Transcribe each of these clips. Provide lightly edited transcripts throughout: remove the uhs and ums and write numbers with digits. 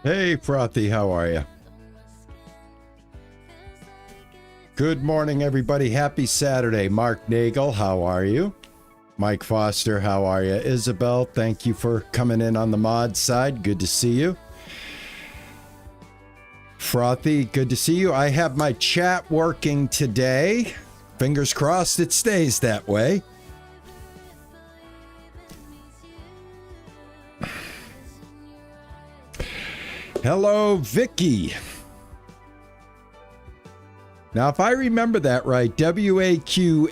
Hey, Frothy, how are you? Good morning, everybody. Happy Saturday. Mark Nagel, how are you? Mike Foster, how are you? Isabel, thank you for coming in on the mod side. Good to see you. Frothy, good to see you. I have my chat working today. Fingers crossed it stays that way. Hello, Vicky. Now, if I remember that right, WAQASW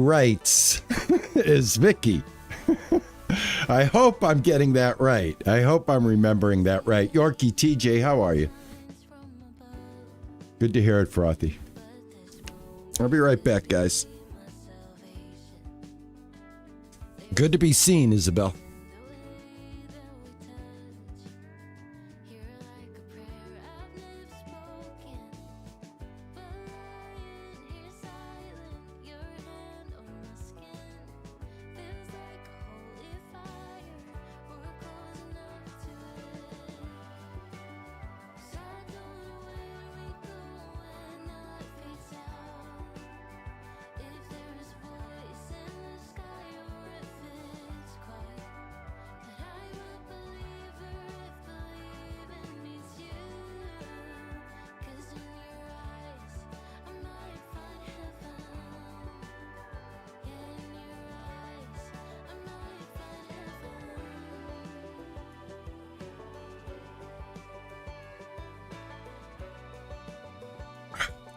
Rights is Vicky. I hope I'm getting that right. I hope I'm remembering that right. Yorkie TJ, how are you? Good to hear it, Frothy. I'll be right back, guys. Good to be seen, Isabel.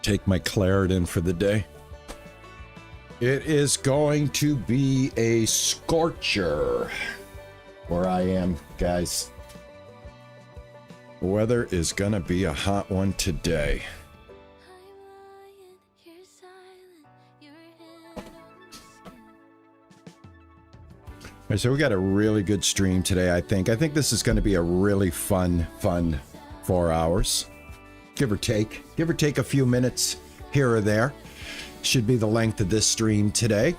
Take my Claritin for the day. It is going to be a scorcher where I am, guys. The weather is going to be a hot one today. All right, so we got a really good stream today, I think. I think this is going to be a really fun 4 hours. Give or take a few minutes here or there. Should be the length of this stream today.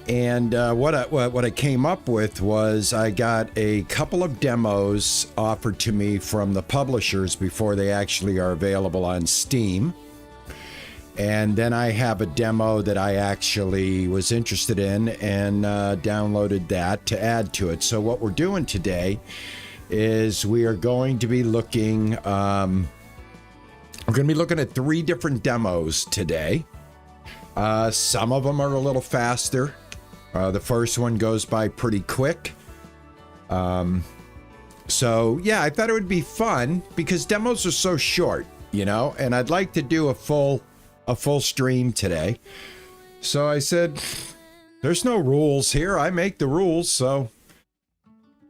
And what I came up with was I got a couple of demos offered to me from the publishers before they actually are available on Steam. And then I have a demo that I actually was interested in and downloaded that to add to it. So what we're doing today is we are going to be looking... we're going to be looking at 3 different demos today. Some of them are a little faster. The first one goes by pretty quick. So yeah, I thought it would be fun because demos are so short, you know, and I'd like to do a full stream today. So I said, there's no rules here. I make the rules, so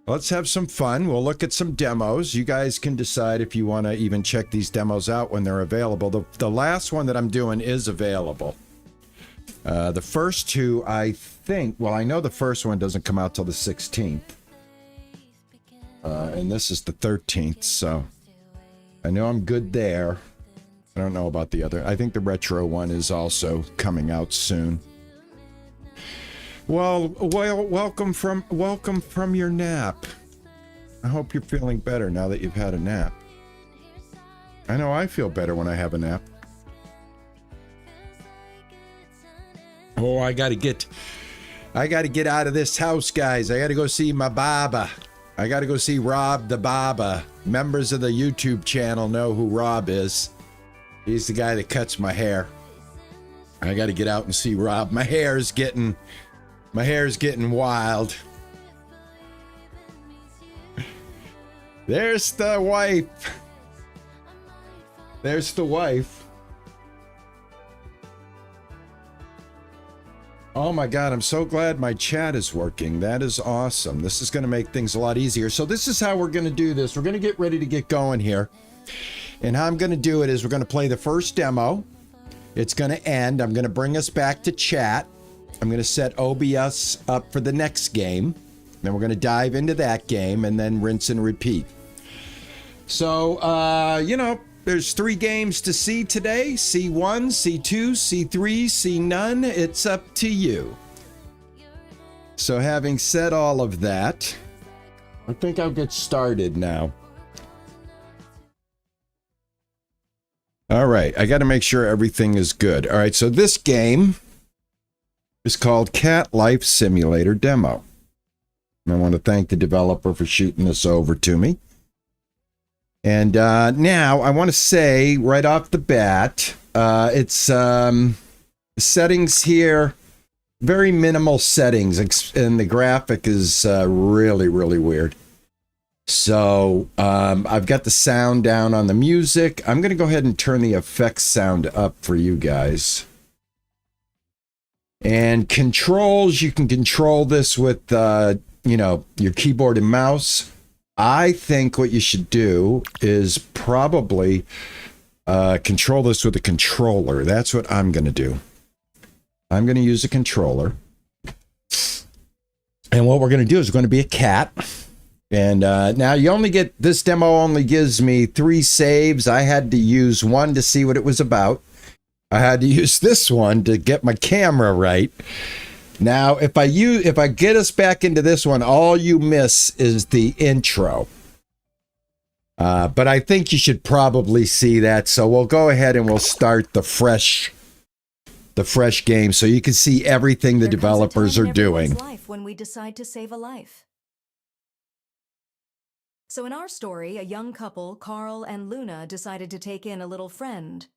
let's have some fun. We'll look at some demos. You guys can decide if you want to even check these demos out when they're available. The last one that I'm doing is available. The first 2, I think, well, I know the first one doesn't come out till the 16th. And this is the 13th, so I know I'm good there. I don't know about the other. I think the retro one is also coming out soon. Well, welcome from your nap. I hope you're feeling better now that you've had a nap. I know I feel better when I have a nap. Oh, I gotta get out of this house, guys. I gotta go see my Baba. I gotta go see Rob the Baba. Members of the YouTube channel know who Rob is. He's the guy that cuts my hair. I gotta get out and see Rob. My hair's getting wild. There's the wife. There's the wife. Oh my God, I'm so glad my chat is working. That is awesome. This is going to make things a lot easier. So this is how we're going to do this. We're going to get ready to get going here. And how I'm going to do it is we're going to play the first demo. It's going to end. I'm going to bring us back to chat. I'm going to set OBS up for the next game. Then we're going to dive into that game and then rinse and repeat. So, you know, there's 3 games to see today. C1, C2, C3, C none. It's up to you. So having said all of that, I think I'll get started now. All right, I got to make sure everything is good. All right, so this game is called Cat Life Simulator Demo. And I want to thank the developer for shooting this over to me. And now I want to say right off the bat, it's settings here, very minimal settings, and the graphic is really, really weird. So I've got the sound down on the music. I'm going to go ahead and turn the effects sound up for you guys. And controls, you can control this with, you know, your keyboard and mouse. I think what you should do is probably control this with a controller. That's what I'm going to do. I'm going to use a controller. And what we're going to do is we're going to be a cat. And now you only get, this demo only gives me 3 saves. I had to use one to see what it was about. I had to use this one to get my camera right. Now, if I get us back into this one, all you miss is the intro. But I think you should probably see that. So we'll go ahead and we'll start the fresh game so you can see everything the developers are doing. Life when we decide to save a life. So in our story, a young couple, Carl and Luna, decided to take in a little friend.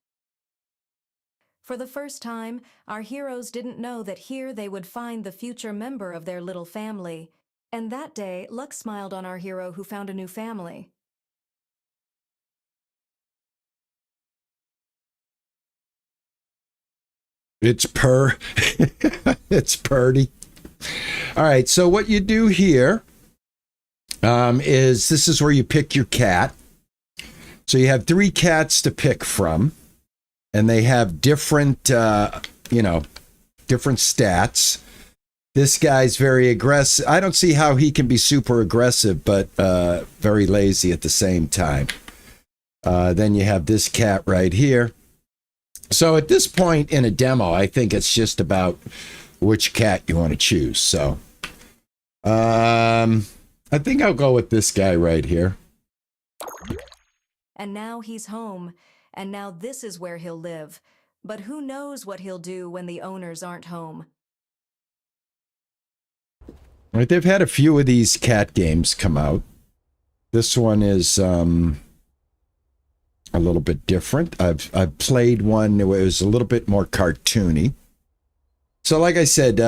For the first time, our heroes didn't know that here they would find the future member of their little family. And that day, luck smiled on our hero who found a new family. It's it's purty. All right, so what you do here is this is where you pick your cat. So you have 3 cats to pick from. And they have different, you know, different stats. This guy's very aggressive. I don't see how he can be super aggressive, but very lazy at the same time. Then you have this cat right here. So at this point in a demo, I think it's just about which cat you want to choose. So I think I'll go with this guy right here. And now he's home. And now this is where he'll live. But who knows what he'll do when the owners aren't home. Right, they've had a few of these cat games come out. This one is a little bit different. I've played one that was a little bit more cartoony. So like I said,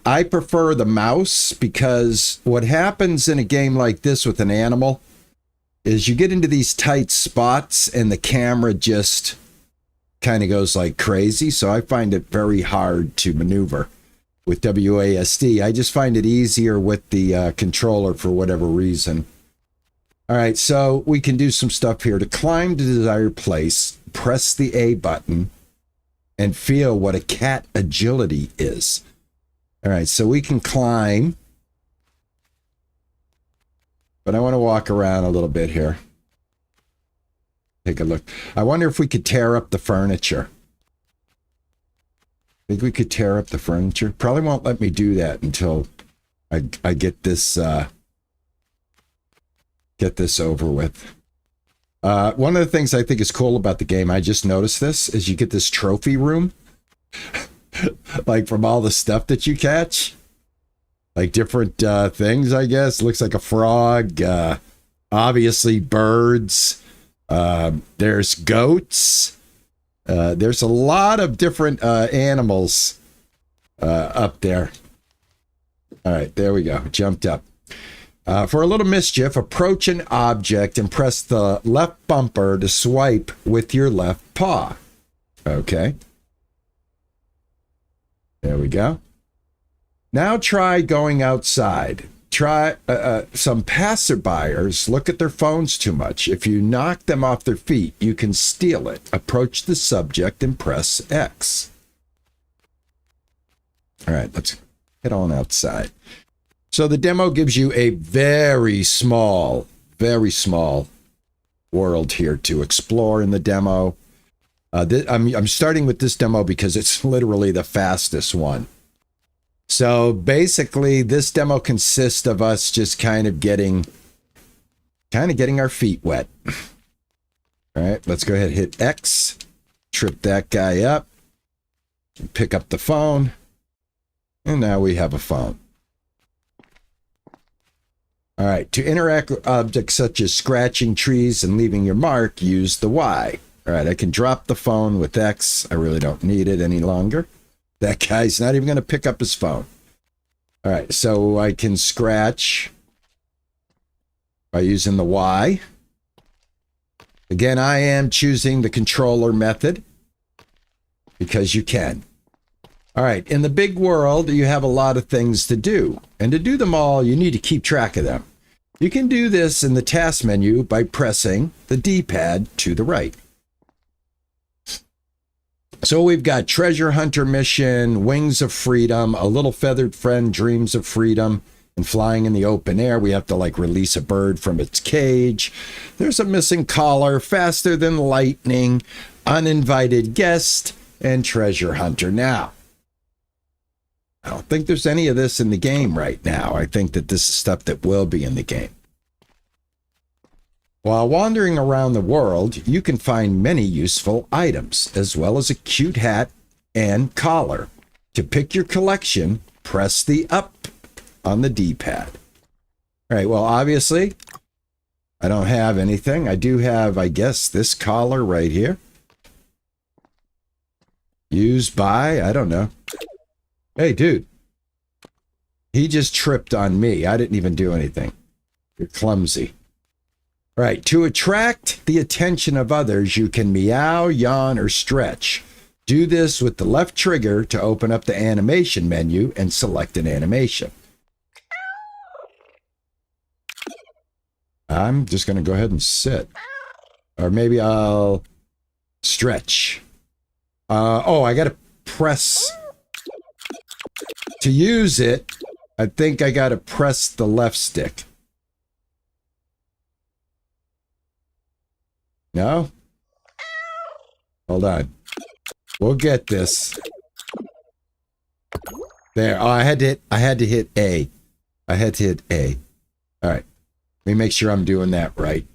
I prefer the mouse because what happens in a game like this with an animal is you get into these tight spots and the camera just kind of goes like crazy. So I find it very hard to maneuver with WASD. I just find it easier with the controller for whatever reason. All right, so we can do some stuff here. To climb to the desired place, press the A button and feel what a cat agility is. All right, so we can climb. But I want to walk around a little bit here. Take a look. I wonder if we could tear up the furniture. Think we could tear up the furniture? Probably won't let me do that until I get this over with. One of the things I think is cool about the game, I just noticed this, is you get this trophy room. Like from all the stuff that you catch. Like different things, I guess. Looks like a frog. Obviously birds. There's goats. There's a lot of different animals up there. All right, there we go. Jumped up. For a little mischief, approach an object and press the left bumper to swipe with your left paw. Okay. There we go. Now try going outside. Try some passerbyers look at their phones too much. If you knock them off their feet, you can steal it. Approach the subject and press X. All right, let's head on outside. So the demo gives you a very small world here to explore in the demo. I'm starting with this demo because it's literally the fastest one. So basically, this demo consists of us just kind of getting kind of getting our feet wet. All right, let's go ahead and hit X, trip that guy up, pick up the phone, and now we have a phone. All right, to interact with objects such as scratching trees and leaving your mark, use the Y. All right, I can drop the phone with X. I really don't need it any longer. That guy's not even going to pick up his phone. All right, so I can scratch by using the Y. Again, I am choosing the controller method because you can. All right, in the big world, you have a lot of things to do. And to do them all, you need to keep track of them. You can do this in the task menu by pressing the D-pad to the right. So we've got Treasure Hunter Mission, Wings of Freedom, A Little Feathered Friend Dreams of Freedom, and Flying in the Open Air. We have to like release a bird from its cage. There's a missing collar, Faster Than Lightning, Uninvited Guest, and Treasure Hunter. Now, I don't think there's any of this in the game right now. I think that this is stuff that will be in the game. While wandering around the world, you can find many useful items, as well as a cute hat and collar. To pick your collection, press the up on the D-pad. All right, well, obviously, I don't have anything. I do have, I guess, this collar right here. Used by, I don't know. Hey, dude. He just tripped on me. I didn't even do anything. You're clumsy. All right, to attract the attention of others, you can meow, yawn, or stretch. Do this with the left trigger to open up the animation menu and select an animation. I'm just going to go ahead and sit. Or maybe I'll stretch. Oh, I got to press. To use it, I think I got to press the left stick. No? Hold on. We'll get this. There. Oh, I had to hit A. I had to hit A. All right. Let me make sure I'm doing that right.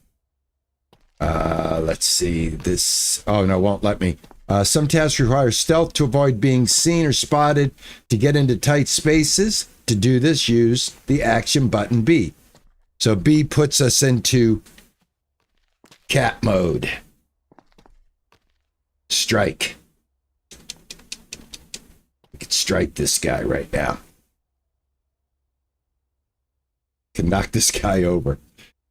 Let's see. This. Oh, no, won't let me. Some tasks require stealth to avoid being seen or spotted. To get into tight spaces, to do this, use the action button B. So B puts us into cat mode. Strike. We could strike this guy right now. Can knock this guy over.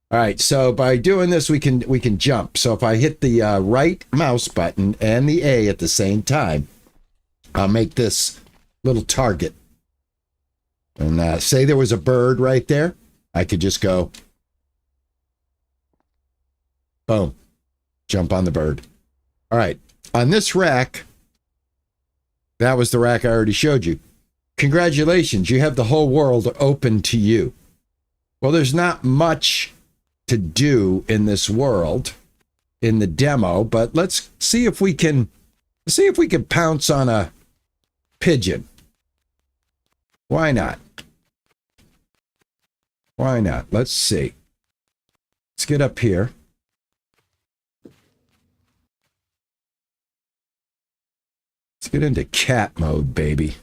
All right, so by doing this, we can jump. So if I hit the right mouse button and the A at the same time, I'll make this little target. And say there was a bird right there, I could just go, boom, jump on the bird. All right, on this rack, that was the rack I already showed you. Congratulations, you have the whole world open to you. Well, there's not much to do in this world in the demo, but let's see if we can pounce on a pigeon. Why not? Why not? Let's see. Let's get up here. Let's get into cat mode, baby.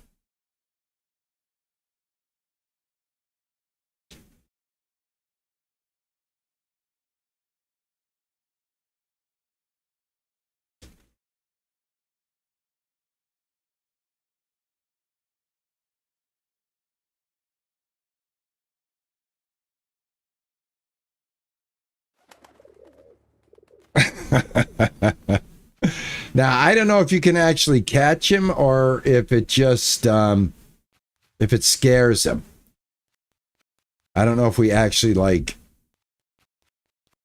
Now, I don't know if you can actually catch him or if it just, if it scares him. I don't know if we actually, like,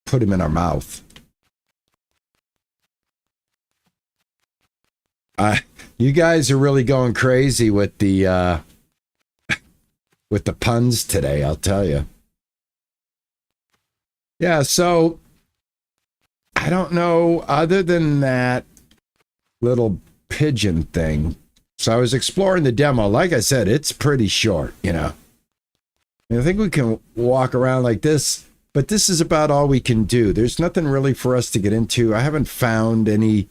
put him in our mouth. You guys are really going crazy with the puns today, I'll tell you. Yeah, so I don't know, other than that little pigeon thing. So I was exploring the demo. Like I said, it's pretty short, you know. I think we can walk around like this. But this is about all we can do. There's nothing really for us to get into. I haven't found any,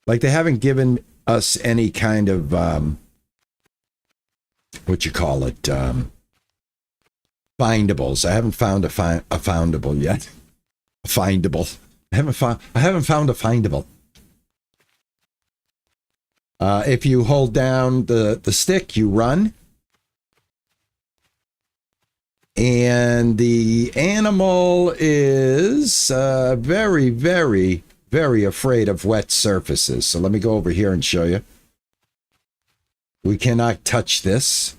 like they haven't given us any kind of, what you call it, findables. I haven't found a foundable yet. Findable. I haven't found a findable. If you hold down the stick, you run. And the animal is very, very, very afraid of wet surfaces. So let me go over here and show you. We cannot touch this.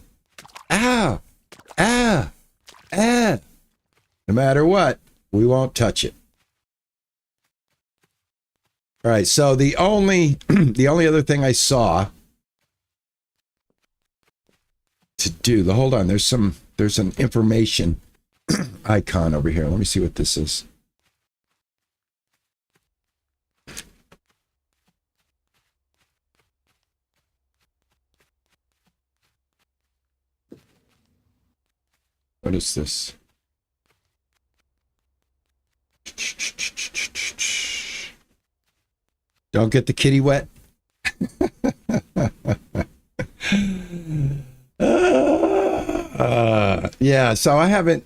Ah! Ah! Ah! No matter what, we won't touch it. All right, so the only other thing I saw to do, hold on, there's an information icon over here. Let me see what this is. What is this? Don't get the kitty wet. Yeah, so I haven't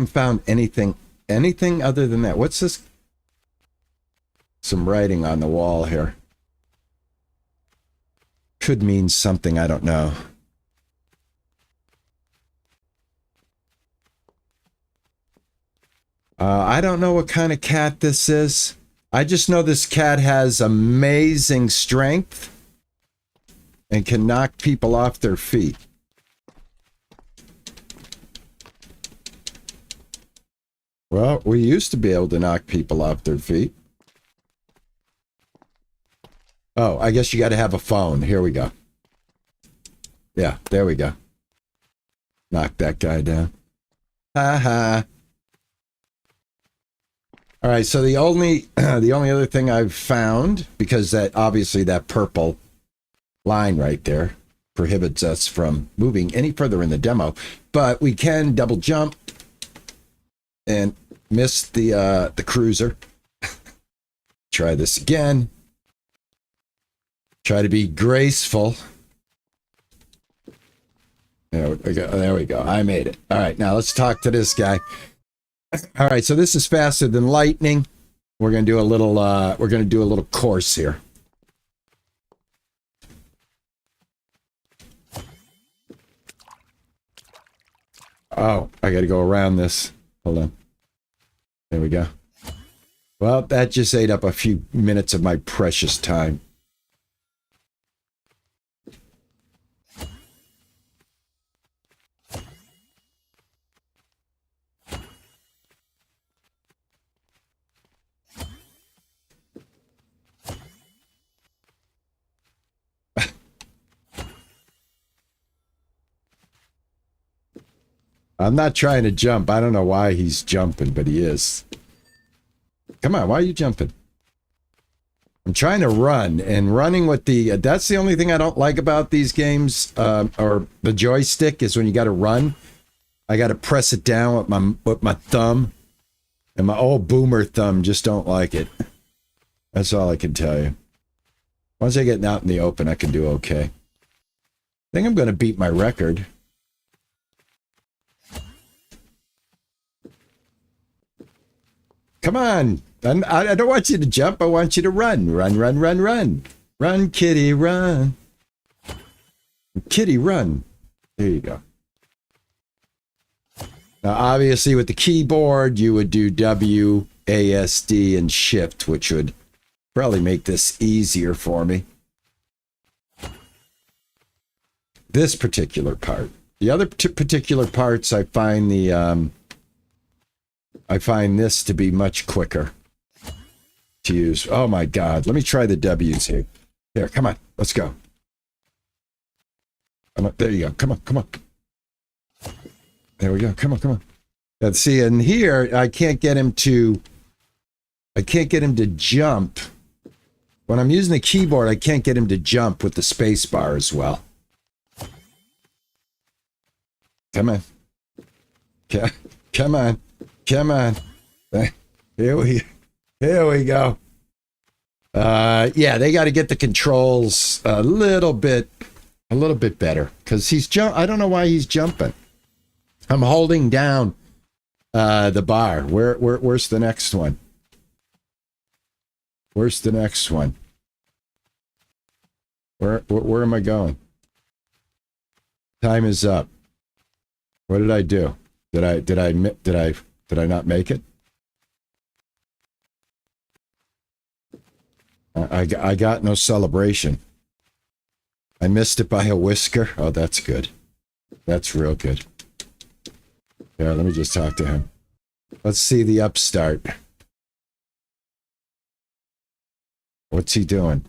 found anything other than that. What's this? Some writing on the wall here. Could mean something, I don't know. I don't know what kind of cat this is. I just know this cat has amazing strength and can knock people off their feet. Well, we used to be able to knock people off their feet. Oh, I guess you got to have a phone. Here we go. Yeah, there we go. Knock that guy down. Ha ha. All right, so the only other thing I've found, because that obviously that purple line right there prohibits us from moving any further in the demo, but we can double jump and miss the cruiser. Try this again. Try to be graceful. There we go. There we go. I made it. All right, now let's talk to this guy. All right, so this is faster than lightning. We're gonna do a little course here. Oh, I gotta go around this. Hold on. There we go. Well, that just ate up a few minutes of my precious time. I'm not trying to jump. I don't know why he's jumping, but he is. Come on, why are you jumping? I'm trying to run, and running with the... that's the only thing I don't like about these games, or the joystick, is when you got to run. I got to press it down with my thumb, and my old boomer thumb just don't like it. That's all I can tell you. Once I get out in the open, I can do okay. I think I'm going to beat my record. Come on. I don't want you to jump. I want you to run. Run, run, run, run. Run, kitty, run. Kitty, run. There you go. Now, obviously, with the keyboard, you would do W, A, S, D, and Shift, which would probably make this easier for me. This particular part. The other particular parts, I find this to be much quicker to use. Oh my God. Let me try the W's here. Here, come on. Let's go. There you go. Come on, come on. There we go. Come on, come on. Let's see, and here I can't get him to jump. When I'm using the keyboard, I can't get him to jump with the space bar as well. Come on. Come on. Come on. Here we go. Yeah, they got to get the controls a little bit better because I don't know why he's jumping. I'm holding down the bar. Where's the next one? Where's the next one? Where am I going? Time is up. What did I do? Did I not make it? I got no celebration. I missed it by a whisker. Oh, that's good. That's real good. Yeah, let me just talk to him. Let's see the upstart. What's he doing?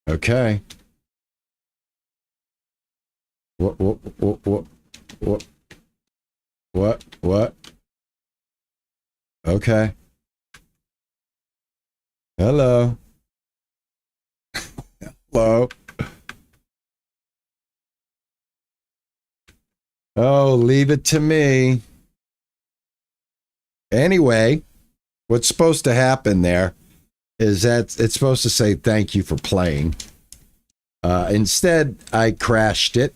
Okay. What? Okay. Hello. Hello. Oh, leave it to me. Anyway, what's supposed to happen there is that it's supposed to say thank you for playing. Instead, I crashed it.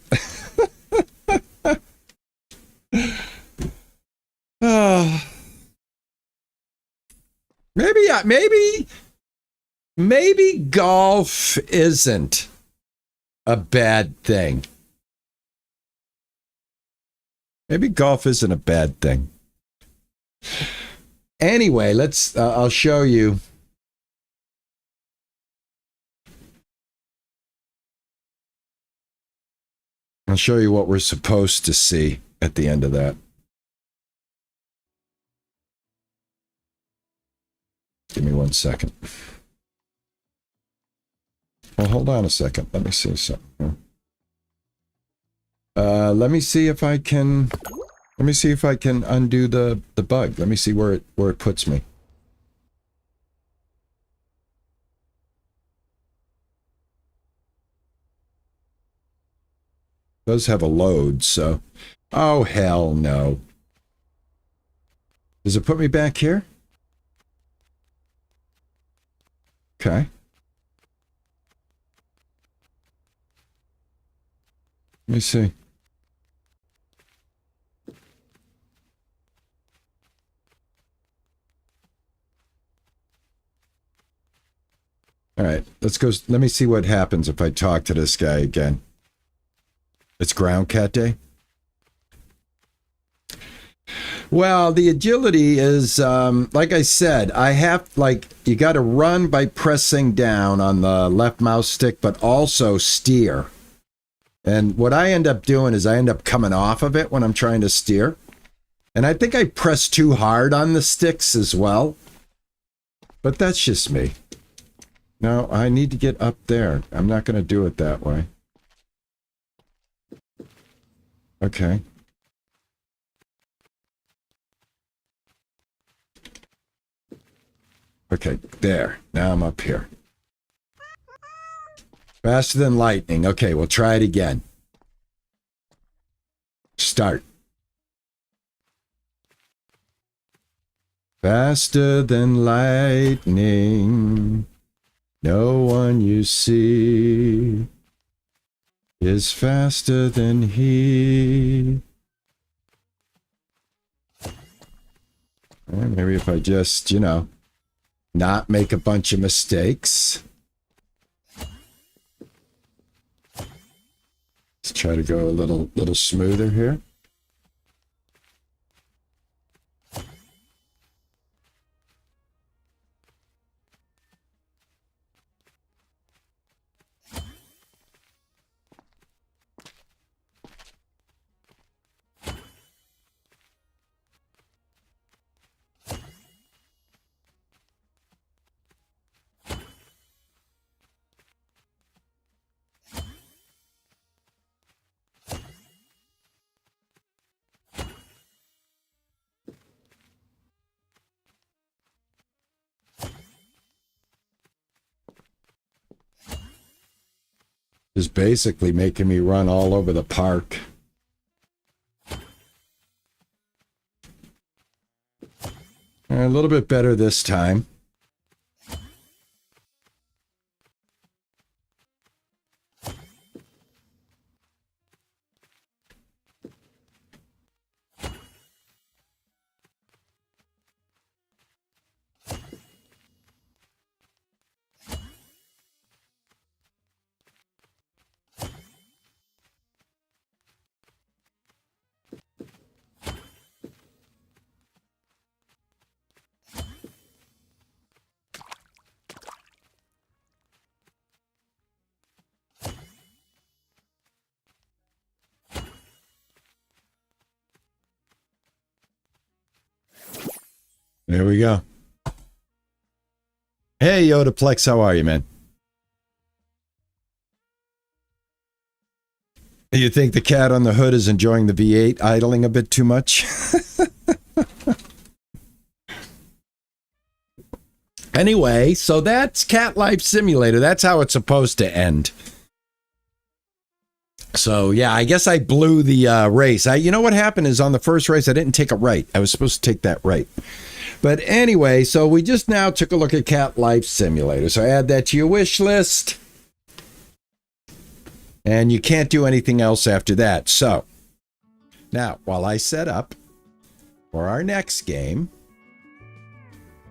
Maybe golf isn't a bad thing. Maybe golf isn't a bad thing. Anyway, I'll show you. I'll show you what we're supposed to see at the end of that. Give me 1 second. Well, hold on a second. Let me see something. Let me see if I can undo the bug. Let me see where it puts me. It does have a load, so. Oh, hell no. Does it put me back here? Okay. Let me see. All right, let's go. Let me see what happens if I talk to this guy again. It's Ground Cat Day. Well, the agility is, like I said, you got to run by pressing down on the left mouse stick, but also steer. And what I end up doing is I end up coming off of it when I'm trying to steer. And I think I press too hard on the sticks as well. But that's just me. No, I need to get up there. I'm not going to do it that way. Okay. Okay, there. Now I'm up here. Faster than lightning. Okay, we'll try it again. Start. Faster than lightning. No one you see is faster than he. And maybe if I just, not make a bunch of mistakes. Let's try to go a little smoother here. is basically making me run all over the park. A little bit better this time. There we go. Hey, Yodaplex, how are you, man? You think the cat on the hood is enjoying the V8 idling a bit too much? Anyway, so that's Cat Life Simulator. That's how it's supposed to end. So, yeah, I guess I blew the race. You know what happened is on the first race, I didn't take a right. I was supposed to take that right. But anyway, so we just now took a look at Cat Life Simulator. So add that to your wish list. And you can't do anything else after that. So now, while I set up for our next game,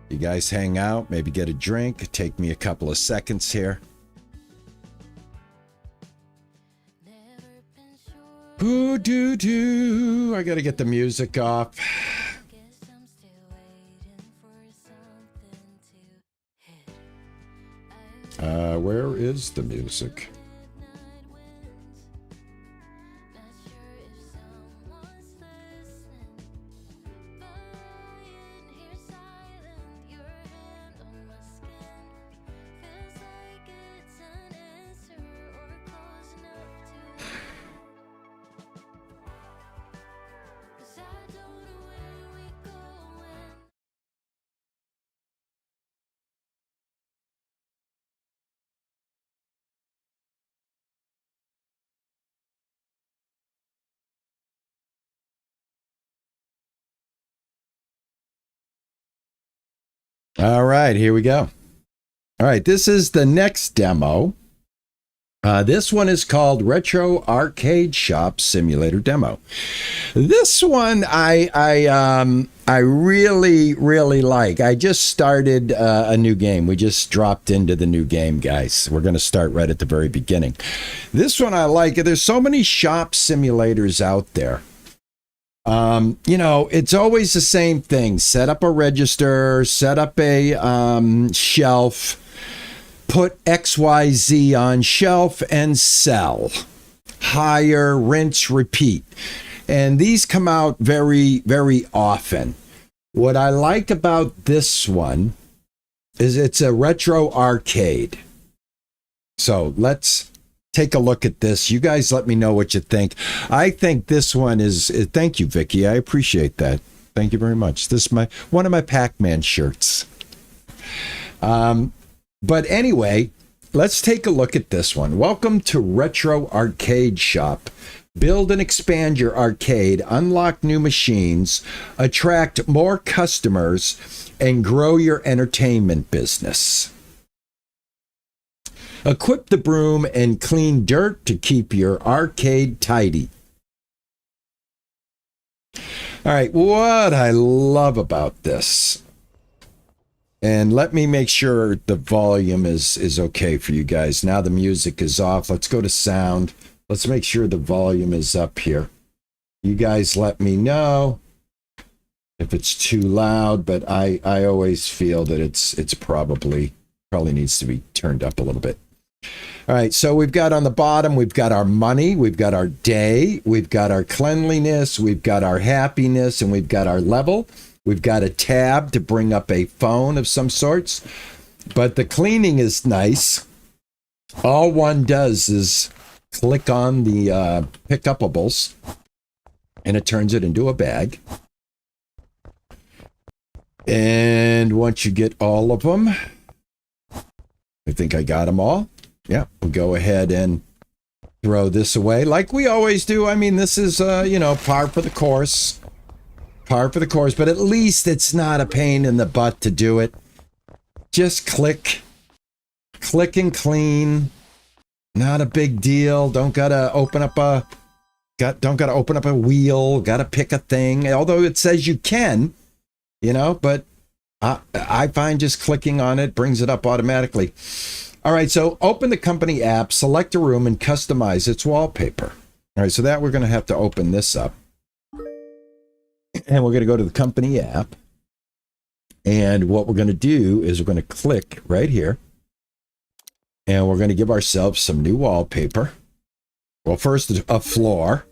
you guys hang out, maybe get a drink. Take me a couple of seconds here. Ooh, doo doo. I got to get the music off. Where is the music? All right, here we go. All right, this is the next demo. This one is called Retro Arcade Shop Simulator Demo. This one I really like. I just started a new game. We just dropped into the new game, guys. We're going to start right at the very beginning. This one I like. There's so many shop simulators out there. You know, it's always the same thing. Set up a register, set up a shelf, put XYZ on shelf and sell. Hire, rinse, repeat. And these come out very, very often. What I like about this one is it's a retro arcade. So let's take a look at this. You guys let me know what you think. I think this one is, thank you, Vicky. I appreciate that. Thank you very much. This is one of my Pac-Man shirts. But anyway, let's take a look at this one. Welcome to Retro Arcade Shop. Build and expand your arcade, unlock new machines, attract more customers, and grow your entertainment business. Equip the broom and clean dirt to keep your arcade tidy. All right, what I love about this, and let me make sure the volume is okay for you guys. Now the music is off. Let's go to sound. Let's make sure the volume is up here. You guys let me know if it's too loud, but I always feel that it's probably needs to be turned up a little bit. All right, so we've got on the bottom, we've got our money, we've got our day, we've got our cleanliness, we've got our happiness, and we've got our level. We've got a tab to bring up a phone of some sorts, but the cleaning is nice. All one does is click on the pick-upables, and it turns it into a bag. And once you get all of them, I think I got them all. Yeah, we'll go ahead and throw this away like we always do. I mean, this is, you know, par for the course. Par for the course, but at least it's not a pain in the butt to do it. Just click and clean. Not a big deal. Don't gotta open up a wheel. Gotta pick a thing. Although it says you can, you know, but I find just clicking on it brings it up automatically. All right, so open the company app, select a room, and customize its wallpaper. All right, so that we're going to have to open this up. And we're going to go to the company app. And what we're going to do is we're going to click right here. And we're going to give ourselves some new wallpaper. Well, first a floor.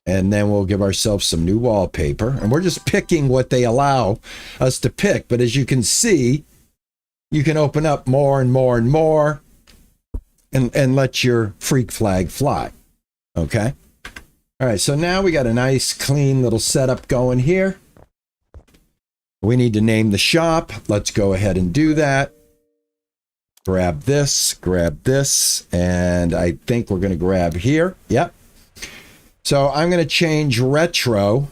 And then we'll give ourselves some new wallpaper. And we're just picking what they allow us to pick. But as you can see, you can open up more and more and more and let your freak flag fly. Okay? All right, so now we got a nice, clean little setup going here. We need to name the shop. Let's go ahead and do that. Grab this, and I think we're going to grab here. Yep. So I'm going to change retro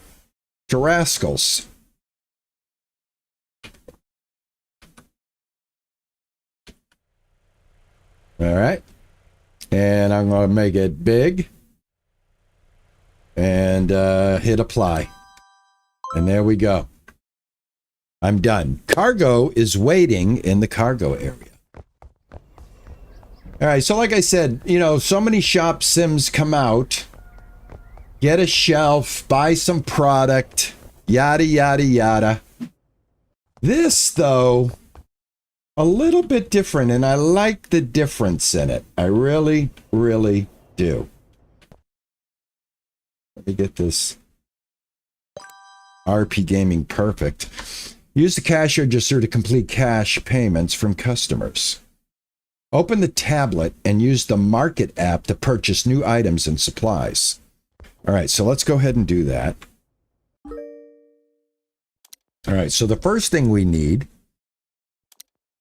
to Rascals. All right. And I'm going to make it big. And hit apply. And there we go. I'm done. Cargo is waiting in the cargo area. All right. So like I said, you know, so many shop sims come out. Get a shelf, buy some product, yada, yada, yada. This, though, a little bit different, and I like the difference in it. I really, really do. Let me get this RP Gaming perfect. Use the cash register to complete cash payments from customers. Open the tablet and use the Market app to purchase new items and supplies. All right, so let's go ahead and do that. All right, so the first thing we need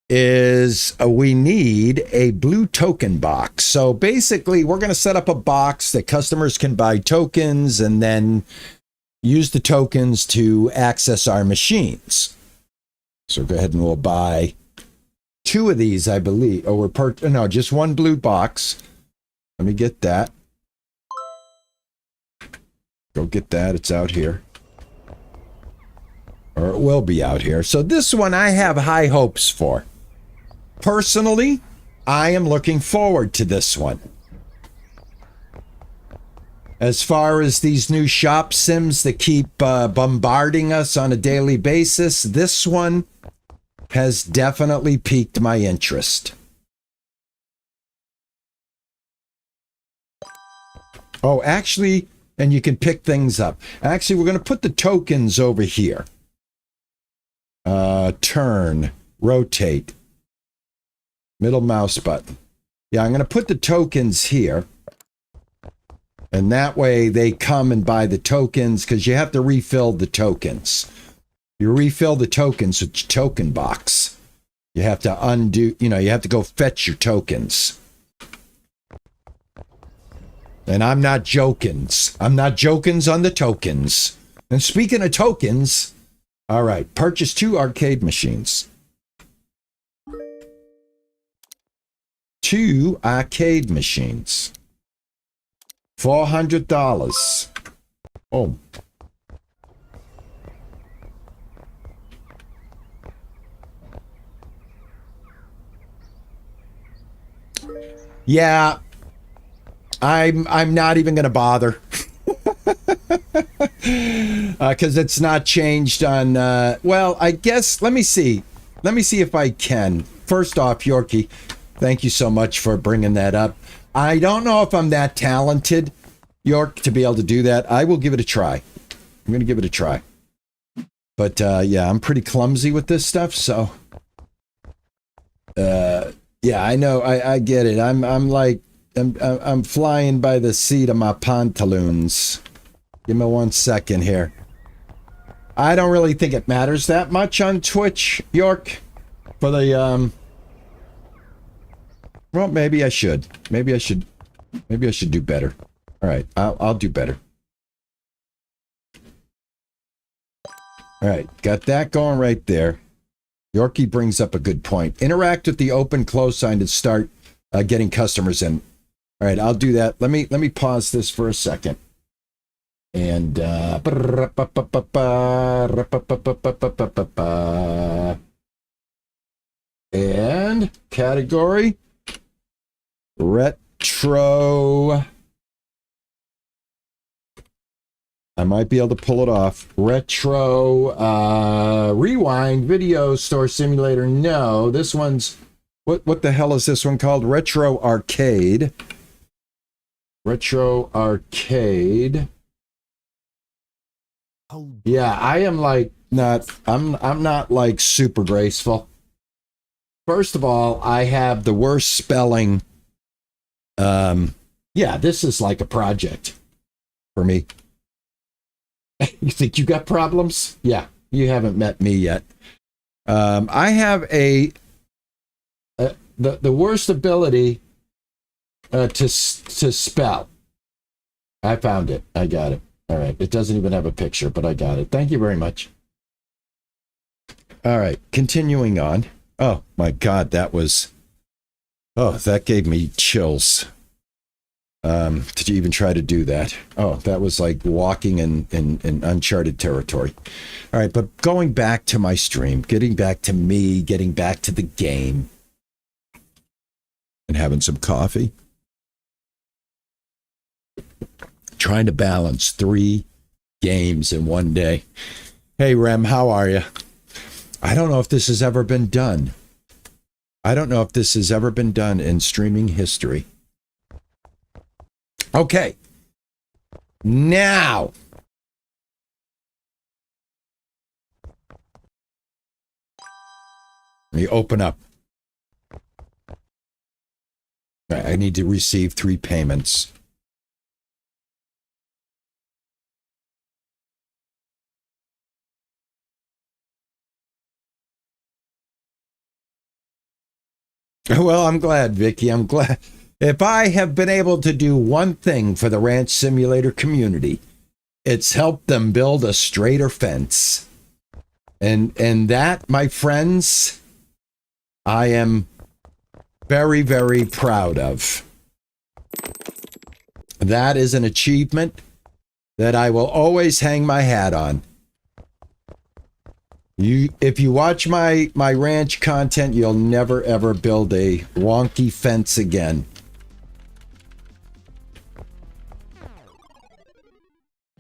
is we need a blue token box. So basically, we're going to set up a box that customers can buy tokens and then use the tokens to access our machines. So go ahead and we'll buy 2 of these, I believe. Oh, no, just 1 blue box. Let me get that. Go get that. It's out here. Or it will be out here. So this one I have high hopes for. Personally, I am looking forward to this one. As far as these new shop sims that keep bombarding us on a daily basis, this one has definitely piqued my interest. Oh, actually, and you can pick things up. Actually, we're going to put the tokens over here. Turn, rotate, middle mouse button. Yeah, I'm going to put the tokens here. And that way they come and buy the tokens because you have to refill the tokens. You refill the tokens with your token box. You have to undo, you have to go fetch your tokens. And I'm not jokins. I'm not jokins on the tokens. And speaking of tokens, all right, purchase 2 arcade machines. 2 arcade machines. $400. Oh. Yeah. I'm not even going to bother. Because it's not changed on, well, I guess, let me see. Let me see if I can. First off, Yorkie, thank you so much for bringing that up. I don't know if I'm that talented, York, to be able to do that. I will give it a try. I'm going to give it a try. But, yeah, I'm pretty clumsy with this stuff, so. Yeah, I know. I get it. I'm flying by the seat of my pantaloons. Give me 1 second here. I don't really think it matters that much on Twitch, York. For the, well, maybe I should. Maybe I should Maybe I should do better. All right, I'll do better. All right, got that going right there. Yorkie brings up a good point. Interact with the open close sign to start getting customers in. All right, I'll do that. Let me pause this for a second. And and category retro. I might be able to pull it off. Retro rewind video store simulator. No, this one's what the hell is this one called? Retro arcade. Retro arcade. Yeah, I am like I'm not like super graceful. First of all, I have the worst spelling. Yeah, this is like a project for me. You think you got problems? Yeah, you haven't met me yet. I have the worst ability to spell. I found it. I got it. All right. It doesn't even have a picture, but I got it. Thank you very much. All right. Continuing on. Oh, my God. That gave me chills. Did you even try to do that? Oh, that was like walking in uncharted territory. All right. But going back to my stream, getting back to me, getting back to the game, and having some coffee. Trying to balance 3 games in one day. Hey, Rem, how are you? I don't know if this has ever been done. I don't know if this has ever been done in streaming history. Okay. Now. Let me open up. I need to receive 3 payments. Well, I'm glad, Vicky. I'm glad. If I have been able to do one thing for the Ranch Simulator community, it's helped them build a straighter fence. And that, my friends, I am very, very proud of. That is an achievement that I will always hang my hat on. If you watch my ranch content, you'll never, ever build a wonky fence again.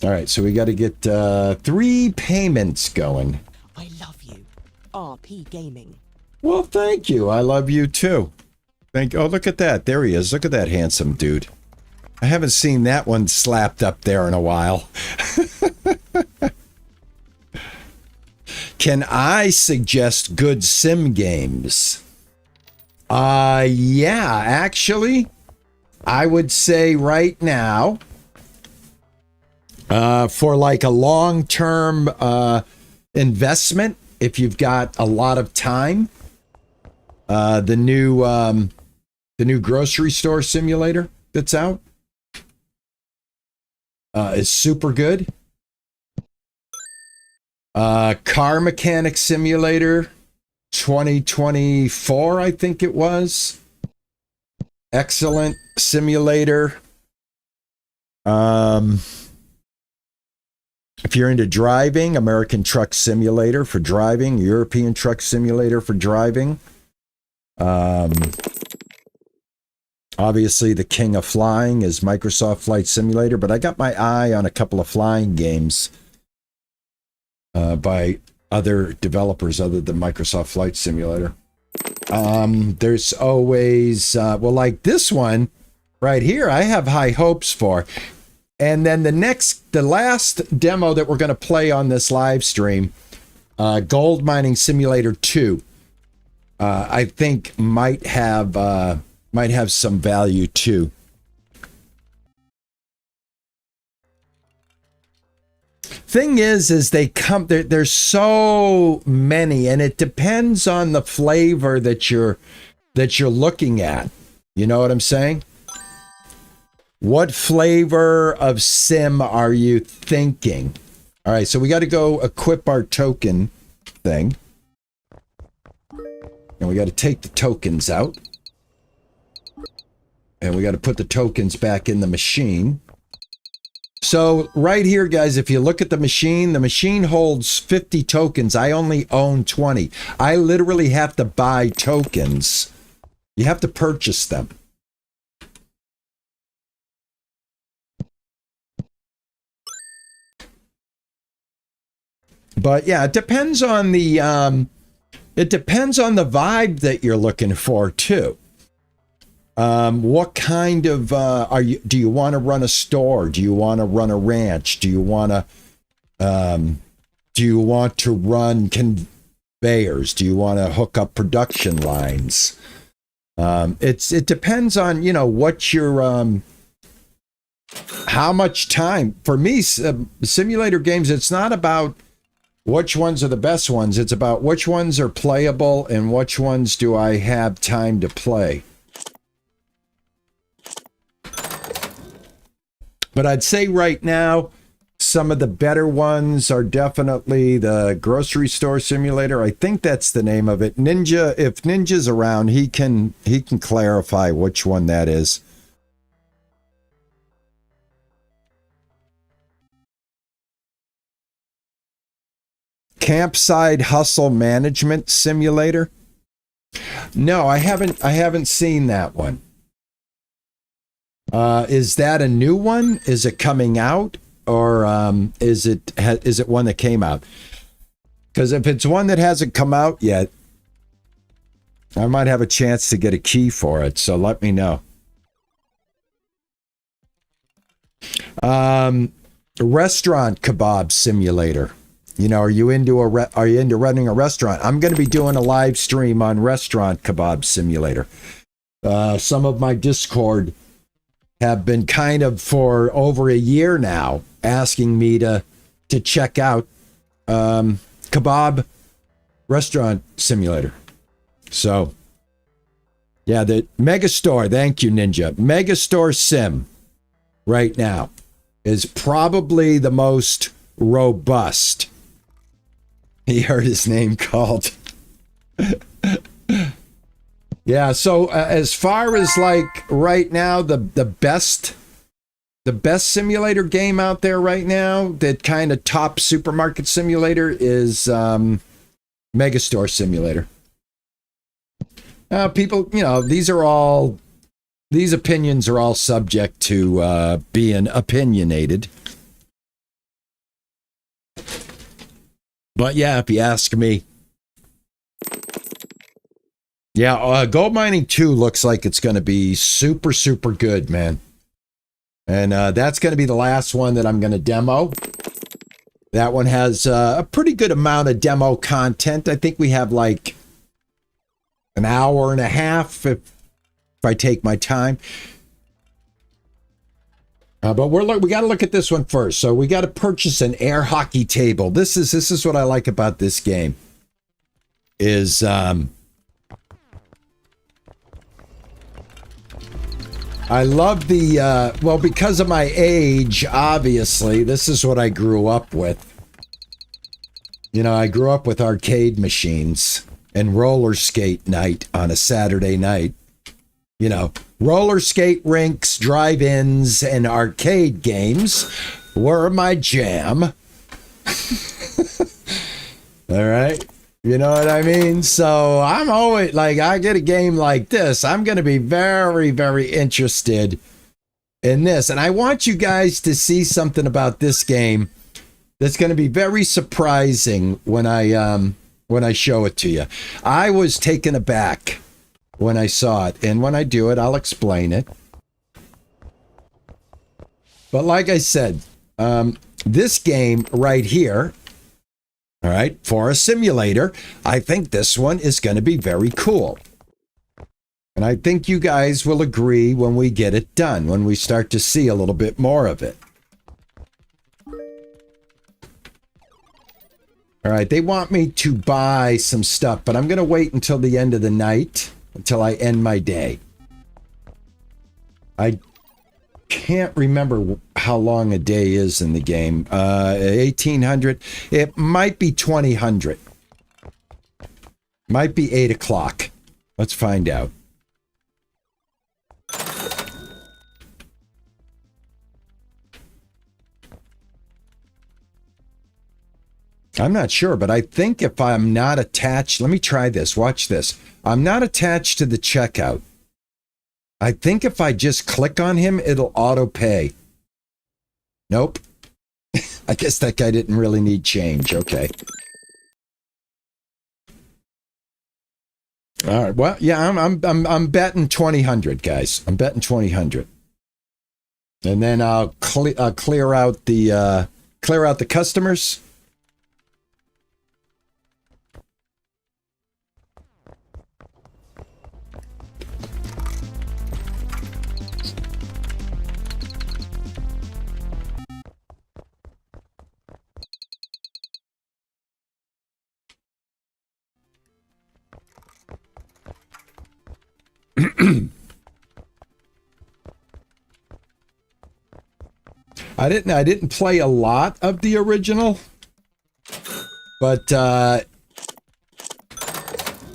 All right, so we got to get 3 payments going. I love you. RP Gaming. Well, thank you. I love you too. Oh, look at that. There he is. Look at that handsome dude. I haven't seen that one slapped up there in a while. Can I suggest good sim games? Yeah, actually, I would say right now, for like a long-term investment, if you've got a lot of time, the new grocery store simulator that's out is super good. Car Mechanic Simulator 2024, I think it was. Excellent simulator. If you're into driving, American Truck Simulator for driving, European Truck Simulator for driving. Obviously, the king of flying is Microsoft Flight Simulator, but I got my eye on a couple of flying games by other developers other than Microsoft Flight Simulator. There's always, well, like this one right here, I have high hopes for. And then the last demo that we're going to play on this live stream, Gold Mining Simulator 2, I think might have some value too. Thing is there's so many, and it depends on the flavor that you're looking at. You know what I'm saying? What flavor of sim are you thinking? All right, so we got to go equip our token thing. And we got to take the tokens out. And we got to put the tokens back in the machine. So right here, guys, if you look at the machine holds 50 tokens. I only own 20. I literally have to buy tokens. You have to purchase them. But yeah, it depends on the vibe that you're looking for too. What kind of do you want to run a store? Do you want to run a ranch? Do you want to run conveyors? Do you want to hook up production lines? It depends on, you know, what your how much time. For me, simulator games, it's not about which ones are the best ones. It's about which ones are playable and which ones do I have time to play. But I'd say right now, some of the better ones are definitely the grocery store simulator. I think that's the name of it. Ninja, if Ninja's around, he can clarify which one that is. Campsite Hustle Management Simulator. No, I haven't seen that one. Is that a new one? Is it coming out, or is it one that came out? Because if it's one that hasn't come out yet, I might have a chance to get a key for it. So let me know. Restaurant Kebab Simulator. You know, are you into running a restaurant? I'm going to be doing a live stream on Restaurant Kebab Simulator. Some of my Discord have been kind of for over a year now asking me to check out Kebab Restaurant Simulator. So, yeah, the Megastore, thank you, Ninja. Megastore Sim right now is probably the most robust. He heard his name called. Yeah, so as far as like right now, the best simulator game out there right now, that kind of top supermarket simulator is Megastore Simulator. People, you know, these opinions are all subject to being opinionated. But yeah, if you ask me. Yeah, Gold Mining 2 looks like it's going to be super, super good, man. And that's going to be the last one that I'm going to demo. That one has a pretty good amount of demo content. I think we have like an hour and a half if I take my time. But we got to look at this one first. So we got to purchase an air hockey table. This is what I like about this game. Is I love the well, because of my age, obviously, this is what I grew up with. You know, I grew up with arcade machines and roller skate night on a Saturday night. You know, roller skate rinks, drive-ins, and arcade games were my jam. All right. You know what I mean? So I'm always like, I get a game like this, I'm going to be very, very interested in this. And I want you guys to see something about this game that's going to be very surprising when I show it to you. I was taken aback when I saw it, and when I do it, I'll explain it. But like I said, this game right here, all right, for a simulator, I think this one is going to be very cool. And I think you guys will agree when we get it done, when we start to see a little bit more of it. All right, they want me to buy some stuff, but I'm going to wait until the end of the night, until I end my day. can't remember how long a day is in the game. 1800. It might be 2000. Might be 8 o'clock. Let's find out. I'm not sure, but I think if I'm not attached, let me try this. Watch this. I'm not attached to the checkout. I think if I just click on him, it'll auto pay. Nope. I guess that guy didn't really need change. Okay. All right. Well, yeah, I'm betting 2000, guys. I'm betting 2000. And then I'll clear out the customers. I didn't play a lot of the original, but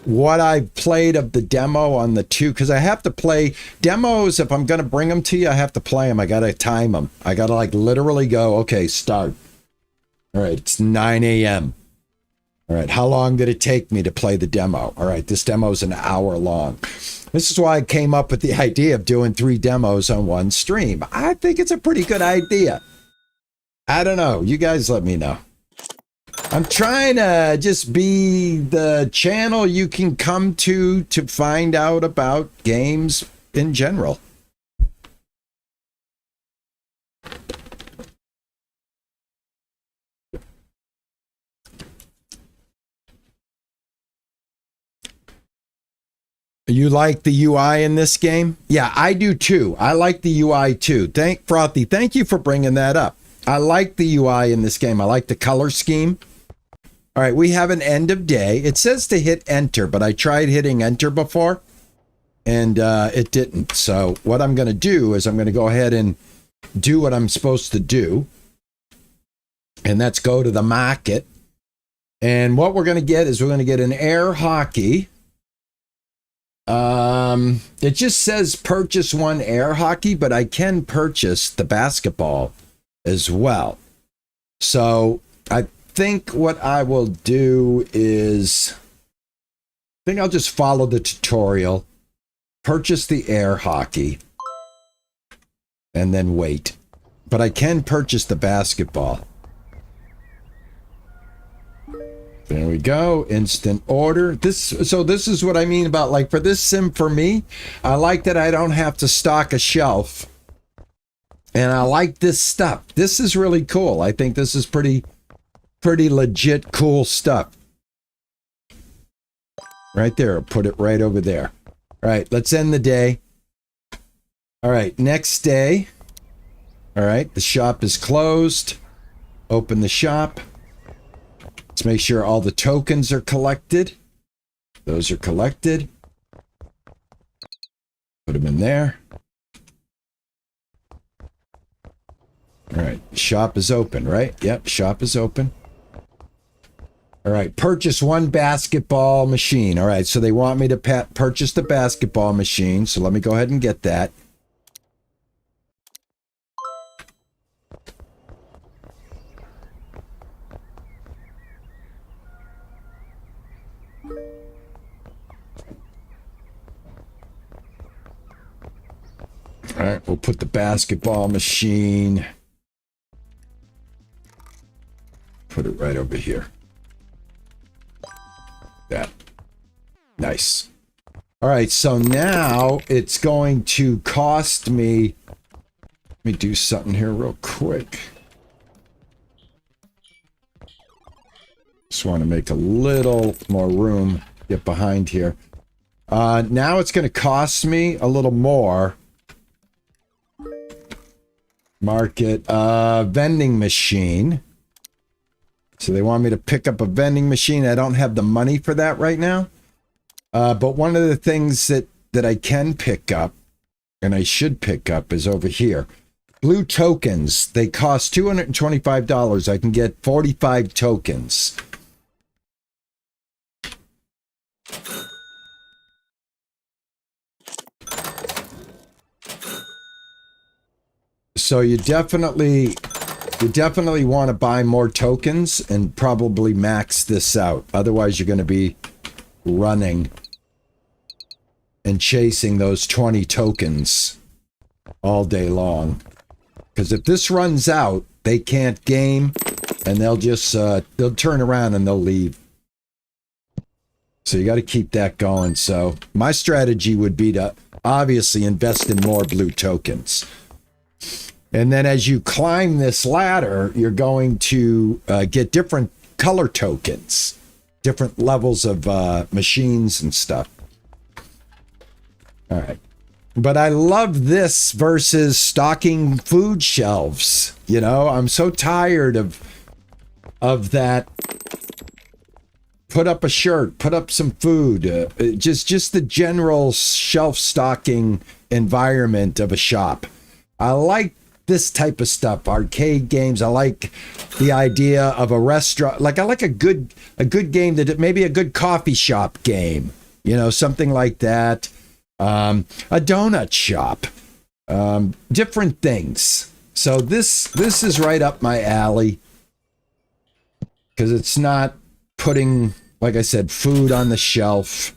what I played of the demo on the 2, because I have to play demos. If I'm going to bring them to you, I have to play them. I got to time them. I got to like literally go, okay, start. All right, it's 9 a.m. All right, how long did it take me to play the demo? All right, this demo is an hour long. This is why I came up with the idea of doing 3 demos on one stream. I think it's a pretty good idea. I don't know. You guys let me know. I'm trying to just be the channel you can come to find out about games in general. You like the UI in this game? Yeah, I do too. I like the UI too. Frothy, thank you for bringing that up. I like the UI in this game. I like the color scheme. All right, we have an end of day. It says to hit enter, but I tried hitting enter before, and it didn't. So what I'm going to do is I'm going to go ahead and do what I'm supposed to do, and that's go to the market. And what we're going to get is we're going to get an air hockey. It just says purchase 1 air hockey, but I can purchase the basketball as well. So I think what I will do is, I think I'll just follow the tutorial, purchase the air hockey, and then wait. But I can purchase the basketball. There we go. Instant order. So this is what I mean about, like, for this sim for me, I like that I don't have to stock a shelf. And I like this stuff. This is really cool. I think this is pretty legit cool stuff. Right there. Put it right over there. All right, let's end the day. All right, next day. All right, the shop is closed. Open the shop. Let's make sure all the tokens are collected. Those are collected. Put them in there. All right, shop is open, right? Yep, shop is open. All right, purchase 1 basketball machine. All right, so they want me to purchase the basketball machine, so let me go ahead and get that. All right, we'll put the basketball machine. Put it right over here. That. Nice. All right, so now it's going to cost me. Let me do something here real quick. Just want to make a little more room. Get behind here. Now it's going to cost me a little more. Market vending machine. So they want me to pick up a vending machine. I don't have the money for that right now. But one of the things that I can pick up, and I should pick up, is over here. Blue tokens. They cost $225. I can get 45 tokens. So you definitely want to buy more tokens and probably max this out. Otherwise, you're going to be running and chasing those 20 tokens all day long. Because if this runs out, they can't game, and they'll just they'll turn around and they'll leave. So you got to keep that going. So my strategy would be to obviously invest in more blue tokens. And then as you climb this ladder, you're going to get different color tokens, different levels of machines and stuff. All right. But I love this versus stocking food shelves. You know, I'm so tired of that. Put up a shirt, put up some food, just the general shelf stocking environment of a shop. I like this type of stuff, arcade games. I like the idea of a restaurant. Like I like a good game, that maybe a good coffee shop game, you know, something like that. A donut shop, different things. So this is right up my alley, because it's not putting, like I said, food on the shelf.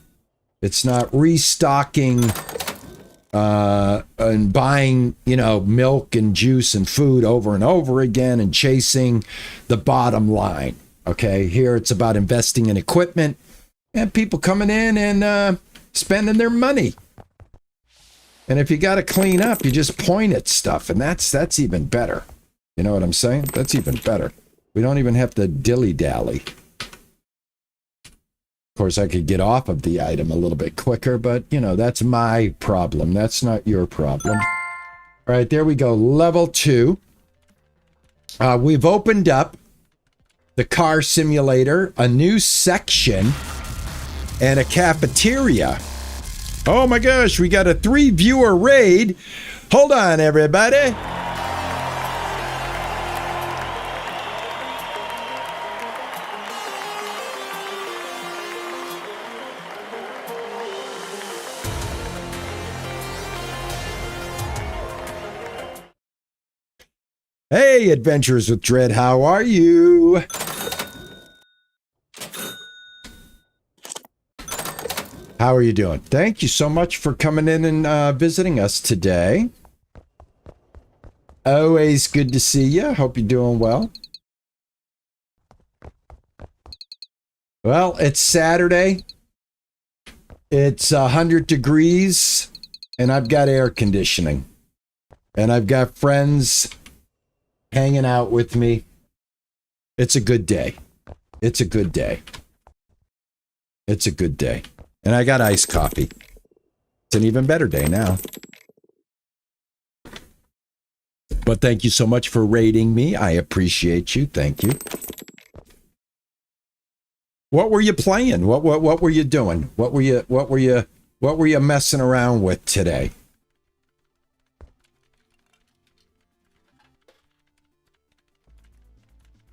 It's not restocking and buying, you know, milk and juice and food over and over again and chasing the bottom line. Okay, here it's about investing in equipment and people coming in and spending their money. And if you got to clean up, you just point at stuff, and that's even better. You know what I'm saying? That's even better. We don't even have to dilly-dally. Of course, I could get off of the item a little bit quicker, but, you know, that's my problem. That's not your problem. All right, there we go. Level 2. We've opened up the car simulator, a new section, and a cafeteria. Oh my gosh, we got a 3-viewer raid. Hold on, everybody. Hey, Adventures with Dread, how are you? How are you doing? Thank you so much for coming in and visiting us today. Always good to see you. Hope you're doing well. Well, it's Saturday. It's 100 degrees, and I've got air conditioning. And I've got friends hanging out with me. It's a good day. It's a good day. It's a good day. And I got iced coffee. It's an even better day now. But thank you so much for rating me. I appreciate you. Thank you. What were you playing? What were you doing? What were you messing around with today?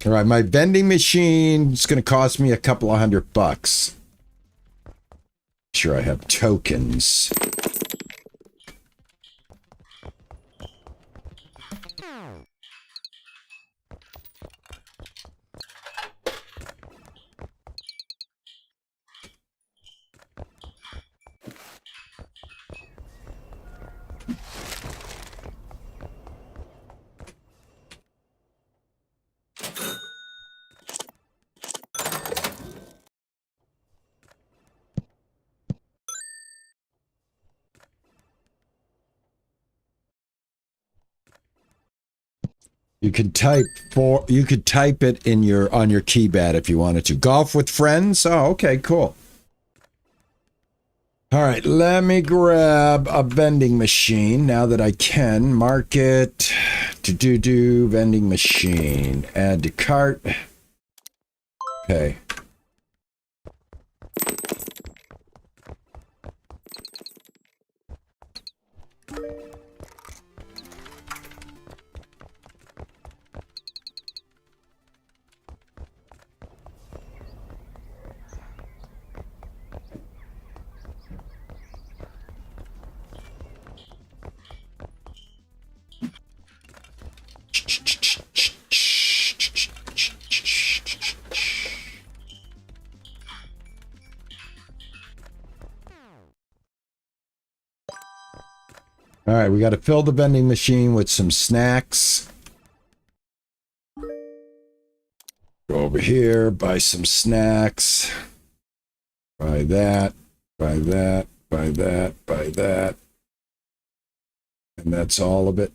All right, my vending machine is going to cost me a couple of $100. Sure, I have tokens. You could type it in on your keypad if you wanted to. Golf with friends? Oh, okay, cool. All right, let me grab a vending machine now that I can. Market, vending machine. Add to cart. Okay. All right, we got to fill the vending machine with some snacks. Go over here, buy some snacks. Buy that, buy that, buy that, buy that. And that's all of it.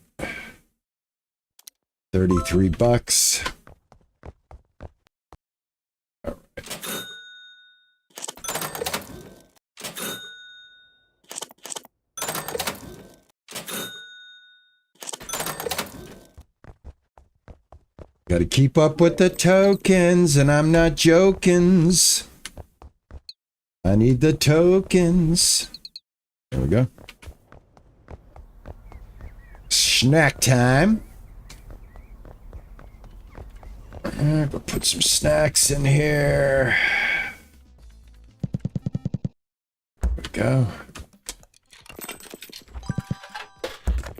33 bucks. All right. Got to keep up with the tokens, and I'm not jokins. I need the tokens. There we go. Snack time. We'll put some snacks in here. There we go.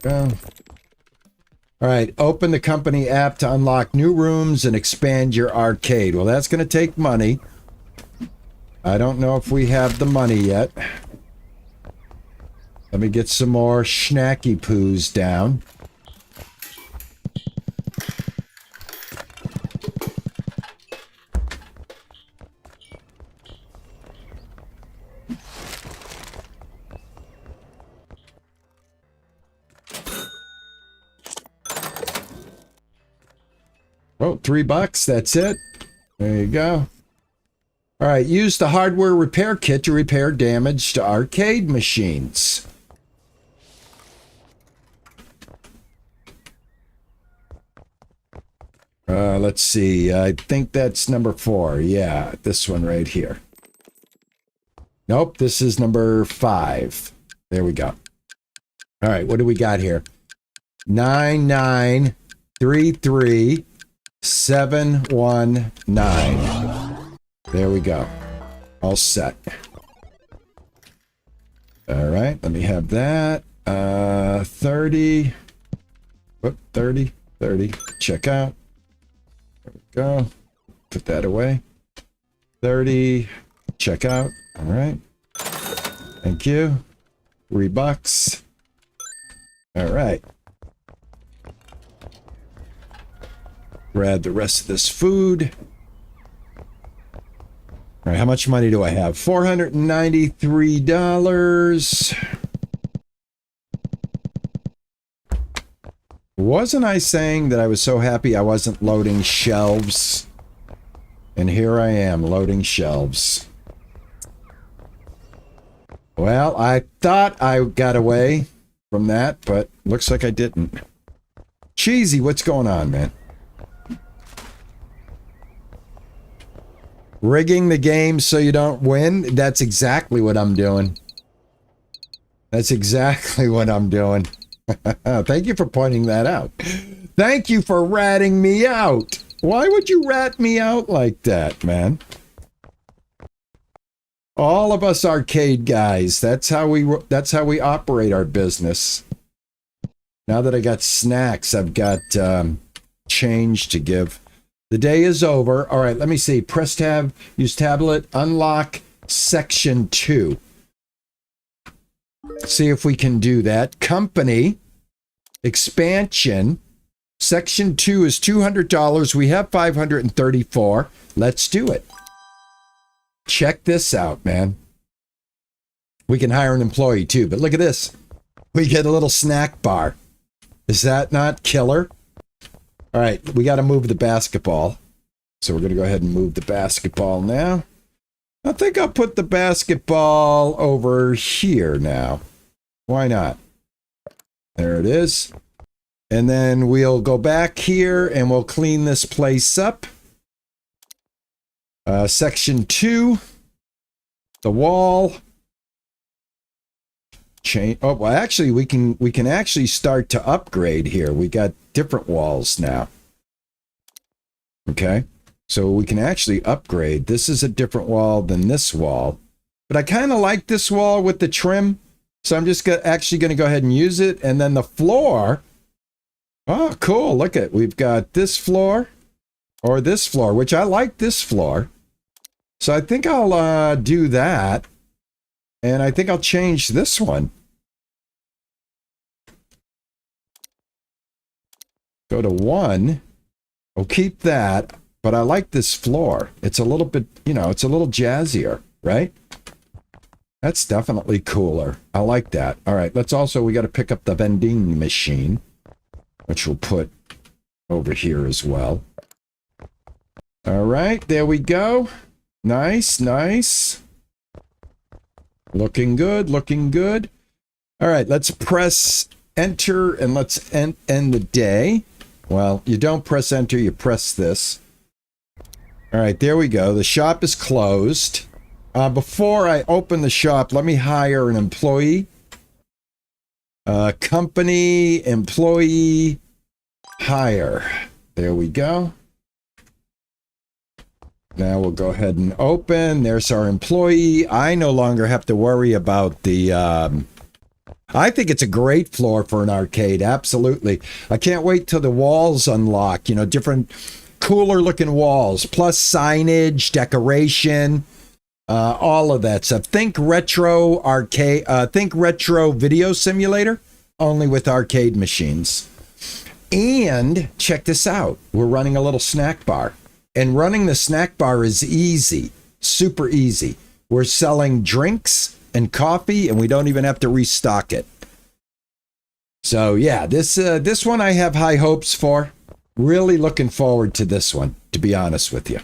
Go. All right, open the company app to unlock new rooms and expand your arcade. Well, that's going to take money. I don't know if we have the money yet. Let me get some more snacky poos down. Oh, $3, that's it. There you go. All right, use the hardware repair kit to repair damaged arcade machines. Let's see. I think that's number 4. Yeah, this one right here. Nope, this is number 5. There we go. All right, what do we got here? 9933719. There we go. All set. All right, let me have that. 30. Whoop, 30. Check out. There we go. Put that away. 30. Check out. All right. Thank you. $3. All right. Grab the rest of this food. All right, how much money do I have? $493. Wasn't I saying that I was so happy I wasn't loading shelves? And here I am loading shelves. Well, I thought I got away from that, but looks like I didn't. Cheesy, what's going on, man? Rigging the game so you don't win? That's exactly what I'm doing. That's exactly what I'm doing. Thank you for pointing that out. Thank you for ratting me out. Why would you rat me out like that, man? All of us arcade guys, that's how we operate our business. Now that I got snacks, I've got change to give. The day is over. All right, let me see. Press tab, use tablet, unlock section 2. See if we can do that. Company, expansion, section 2 is $200. We have $534. Let's do it. Check this out, man. We can hire an employee too, but look at this. We get a little snack bar. Is that not killer? All right, we got to move the basketball. So we're going to go ahead and move the basketball now. I think I'll put the basketball over here now. Why not? There it is. And then we'll go back here and we'll clean this place up. Section 2. The wall. Change. Oh, well, actually, we can actually start to upgrade here. We got different walls now. Okay. So we can actually upgrade. This is a different wall than this wall. But I kind of like this wall with the trim. So I'm just actually going to go ahead and use it. And then the floor. Oh, cool. Look at it. We've got this floor or this floor, which I like this floor. So I think I'll do that. And I think I'll change this one. Go to 1. We'll keep that, but I like this floor. It's a little bit, it's a little jazzier, right? That's definitely cooler. I like that. All right, we got to pick up the vending machine, which we'll put over here as well. All right, there we go. Nice, nice. Looking good, looking good. All right, let's press enter and let's end the day. Well, you don't press enter, you press this. All right, there we go. The shop is closed. Before I open the shop, let me hire an employee. Company, employee, hire. There we go. Now we'll go ahead and open. There's our employee. I no longer have to worry about the... I think it's a great floor for an arcade. Absolutely. I can't wait till the walls unlock. Different cooler looking walls. Plus signage, decoration, all of that stuff. Think retro arcade. Think retro video simulator, only with arcade machines. And check this out. We're running a little snack bar. And running the snack bar is easy, super easy. We're selling drinks and coffee, and we don't even have to restock it. So yeah, this one I have high hopes for. Really looking forward to this one, to be honest with you.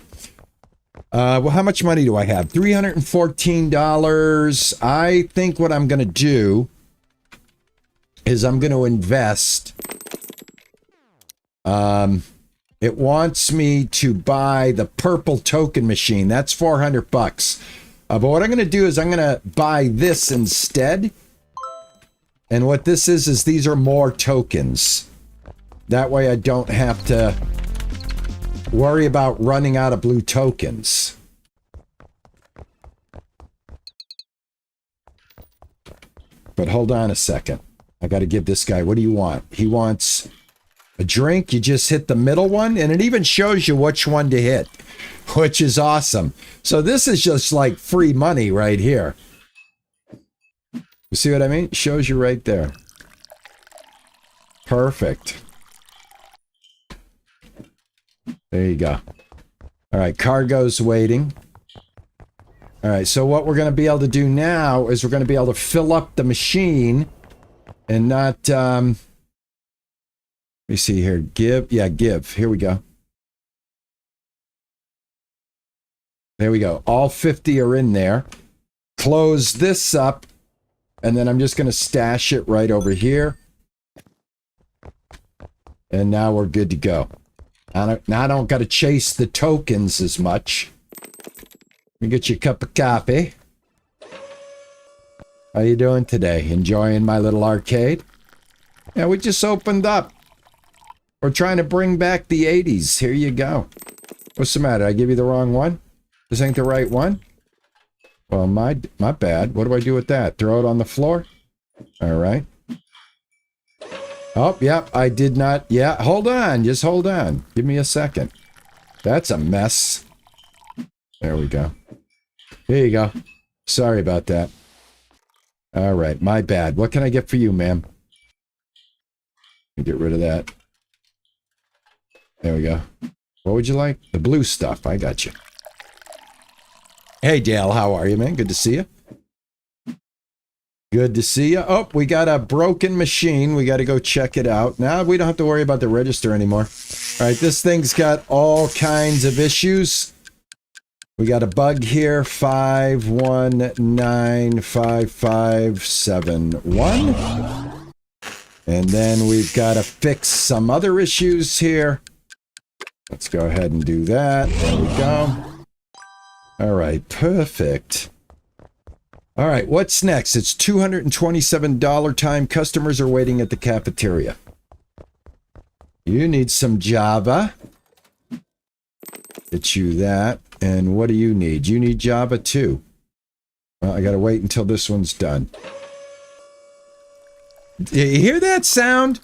Well, how much money do I have? $314. I think what I'm going to do is I'm going to invest. It wants me to buy the purple token machine. That's $400. But what I'm going to do is I'm going to buy this instead. And what this is these are more tokens. That way I don't have to worry about running out of blue tokens. But hold on a second. I got to give this guy, what do you want? He wants a drink. You just hit the middle one, and it even shows you which one to hit, which is awesome. So this is just like free money right here. You see what I mean? It shows you right there. Perfect. There you go. All right, cargo's waiting. All right, so what we're going to be able to do now is we're going to be able to fill up the machine and not... let me see here. Give. Yeah, give. Here we go. There we go. All 50 are in there. Close this up. And then I'm just going to stash it right over here. And now we're good to go. Now I don't got to chase the tokens as much. Let me get you a cup of coffee. How you doing today? Enjoying my little arcade? Yeah, we just opened up. We're trying to bring back the 80s. Here you go. What's the matter? Did I give you the wrong one? This ain't the right one? Well, my bad. What do I do with that? Throw it on the floor? All right. Oh, yep, I did not. Yeah, hold on. Just hold on. Give me a second. That's a mess. There we go. Here you go. Sorry about that. All right, my bad. What can I get for you, ma'am? Get rid of that. There we go. What would you like? The blue stuff. I got you. Hey, Dale, how are you, man? Good to see you. Good to see you. Oh, we got a broken machine. We got to go check it out. Now we don't have to worry about the register anymore. All right, this thing's got all kinds of issues. We got a bug here. 5195571. And then we've got to fix some other issues here. Let's go ahead and do that. There we go. All right, perfect. All right, what's next? It's $227 time. Customers are waiting at the cafeteria. You need some Java. Get you that. And what do you need? You need Java too. Well, I got to wait until this one's done. You hear that sound?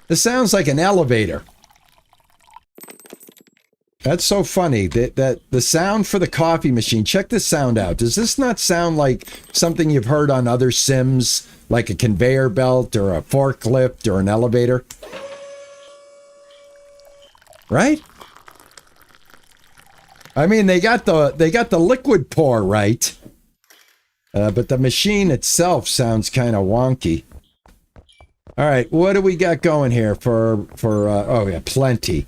It sounds like an elevator. That's so funny. That the sound for the coffee machine. Check this sound out. Does this not sound like something you've heard on other Sims, like a conveyor belt or a forklift or an elevator? right? I mean, they got the liquid pour right, but the machine itself sounds kind of wonky. All right, what do we got going here for oh yeah, plenty.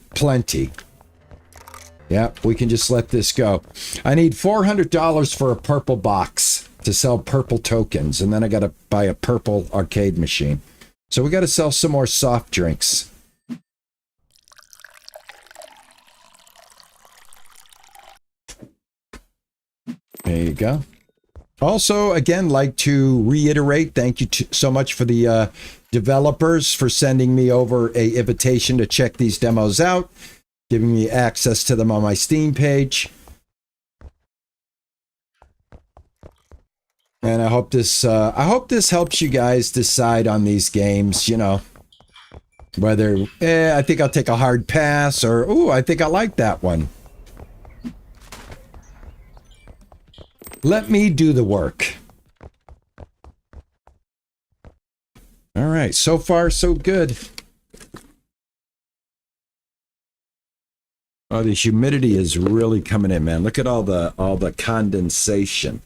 Yeah, we can just let this go. I need $400 for a purple box to sell purple tokens, and then I got to buy a purple arcade machine. So we got to sell some more soft drinks. There you go. Also, again, like to reiterate, thank you so much for the developers for sending me over a invitation to check these demos out, giving me access to them on my Steam page. And I hope this helps you guys decide on these games, you know, whether I think I'll take a hard pass or ooh, I think I like that one. Let me do the work. All right, so far so good. Oh, the humidity is really coming in, man. Look at all the condensation.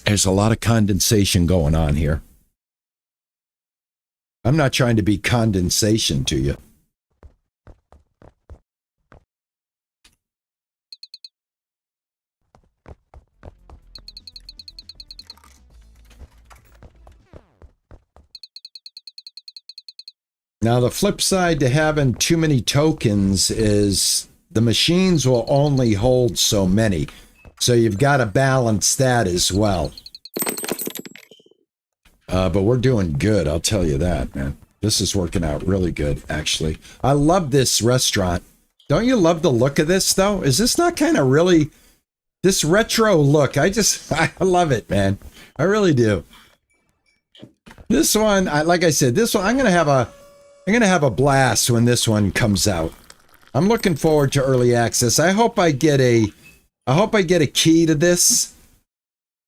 There's a lot of condensation going on here. I'm not trying to be condensation to you. Now, the flip side to having too many tokens is the machines will only hold so many. So you've got to balance that as well. But we're doing good, I'll tell you that, man. This is working out really good, actually. I love this restaurant. Don't you love the look of this, though? Is this not kind of really... This retro look, I love it, man. I really do. This one, like I said, this one, I'm gonna have a blast when this one comes out. I'm looking forward to early access. I hope I get a key to this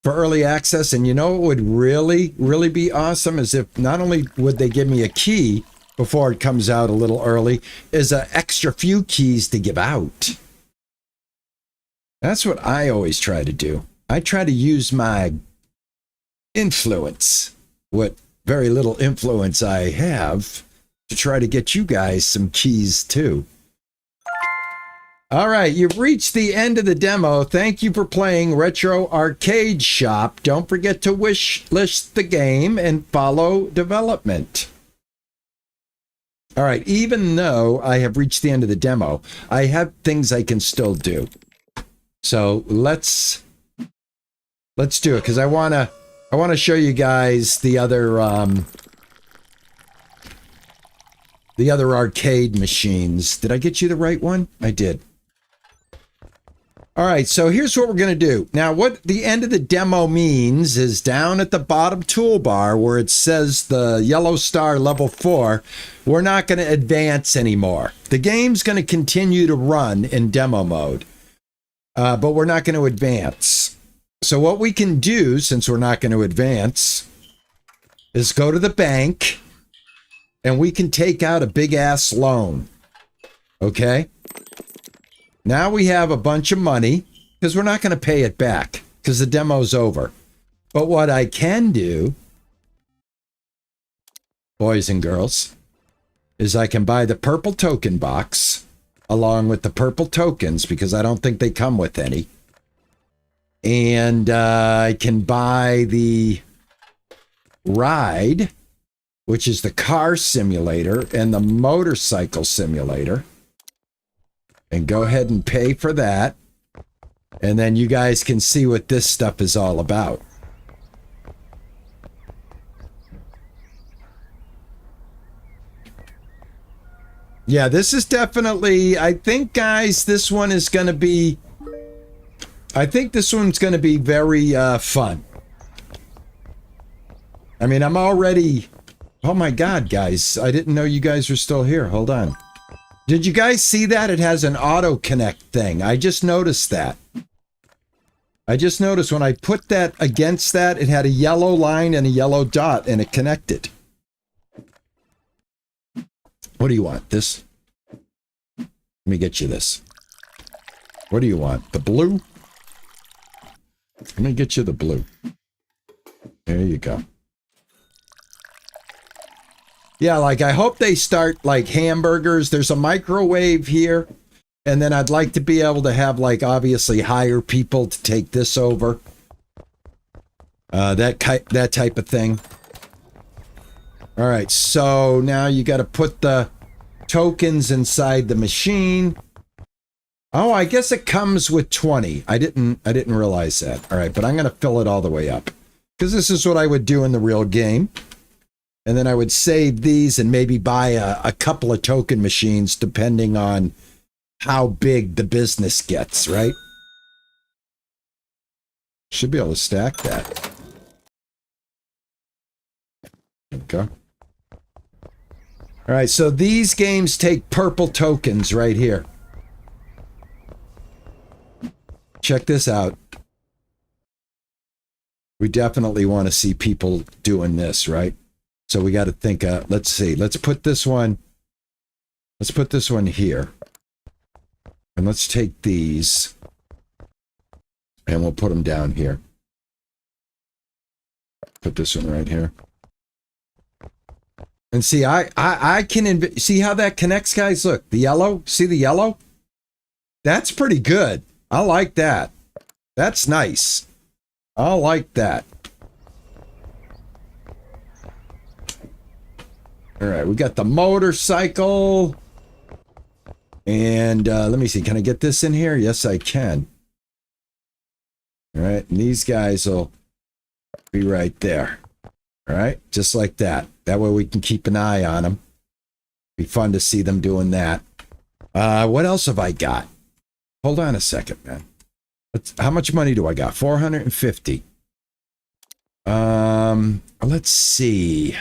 for early access. And you know what would really, really be awesome is if not only would they give me a key before it comes out a little early, is an extra few keys to give out. That's what I always try to do. I try to use my influence, what very little influence I have, to try to get you guys some keys too. All right, you've reached the end of the demo. Thank you for playing Retro Arcade Shop. Don't forget to wish list the game and follow development. All right, even though I have reached the end of the demo, I have things I can still do. So let's do it, because I wanna show you guys the other arcade machines. Did I get you the right one? I did. All right, so here's what we're going to do. Now, what the end of the demo means is down at the bottom toolbar where it says the yellow star level 4, we're not going to advance anymore. The game's going to continue to run in demo mode, but we're not going to advance. So what we can do, since we're not going to advance, is go to the bank and we can take out a big-ass loan. Okay? Now we have a bunch of money, because we're not going to pay it back, because the demo's over. But what I can do, boys and girls, is I can buy the purple token box, along with the purple tokens, because I don't think they come with any. And I can buy the ride, which is the car simulator, and the motorcycle simulator. And go ahead and pay for that. And then you guys can see what this stuff is all about. Yeah, this is definitely, I think, guys, this one is going to be, I think this one's going to be very fun. I mean, I'm already, oh my God, guys, I didn't know you guys were still here. Hold on. Did you guys see that? It has an auto connect thing. I just noticed that. I just noticed when I put that against that, it had a yellow line and a yellow dot and it connected. What do you want? This? Let me get you this. What do you want? The blue? Let me get you the blue. There you go. Yeah, like I hope they start like hamburgers. There's a microwave here. And then I'd like to be able to have like obviously hire people to take this over. That type of thing. All right, so now you got to put the tokens inside the machine. Oh, I guess it comes with 20. I didn't realize that. All right, but I'm going to fill it all the way up because this is what I would do in the real game. And then I would save these and maybe buy a couple of token machines depending on how big the business gets, right? Should be able to stack that. Okay. All right, so these games take purple tokens right here. Check this out. We definitely want to see people doing this, right? So we got to think, let's see. Let's put this one here. And let's take these and we'll put them down here. Put this one right here. And see, I can see how that connects, guys. Look, the yellow. See the yellow? That's pretty good. I like that. That's nice. I like that. All right, we got the motorcycle. And let me see. Can I get this in here? Yes, I can. All right, and these guys will be right there. All right, just like that. That way we can keep an eye on them. Be fun to see them doing that. What else have I got? Hold on a second, man. How much money do I got? 450. Let's see.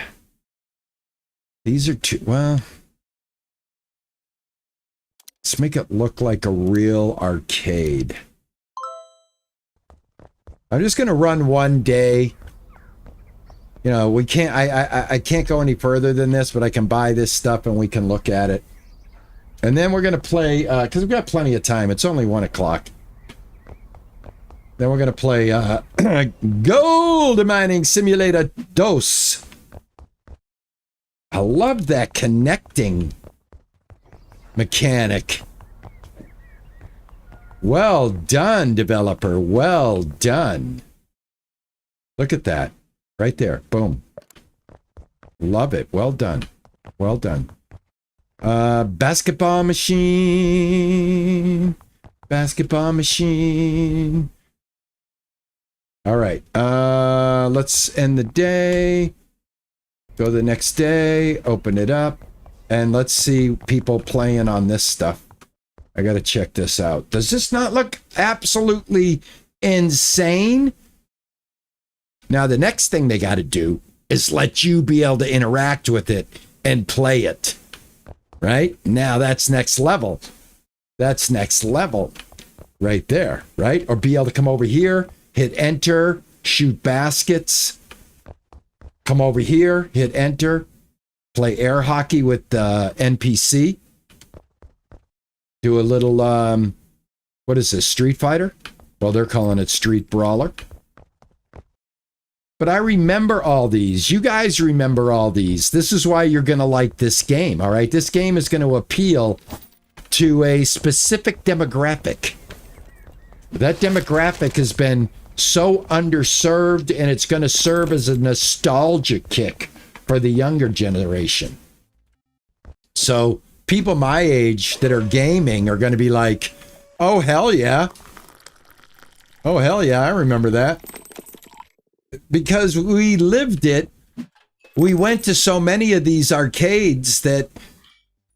These are two. Well, let's make it look like a real arcade. I'm just gonna run one day. You know, we can't. I can't go any further than this, but I can buy this stuff and we can look at it. And then we're gonna play because we've got plenty of time. It's only 1 o'clock. Then we're gonna play Gold Mining Simulator DOS. I love that connecting mechanic. Well done, developer. Well done. Look at that. Right there. Boom. Love it. Well done. Well done. Basketball machine. Basketball machine. All right. Let's end the day. Go the next day. Open it up. And let's see people playing on this stuff. I got to check this out. Does this not look absolutely insane? Now, the next thing they got to do is let you be able to interact with it and play it. Right? Now, that's next level. That's next level right there. Right? Or be able to come over here, hit enter, shoot baskets. Come over here, hit enter, play air hockey with the NPC. Do a little, what is this, Street Fighter? Well, they're calling it Street Brawler. But I remember all these. You guys remember all these. This is why you're going to like this game, all right? This game is going to appeal to a specific demographic. That demographic has been so underserved, and it's going to serve as a nostalgia kick for the younger generation. So people my age that are gaming are going to be like, oh, hell yeah. Oh, hell yeah, I remember that. Because we lived it. We went to so many of these arcades that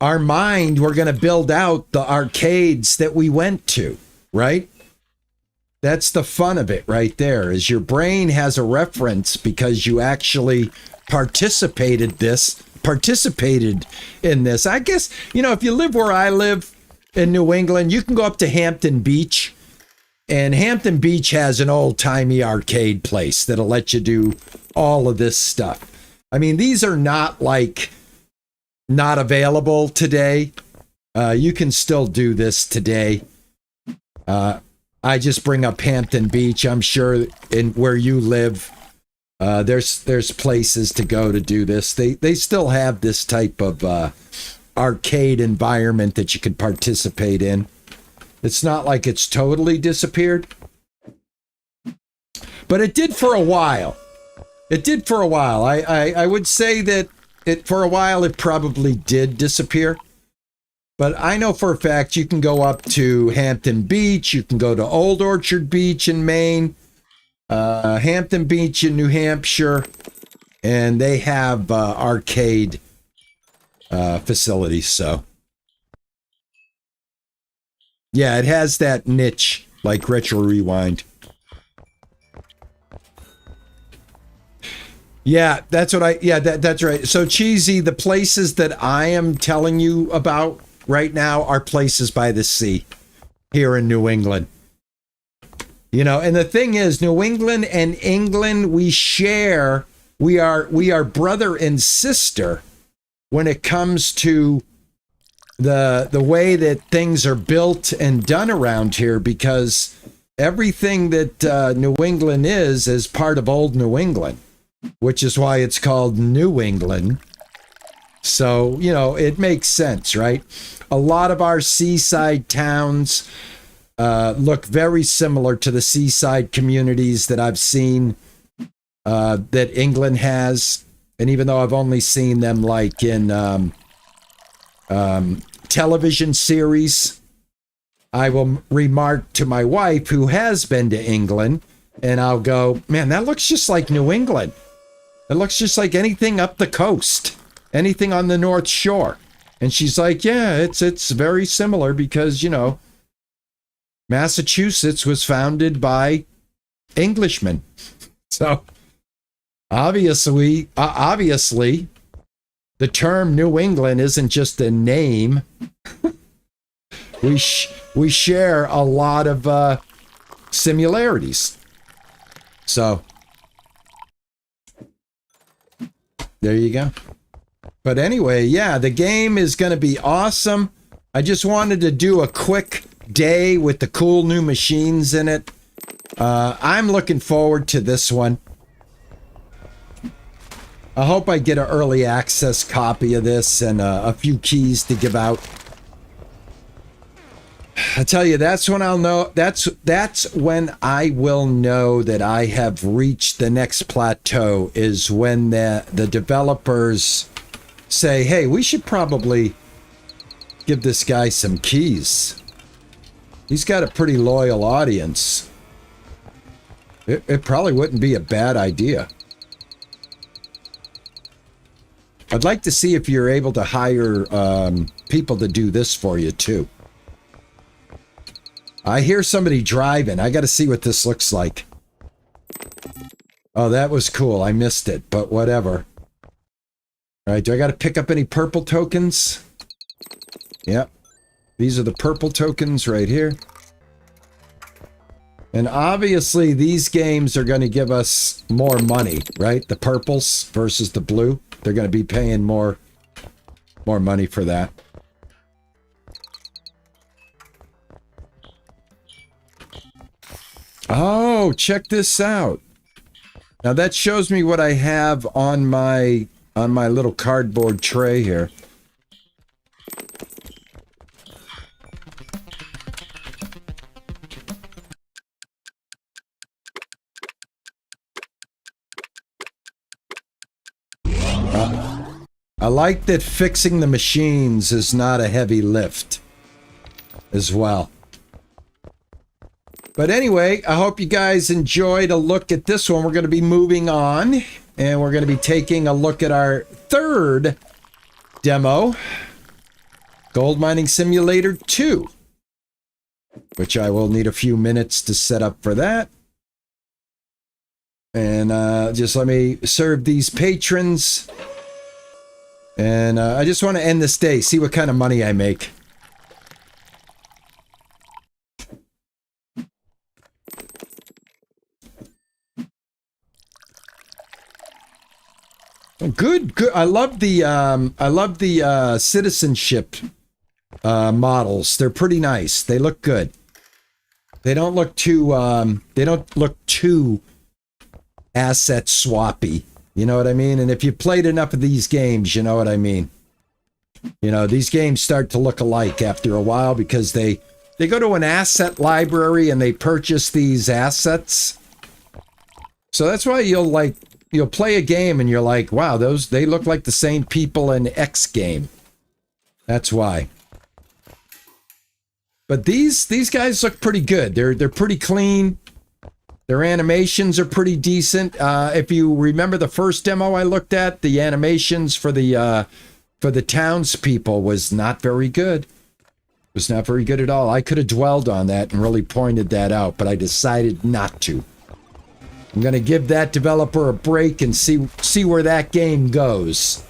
our mind, we're going to build out the arcades that we went to, right? That's the fun of it right there, is your brain has a reference because you actually participated in this. I guess, you know, if you live where I live in New England, you can go up to Hampton Beach, and Hampton Beach has an old-timey arcade place that'll let you do all of this stuff. I mean, these are not like not available today, you can still do this today. I just bring up Hampton Beach. I'm sure in where you live, there's places to go to do this. They still have this type of arcade environment that you can participate in. It's not like it's totally disappeared, but it did for a while. It did for a while. I would say that for a while it probably did disappear. But I know for a fact you can go up to Hampton Beach. You can go to Old Orchard Beach in Maine, Hampton Beach in New Hampshire, and they have arcade facilities. So, yeah, it has that niche like Retro Rewind. Yeah, that's what that's right. So, Cheesy, the places that I am telling you about right now are places by the sea here in New England. You know, and the thing is, New England and England, we are brother and sister when it comes to the way that things are built and done around here, because everything that New England is part of old New England, which is why it's called New England. So, you know, it makes sense, right? A lot of our seaside towns look very similar to the seaside communities that I've seen that England has. And even though I've only seen them like in television series, I will remark to my wife, who has been to England, and I'll go, man, that looks just like New England. It looks just like anything up the coast, anything on the North Shore. And she's like, yeah, it's very similar because, you know, Massachusetts was founded by Englishmen. So obviously, the term New England isn't just a name. We share a lot of similarities. So there you go. But anyway, yeah, the game is going to be awesome. I just wanted to do a quick day with the cool new machines in it. I'm looking forward to this one. I hope I get an early access copy of this and a few keys to give out. I tell you, that's when I'll know. That's when I will know that I have reached the next plateau, is when the developers say, hey, we should probably give this guy some keys. He's got a pretty loyal audience. It probably wouldn't be a bad idea. I'd like to see if you're able to hire people to do this for you too. I hear somebody driving. I got to see what this looks like. Oh, that was cool. I missed it, but whatever. All right, do I got to pick up any purple tokens? Yep. These are the purple tokens right here. And obviously, these games are going to give us more money, right? The purples versus the blue. They're going to be paying more money for that. Oh, check this out. Now that shows me what I have on my little cardboard tray here. I like that fixing the machines is not a heavy lift as well. But anyway, I hope you guys enjoyed a look at this one. We're going to be moving on, and we're going to be taking a look at our third demo, Gold Mining Simulator 2, which I will need a few minutes to set up for that. And just let me serve these patrons. And I just want to end this day, see what kind of money I make. Good, good. I love the citizenship models. They're pretty nice. They look good. They don't look too asset swappy. You know what I mean? And if you played enough of these games, you know what I mean. You know, these games start to look alike after a while because they go to an asset library and they purchase these assets. So that's why you'll play a game and you're like, wow, they look like the same people in X game. That's why. But these guys look pretty good. They're pretty clean. Their animations are pretty decent. If you remember the first demo I looked at, the animations for the townspeople was not very good. It was not very good at all. I could have dwelled on that and really pointed that out, but I decided not to. I'm going to give that developer a break and see where that game goes.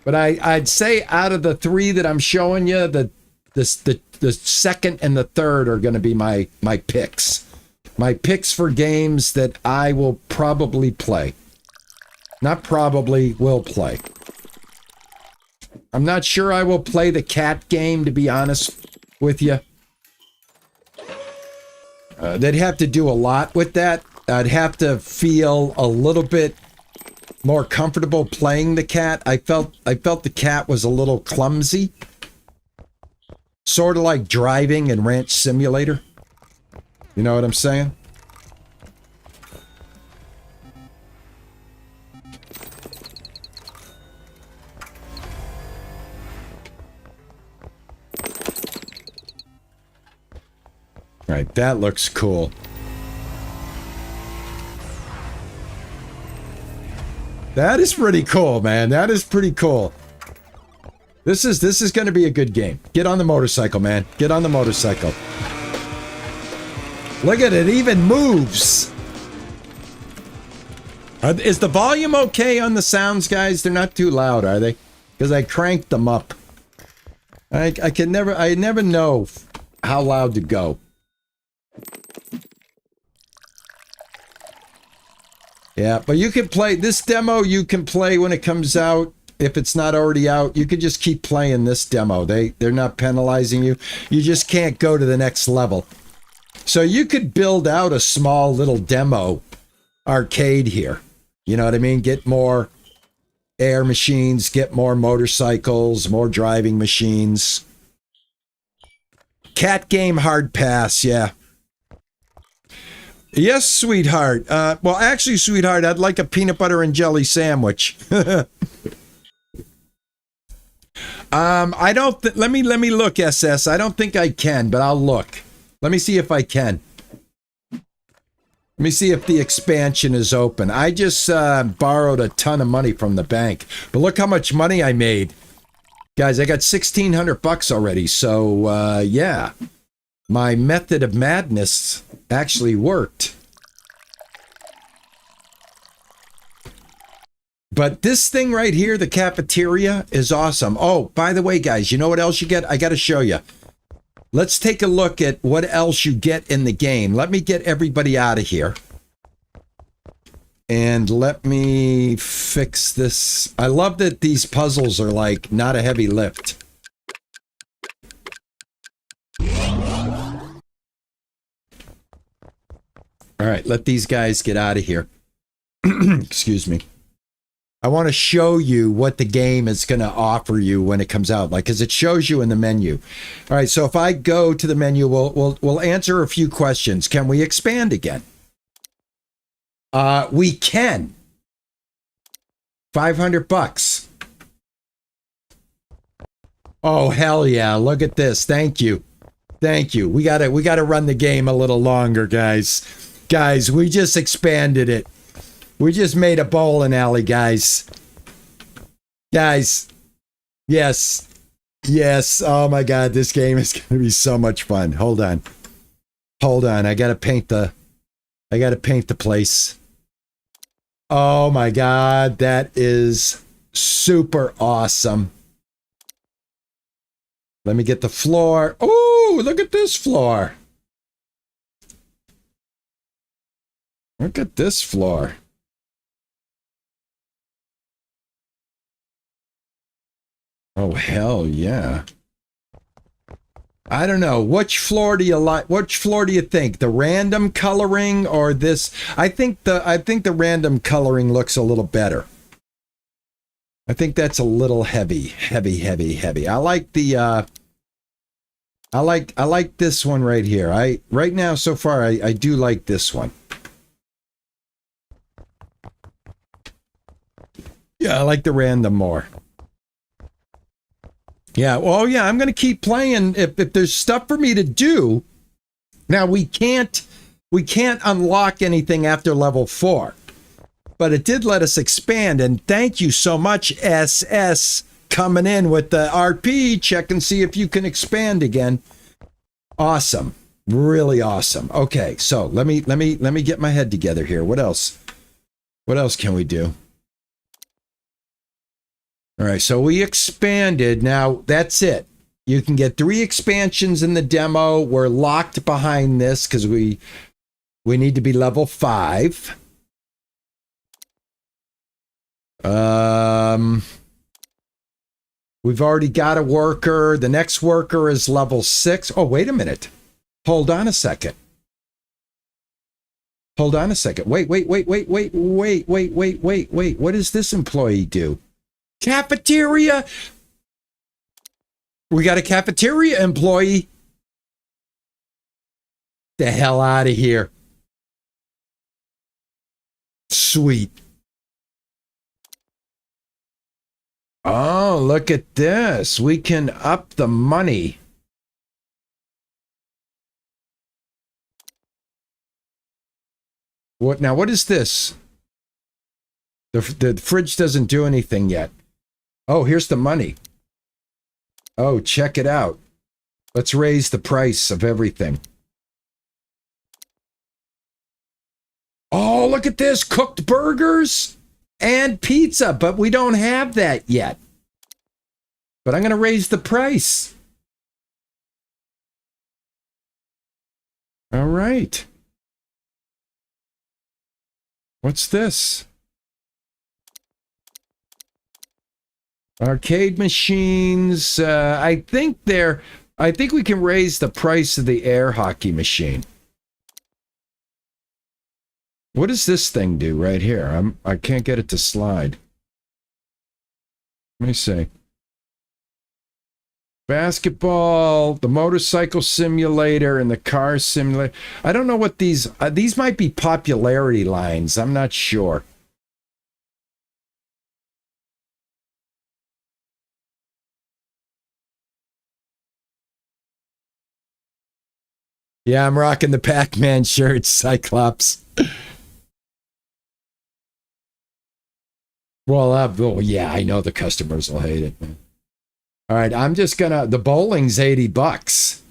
But I'd say out of the three that I'm showing you, the second and the third are going to be my picks. My picks for games that I will probably play. Not probably, will play. I'm not sure I will play the cat game, to be honest with you. They'd have to do a lot with that. I'd have to feel a little bit more comfortable playing the cat. I felt the cat was a little clumsy. Sort of like driving in Ranch Simulator. You know what I'm saying? Right, that looks cool. That is pretty cool, man. That is pretty cool. This is going to be a good game. Get on the motorcycle, man. Get on the motorcycle. Look at it, even moves. Is the volume okay on the sounds, guys? They're not too loud, are they? Because I cranked them up. I never know how loud to go. Yeah, but you can play this demo. You can play when it comes out. If it's not already out, you can just keep playing this demo. They're not penalizing you. You just can't go to the next level. So you could build out a small little demo arcade here. You know what I mean? Get more air machines, get more motorcycles, more driving machines. Cat game hard pass, yeah. Yes, sweetheart. Well, actually, sweetheart, I'd like a peanut butter and jelly sandwich. I don't. Let me look, SS. I don't think I can, but I'll look. Let me see if I can. Let me see if the expansion is open. I just borrowed a ton of money from the bank, but look how much money I made, guys. I got $1,600 already. So yeah, my method of madness actually worked. But this thing right here, the cafeteria, is awesome. Oh, by the way, guys, you know what else you get? I got to show you. Let's take a look at what else you get in the game. Let me get everybody out of here. And let me fix this. I love that these puzzles are like not a heavy lift. All right, let these guys get out of here. Excuse me. I want to show you what the game is going to offer you when it comes out, like, because it shows you in the menu. All right, so if I go to the menu, we'll answer a few questions. Can we expand again? We can. $500. Oh, hell yeah. Look at this. Thank you. Thank you. We gotta run the game a little longer, guys. Guys, we just expanded it. We just made a bowling alley, guys. Guys. Yes. Yes. Oh my God, this game is gonna be so much fun. Hold on. Hold on. I gotta paint the place. Oh my God, that is super awesome. Let me get the floor. Oh, look at this floor. Look at this floor. Oh, hell yeah. I don't know. Which floor do you like? Which floor do you think? The random coloring or this? I think the random coloring looks a little better. I think that's a little heavy. I like the I like this one right here. Right now so far I do like this one. Yeah, I like the random more. Yeah, well, yeah, I'm going to keep playing if there's stuff for me to do. Now, we can't unlock anything after level 4. But it did let us expand, and thank you so much, SS, coming in with the RP. Check and see if you can expand again. Awesome. Really awesome. Okay, so let me get my head together here. What else? What else can we do? All right, so we expanded. Now, that's it. You can get 3 expansions in the demo. We're locked behind this because we need to be level 5. We've already got a worker. The next worker is level 6. Oh, wait a minute. Hold on a second. Hold on a second. Wait. What does this employee do? Cafeteria. We got a cafeteria employee. The hell out of here. Sweet. Oh, look at this. We can up the money. What now? What is this? The fridge doesn't do anything yet. Oh, here's the money. Oh, check it out. Let's raise the price of everything. Oh, look at this. Cooked burgers and pizza, but we don't have that yet. But I'm going to raise the price. All right. What's this? Arcade machines. I think we can raise the price of the air hockey machine. What does this thing do right here? I can't get it to slide. Let me see. Basketball, the motorcycle simulator, and the car simulator. I don't know what these might be popularity lines. I'm not sure. Yeah, I'm rocking the Pac-Man shirt, Cyclops. Well, yeah, I know the customers will hate it, man. All right, I'm just gonna. The bowling's $80.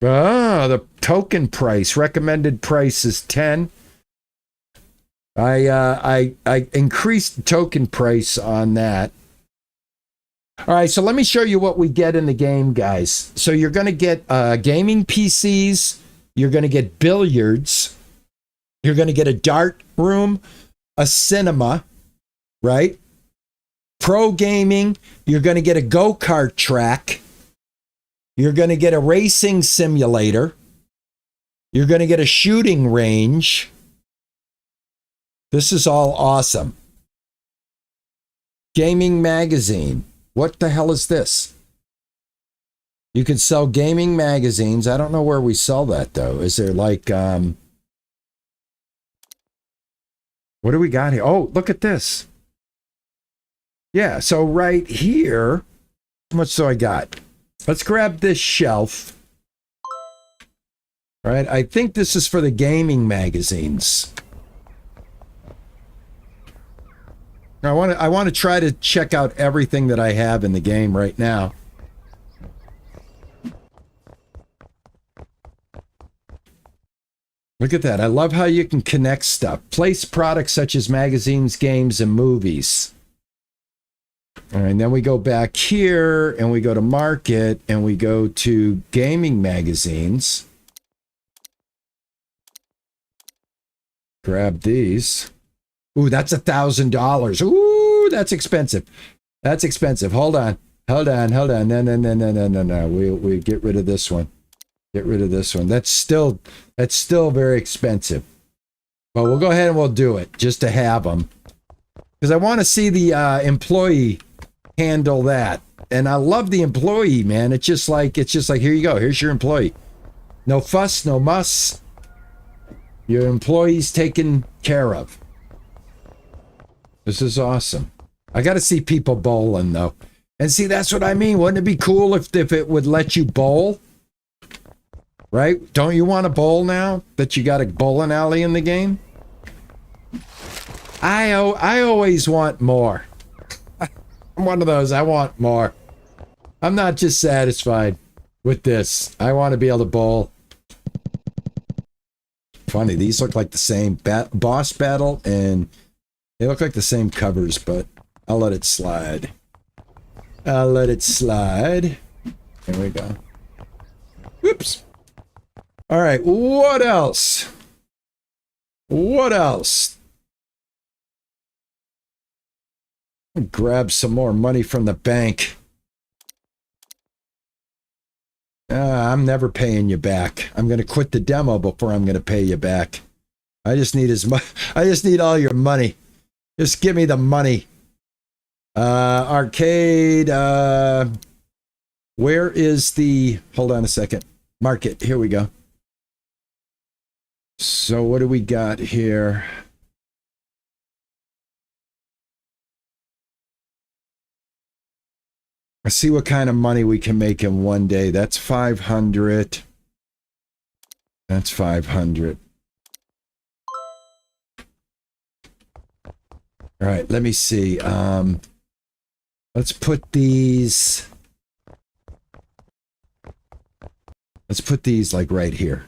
The token price, recommended price is 10. I increased the token price on that. All right, so let me show you what we get in the game, guys. So you're going to get gaming PCs. You're going to get billiards. You're going to get a dart room, a cinema, right? Pro gaming. You're going to get a go-kart track. You're going to get a racing simulator. You're going to get a shooting range. This is all awesome. Gaming magazine. What the hell is this? You can sell gaming magazines. I don't know where we sell that, though. Is there like, what do we got here? Oh, look at this. Yeah, so right here, how much do I got? Let's grab this shelf. All right, I think this is for the gaming magazines. I want to try to check out everything that I have in the game right now. Look at that. I love how you can connect stuff. Place products such as magazines, games, and movies. All right, and then we go back here and we go to market and we go to gaming magazines. Grab these. Ooh, that's $1,000. Ooh, that's expensive. That's expensive. Hold on. Hold on. Hold on. No, no, no, no, no, no, no. We get rid of this one. Get rid of this one. That's still very expensive. But we'll go ahead and we'll do it just to have them. Because I want to see the employee handle that. And I love the employee, man. It's just like, here you go. Here's your employee. No fuss, no muss. Your employee's taken care of. This is awesome. I got to see people bowling, though. And see, that's what I mean. Wouldn't it be cool if it would let you bowl? Right? Don't you want to bowl now that you got a bowling alley in the game? I always want more. I'm one of those. I want more. I'm not just satisfied with this. I want to be able to bowl. Funny, these look like the same boss battle, and they look like the same covers, but I'll let it slide. I'll let it slide. There we go. Whoops. All right, what else? What else? Grab some more money from the bank. I'm never paying you back. I'm going to quit the demo before I'm going to pay you back. I just need I just need all your money. Just give me the money. Arcade. Where is the... Hold on a second. Market. Here we go. So what do we got here? Let's see what kind of money we can make in one day. That's 500. That's 500. All right, let me see. Let's put these... Let's put these like right here.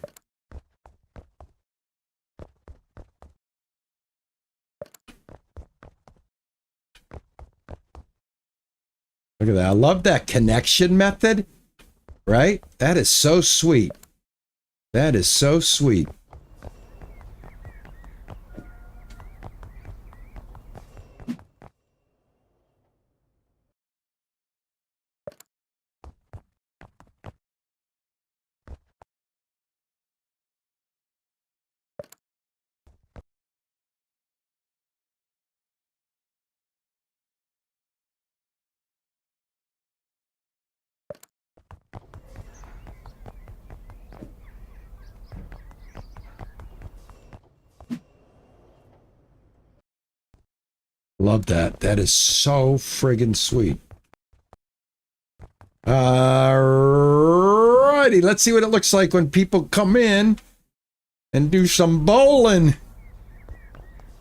Look at that. I love that connection method, right? That is so sweet. That is so sweet. Love that. That is so friggin' sweet. Alrighty, let's see what it looks like when people come in and do some bowling.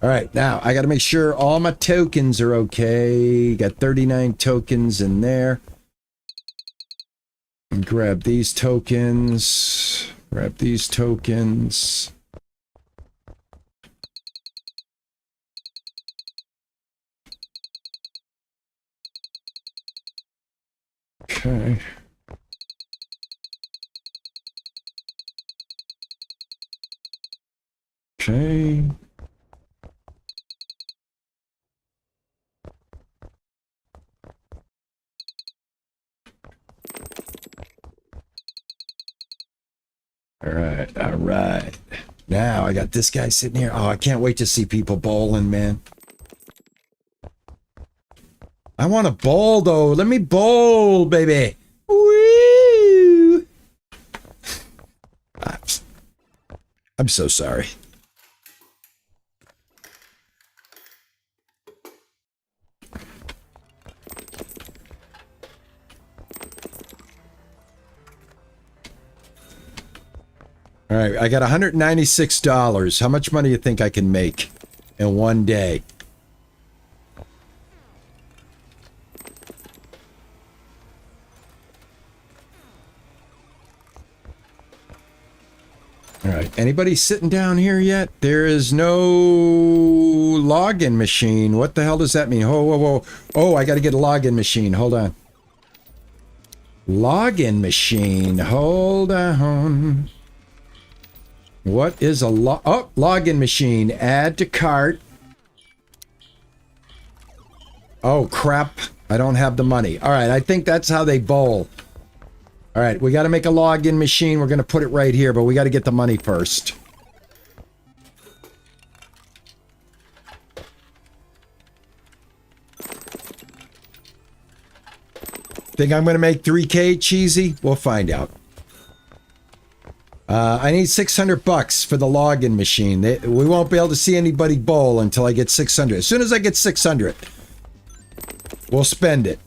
All right, now I got to make sure all my tokens are okay. Got 39 tokens in there. And grab these tokens. Grab these tokens. Okay. Okay. All right, all right. Now I got this guy sitting here. Oh, I can't wait to see people bowling, man. I want to bowl, though. Let me bowl, baby. Woo! I'm so sorry. All right, I got $196. How much money do you think I can make in one day? All right, anybody sitting down here yet? There is no login machine. What the hell does that mean? Whoa, whoa, whoa. Oh, I got to get a login machine. Hold on. Login machine. Hold on. What is a login machine? Add to cart. Oh, crap. I don't have the money. All right, I think that's how they bowl. All right, we got to make a login machine. We're going to put it right here, but we got to get the money first. Think I'm going to make 3K, Cheesy? We'll find out. I need 600 bucks for the login machine. We won't be able to see anybody bowl until I get 600. As soon as I get 600, we'll spend it.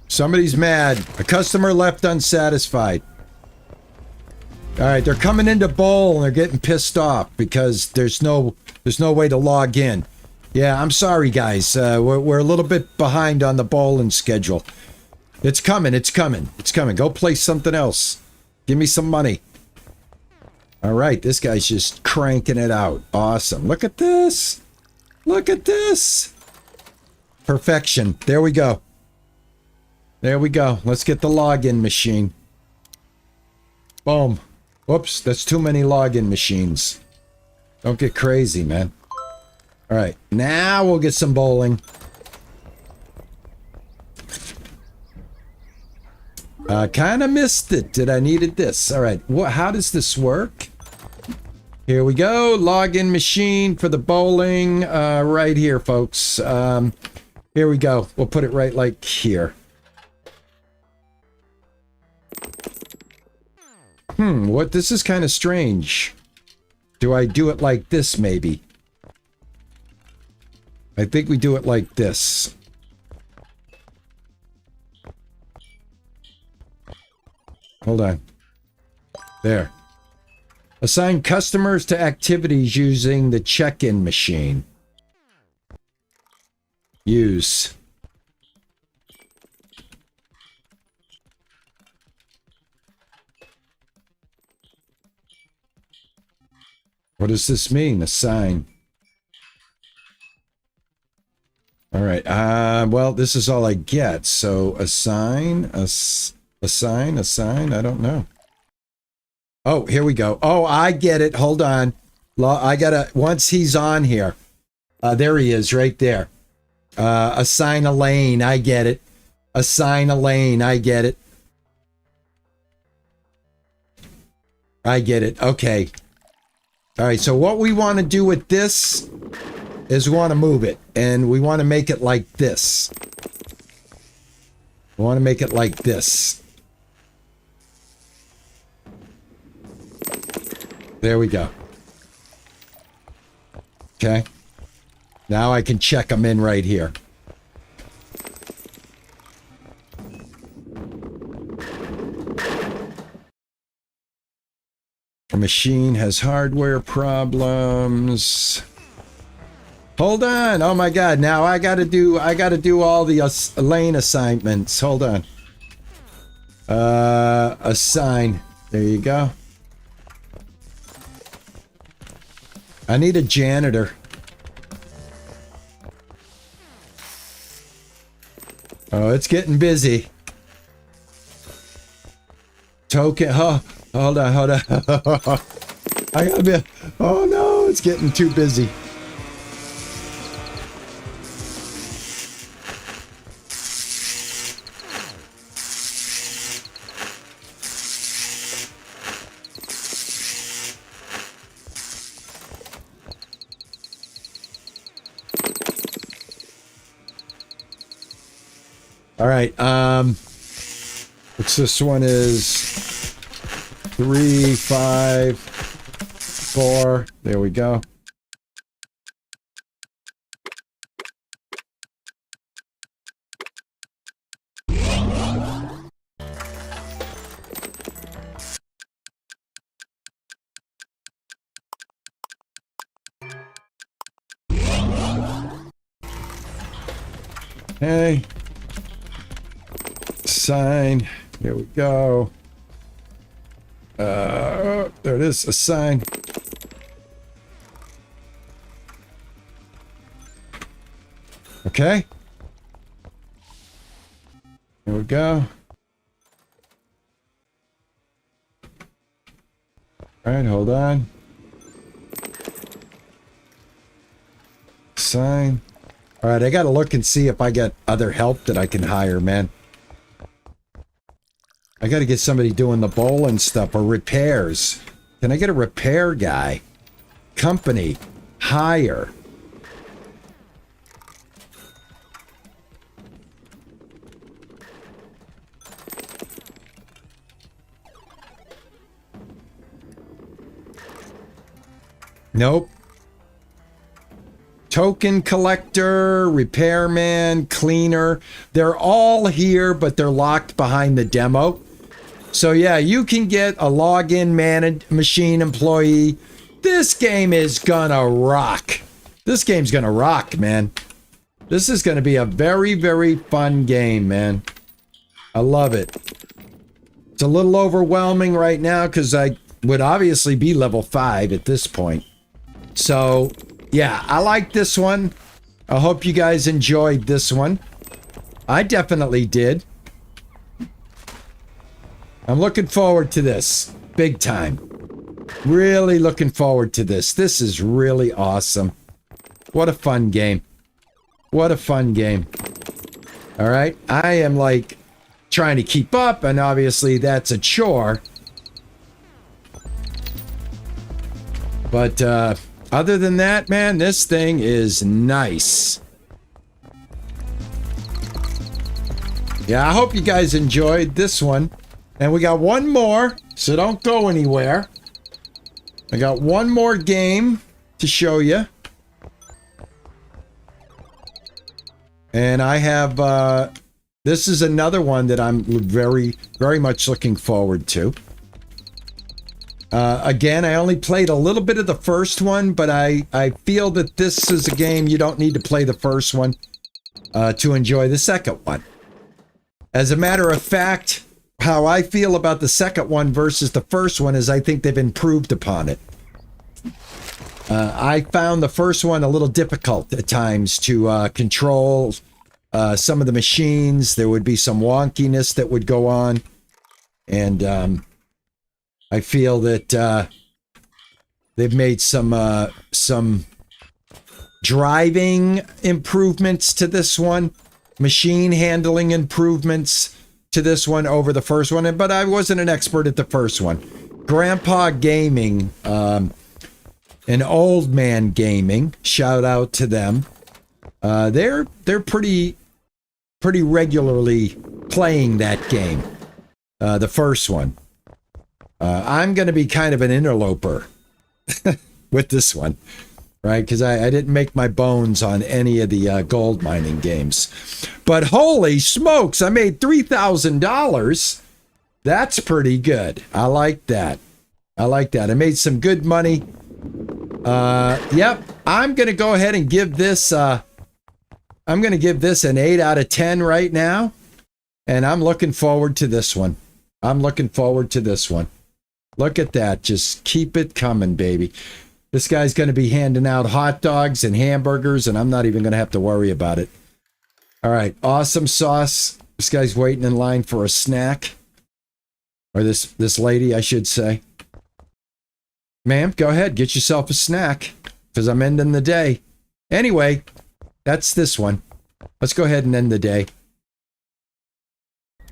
Somebody's mad. A customer left unsatisfied. All right, they're coming into bowl and they're getting pissed off because there's no way to log in. Yeah, I'm sorry, guys. We're a little bit behind on the bowling schedule. It's coming. It's coming. It's coming. Go play something else. Give me some money. All right, this guy's just cranking it out. Awesome. Look at this. Look at this. Perfection. There we go. There we go. Let's get the login machine. Boom. Whoops, that's too many login machines. Don't get crazy, man. All right, now we'll get some bowling. Kind of missed it. Did I needed this? All right, how does this work? Here we go. Login machine for the bowling. Right here, folks. Here we go. We'll put it right like here. What? This is kind of strange. Do I do it like this, maybe? I think we do it like this. Hold on. There. Assign customers to activities using the check-in machine. Use. What does this mean? Assign. All right. Well, this is all I get. So assign, assign. I don't know. Oh, here we go. Oh, I get it. Hold on. I gotta, once he's on here. There he is right there. Assign a lane. I get it. Assign a lane. I get it. I get it. Okay. All right, so what we want to do with this is we want to move it, and we want to make it like this. We want to make it like this. There we go. Okay. Now I can check them in right here. The machine has hardware problems. Hold on. Oh my God. Now I gotta do all the lane assignments. Hold on. Assign. There you go. I need a janitor. Oh, it's getting busy. Token. Oh, hold on. I gotta be. Oh no, it's getting too busy. All right. What's this one is 3, 5, 4. There we go. Hey. Assign. Here we go. There it is. Assign. Okay. Here we go. All right, hold on. Sign. All right, I got to look and see if I got other help that I can hire, man. I got to get somebody doing the bowling stuff or repairs. Can I get a repair guy? Company. Hire. Nope. Token collector, repairman, cleaner. They're all here, but they're locked behind the demo. So yeah, you can get a login machine employee. This game is gonna rock. This game's gonna rock, man. This is gonna be a very, very fun game, man. I love it. It's a little overwhelming right now because I would obviously be level 5 at this point. So, yeah, I like this one. I hope you guys enjoyed this one. I definitely did. I'm looking forward to this. Big time. Really looking forward to this. This is really awesome. What a fun game. What a fun game. All right. I am like trying to keep up, and obviously that's a chore. But, other than that, man, this thing is nice. Yeah, I hope you guys enjoyed this one. And we got one more, so don't go anywhere. I got one more game to show you. And I have, this is another one that I'm very, very much looking forward to. Again, I only played a little bit of the first one, but I feel that this is a game you don't need to play the first one to enjoy the second one. As a matter of fact, how I feel about the second one versus the first one is I think they've improved upon it. I found the first one a little difficult at times to control some of the machines. There would be some wonkiness that would go on. And I feel that they've made some driving improvements to this one, machine handling improvements to this one over the first one, but I wasn't an expert at the first one. Grandpa Gaming, an old man gaming, shout out to them. They're pretty regularly playing that game, the first one. I'm going to be kind of an interloper with this one, right? Because I didn't make my bones on any of the gold mining games. But holy smokes, I made $3,000. That's pretty good. I like that. I like that. I made some good money. Yep, I'm going to go ahead and give this, I'm going to give this an 8 out of 10 right now. And I'm looking forward to this one. I'm looking forward to this one. Look at that. Just keep it coming, baby. This guy's going to be handing out hot dogs and hamburgers, and I'm not even going to have to worry about it. All right. Awesome sauce. This guy's waiting in line for a snack. Or this lady, I should say. Ma'am, go ahead. Get yourself a snack, because I'm ending the day. Anyway, that's this one. Let's go ahead and end the day.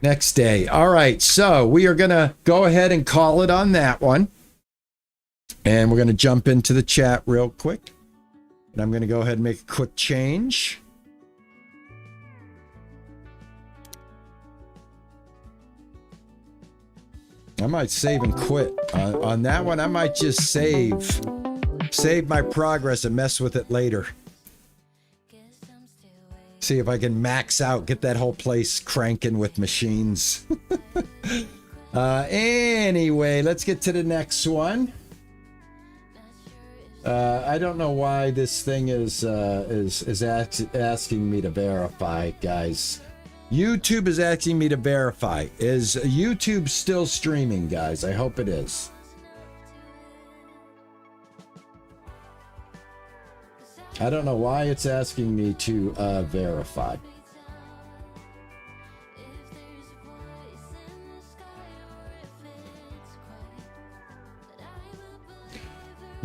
Next day. All right, so we are going to go ahead and call it on that one. And we're going to jump into the chat real quick. And I'm going to go ahead and make a quick change. I might save and quit. On that one, I might just save my progress and mess with it later. See if I can max out, get that whole place cranking with machines. Anyway, let's get to the next one. I don't know why this thing is asking me to verify, guys. YouTube is asking me to verify. Is YouTube still streaming, guys? I hope it is. I don't know why it's asking me to verify.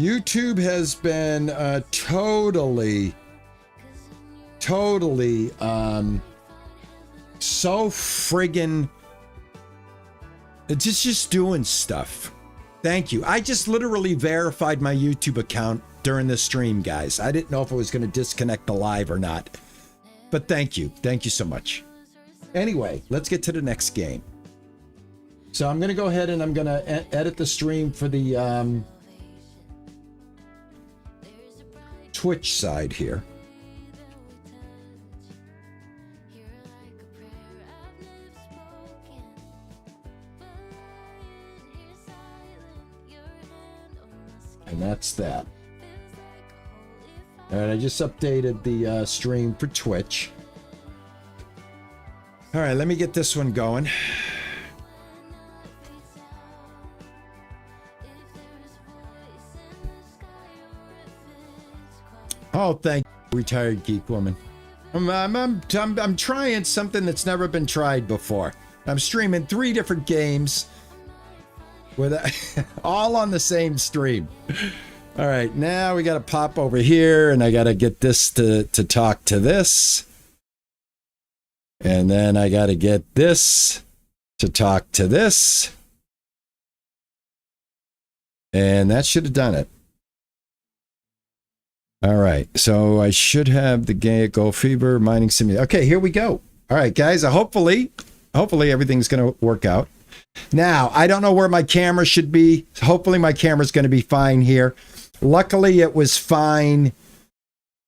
YouTube has been totally so friggin' just doing stuff. Thank you. I just literally verified my YouTube account during the stream, guys. I didn't know if I was going to disconnect the live or not. But thank you. Thank you so much. Anyway, let's get to the next game. So I'm going to go ahead and I'm going to edit the stream for the Twitch side here. And that's that. All right, I just updated the stream for Twitch. All right, let me get this one going. Oh, thank you, retired geek woman. I'm trying something that's never been tried before. I'm streaming 3 different games with all on the same stream. All right, now we got to pop over here, and I got to get this to talk to this. And then I got to get this to talk to this. And that should have done it. All right, so I should have the Go Fever Mining Simulator. Okay, here we go. All right, guys, hopefully everything's going to work out. Now, I don't know where my camera should be. Hopefully my camera's going to be fine here. Luckily, it was fine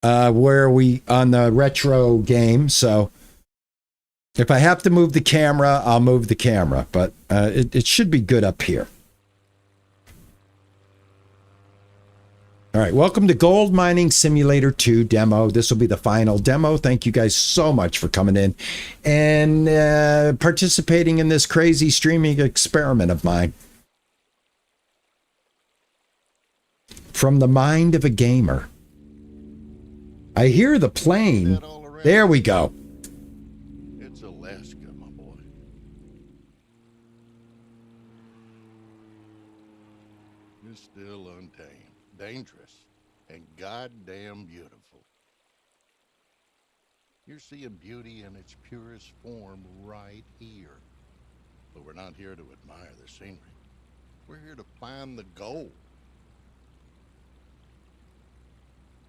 where we on the retro game. So if I have to move the camera, I'll move the camera. But it should be good up here. All right, welcome to Gold Mining Simulator 2 demo. This will be the final demo. Thank you guys so much for coming in and participating in this crazy streaming experiment of mine. From the mind of a gamer. I hear the plane. There we go. It's Alaska, my boy. It's still untamed, dangerous, and goddamn beautiful. You're seeing beauty in its purest form right here. But we're not here to admire the scenery. We're here to find the gold.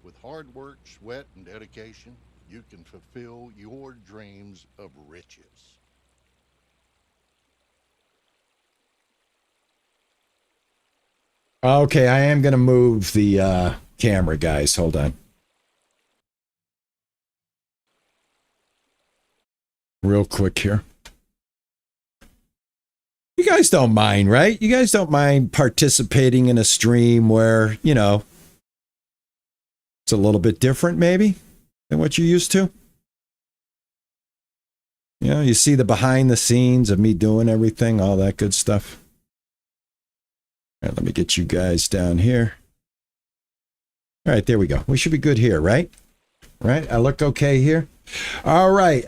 With hard work, sweat, and dedication, you can fulfill your dreams of riches. Okay, I am going to move the camera, guys. Hold on. Real quick here. You guys don't mind, right? You guys don't mind participating in a stream where, you know, it's a little bit different maybe than what you're used to. You know, you see the behind the scenes of me doing everything, all that good stuff. All right, let me get you guys down here. All right, there we go. We should be good here, right? Right? I look okay here. All right.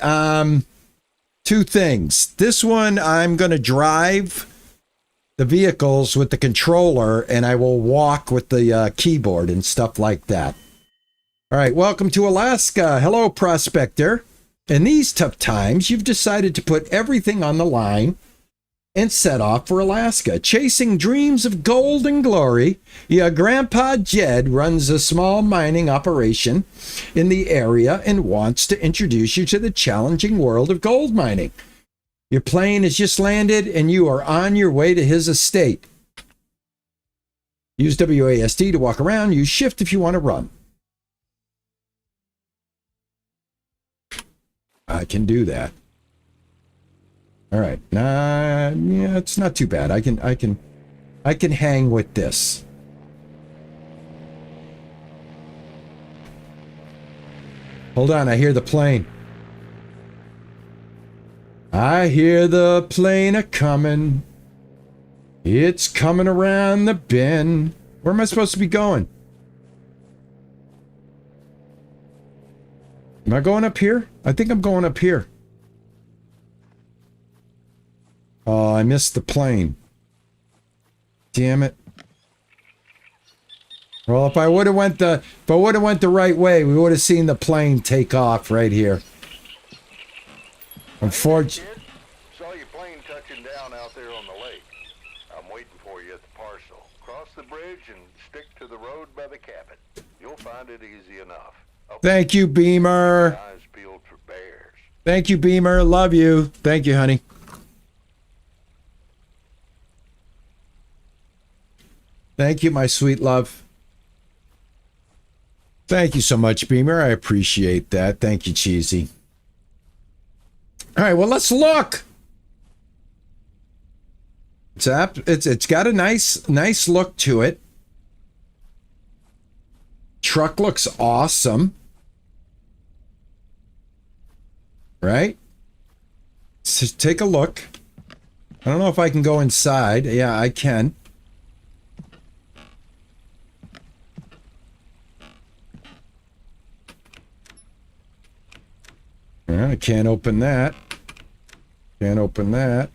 2 things. This one, I'm going to drive the vehicles with the controller, and I will walk with the keyboard and stuff like that. All right, welcome to Alaska. Hello, prospector. In these tough times, you've decided to put everything on the line and set off for Alaska. Chasing dreams of gold and glory, your grandpa Jed runs a small mining operation in the area and wants to introduce you to the challenging world of gold mining. Your plane has just landed and you are on your way to his estate. Use WASD to walk around. Use shift if you want to run. I can do that. All right. Yeah, it's not too bad. I can hang with this. Hold on, I hear the plane. I hear the plane a-comin'. It's coming around the bend. Where am I supposed to be going? Am I going up here? I think I'm going up here. Oh, I missed the plane. Damn it. Well, if I would have went the right way, we would have seen the plane take off right here. Unfortunately. Saw your plane touching down out there on the lake. I'm waiting for you at the parcel. Cross the bridge and stick to the road by the cabin. You'll find it easy enough. Thank you, Beamer. Eyes peeled for bears. Thank you, Beamer. Love you. Thank you, honey. Thank you, my sweet love. Thank you so much, Beamer. I appreciate that. Thank you, Cheesy. All right, well, let's look. It's got a nice look to it. Truck looks awesome. Right? So take a look. I don't know if I can go inside. Yeah, I can. I can't open that. Can't open that.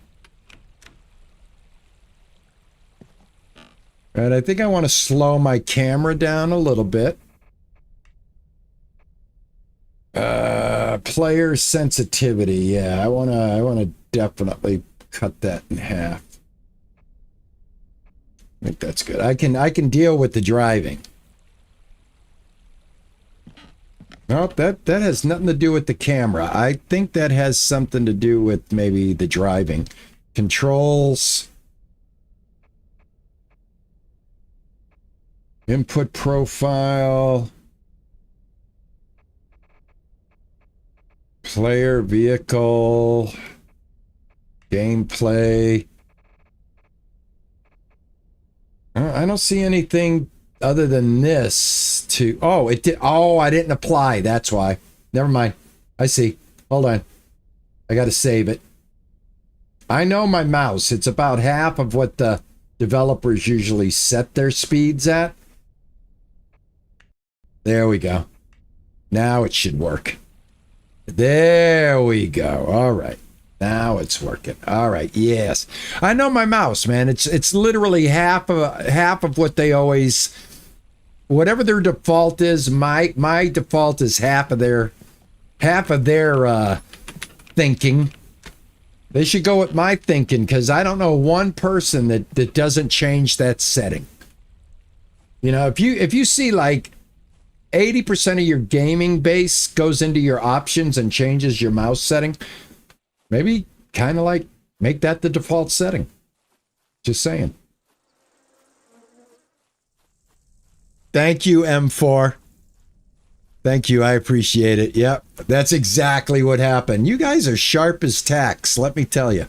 Right, I think I want to slow my camera down a little bit. Player sensitivity. Yeah, I wanna definitely cut that in half. I think that's good. I can deal with the driving. Nope, that has nothing to do with the camera. I think that has something to do with maybe the driving. Controls. Input profile. Player, vehicle. Gameplay. I don't see anything other than this to... Oh, it did. Oh, I didn't apply. That's why. Never mind. I see. Hold on. I got to save it. I know my mouse. It's about half of what the developers usually set their speeds at. There we go. Now it should work. There we go. All right. Now it's working. All right. Yes. I know my mouse, man. It's literally half of what they always... Whatever their default is, my default is half of their thinking. They should go with my thinking, because I don't know one person that doesn't change that setting. You know, if you see like 80% of your gaming base goes into your options and changes your mouse setting, maybe kind of like make that the default setting. Just saying. Thank you, M4. Thank you. I appreciate it. Yep. That's exactly what happened. You guys are sharp as tacks, let me tell you.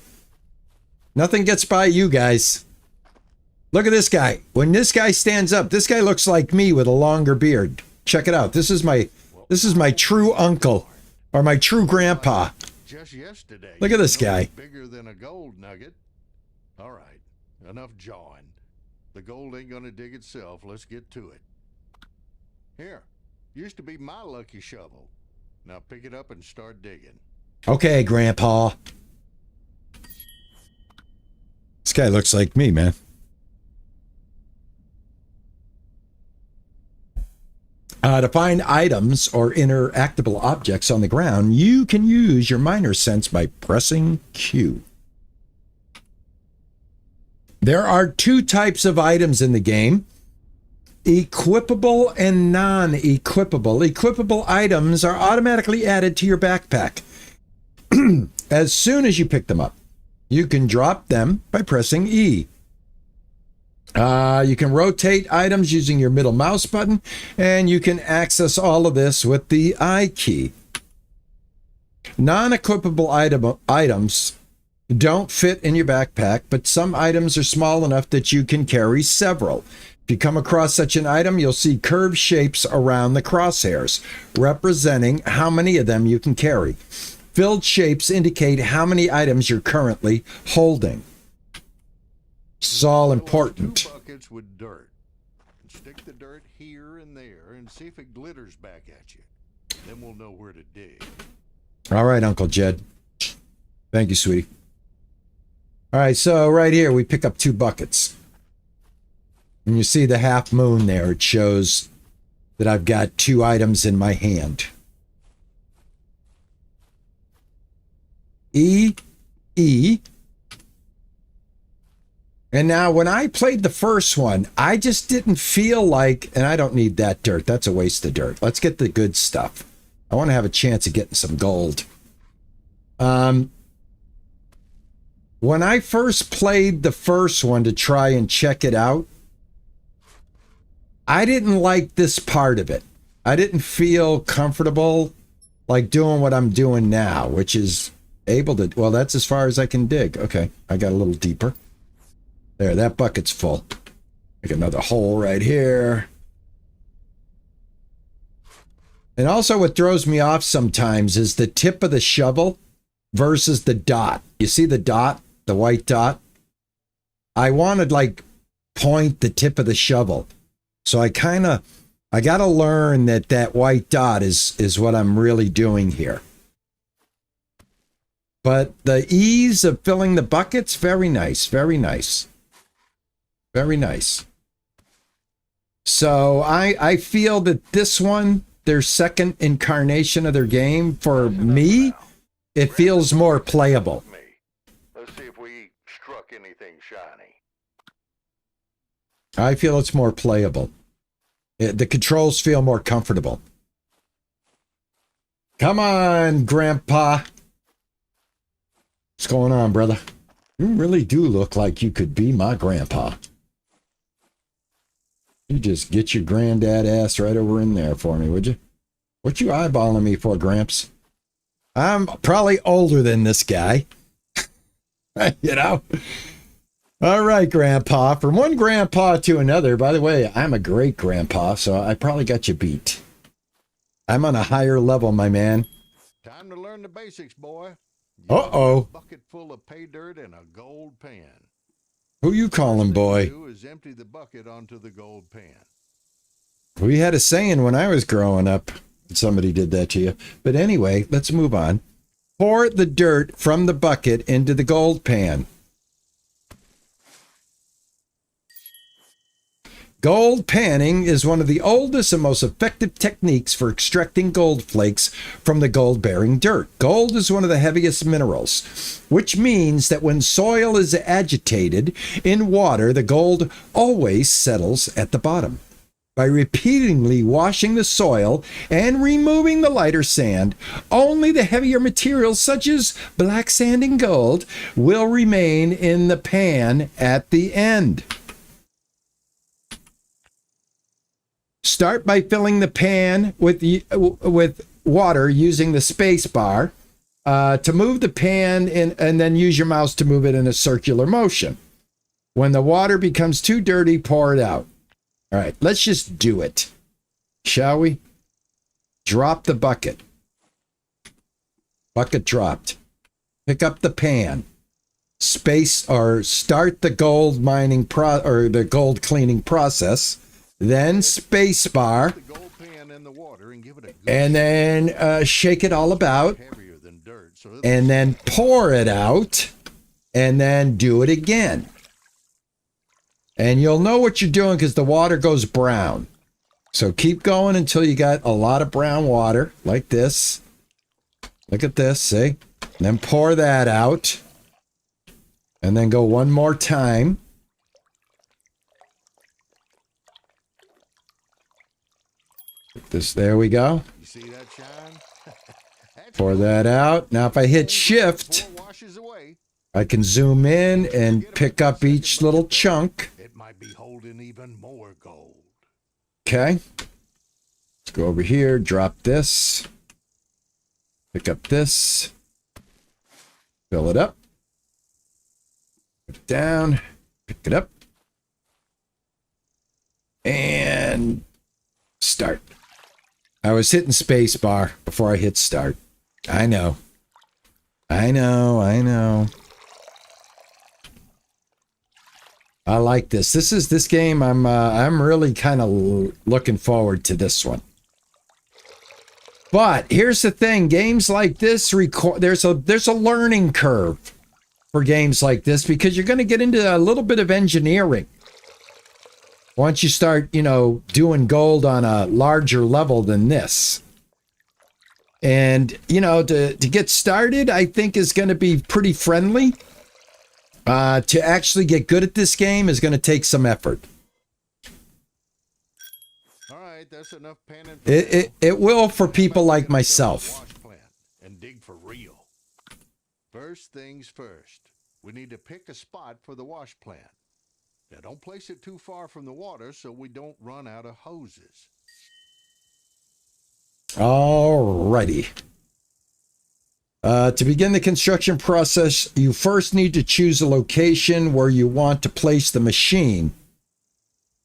Nothing gets by you guys. Look at this guy. When this guy stands up, this guy looks like me with a longer beard. Check it out. This is my true uncle, or my true grandpa. Just yesterday. Look at this guy. Bigger than a gold nugget. All right. Enough jawing. The gold ain't gonna dig itself. Let's get to it. Here. Used to be my lucky shovel. Now pick it up and start digging. Okay, Grandpa. This guy looks like me, man. To find items or interactable objects on the ground, you can use your miner sense by pressing Q. There are two types of items in the game. Equipable and non-equipable. Equipable items are automatically added to your backpack as soon as you pick them up. You can drop them by pressing E. You can rotate items using your middle mouse button, and you can access all of this with the I key. Non-equipable items don't fit in your backpack, but some items are small enough that you can carry several. If you come across such an item, you'll see curved shapes around the crosshairs, representing how many of them you can carry. Filled shapes indicate how many items you're currently holding. This is all important. 2 buckets with dirt. And stick the dirt here and there and see if it glitters back at you. Then we'll know where to dig. All right, Uncle Jed. Thank you, sweetie. All right, so right here we pick up 2 buckets. When you see the half moon there, it shows that I've got 2 items in my hand. E, E. And now when I played the first one, I just didn't feel like, and I don't need that dirt. That's a waste of dirt. Let's get the good stuff. I want to have a chance of getting some gold. When I first played the first one to try and check it out, I didn't like this part of it. I didn't feel comfortable like doing what I'm doing now, which is able to, well, that's as far as I can dig. Okay, I got a little deeper. There, that bucket's full. Make another hole right here. And also what throws me off sometimes is the tip of the shovel versus the dot. You see the dot, the white dot? I wanted like point the tip of the shovel. So I got to learn that that white dot is what I'm really doing here. But the ease of filling the buckets, very nice, very nice. Very nice. So I feel that this one, their second incarnation of their game, for me, it feels more playable. Let's see if we struck anything shiny. I feel it's more playable. The controls feel more comfortable. Come on, Grandpa. What's going on, brother? You really do look like you could be my grandpa. You just get your granddad ass right over in there for me, would you? What you eyeballing me for, Gramps? I'm probably older than this guy. You know? All right, Grandpa. From one grandpa to another. By the way, I'm a great grandpa, so I probably got you beat. I'm on a higher level, my man. Time to learn the basics, boy. Uh-oh. A bucket full of pay dirt and a gold pan. Who you calling, boy? Do is empty the bucket onto the gold pan. We had a saying when I was growing up. Somebody did that to you. But anyway, let's move on. Pour the dirt from the bucket into the gold pan. Gold panning is one of the oldest and most effective techniques for extracting gold flakes from the gold-bearing dirt. Gold is one of the heaviest minerals, which means that when soil is agitated in water, the gold always settles at the bottom. By repeatedly washing the soil and removing the lighter sand, only the heavier materials such as black sand and gold will remain in the pan at the end. Start by filling the pan with water using the space bar to move the pan and then use your mouse to move it in a circular motion. When the water becomes too dirty, pour it out. All right, let's just do it, shall we? Drop the bucket. Bucket dropped. Pick up the pan. Space or start the gold mining or the gold cleaning process. Then space bar, and then shake it all about, and then pour it out, and then do it again. And you'll know what you're doing because the water goes brown. So keep going until you got a lot of brown water, like this. Look at this, see? And then pour that out, and then go one more time. This, there we go. You see that shine? Pour that out. Now, if I hit shift, I can zoom in and pick up each little chunk. It might be holding even more gold. Okay. Let's go over here, drop this. Pick up this. Fill it up. Put it down. Pick it up. And start. I was hitting space bar before I hit start. I know. I like this. This game. I'm really kind of looking forward to this one. But here's the thing: games like this there's a learning curve for games like this because you're going to get into a little bit of engineering. once you start, you know, doing gold on a larger level than this. And, you know, to get started, I think is going to be pretty friendly. To actually get good at this game is going to take some effort. All right, that's enough panning. It will for people like myself. Wash plant and dig for real. First things first, we need to pick a spot for the wash plant. Now, don't place it too far from the water so we don't run out of hoses. Alrighty. To begin the construction process, you first need to choose a location where you want to place the machine.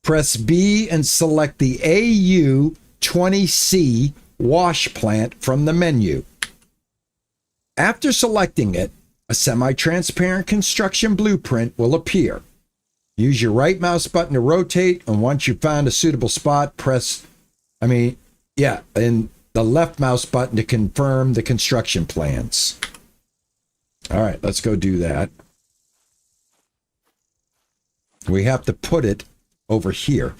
Press B and select the AU-20C wash plant from the menu. After selecting it, a semi-transparent construction blueprint will appear. Use your right mouse button to rotate, and once you've found a suitable spot, and the left mouse button to confirm the construction plans. All right, let's go do that. We have to put it over here.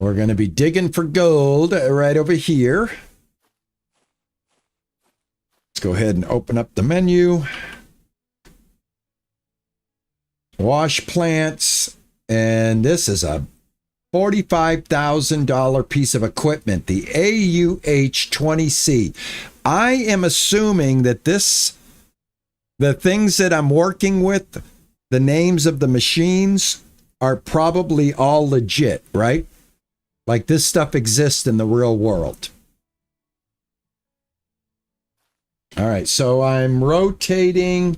We're going to be digging for gold right over here. Let's go ahead and open up the menu. Wash plants, and this is a $45,000 piece of equipment, the AUH-20C. I am assuming that the things that I'm working with, the names of the machines are probably all legit, right? Like this stuff exists in the real world. All right, so I'm rotating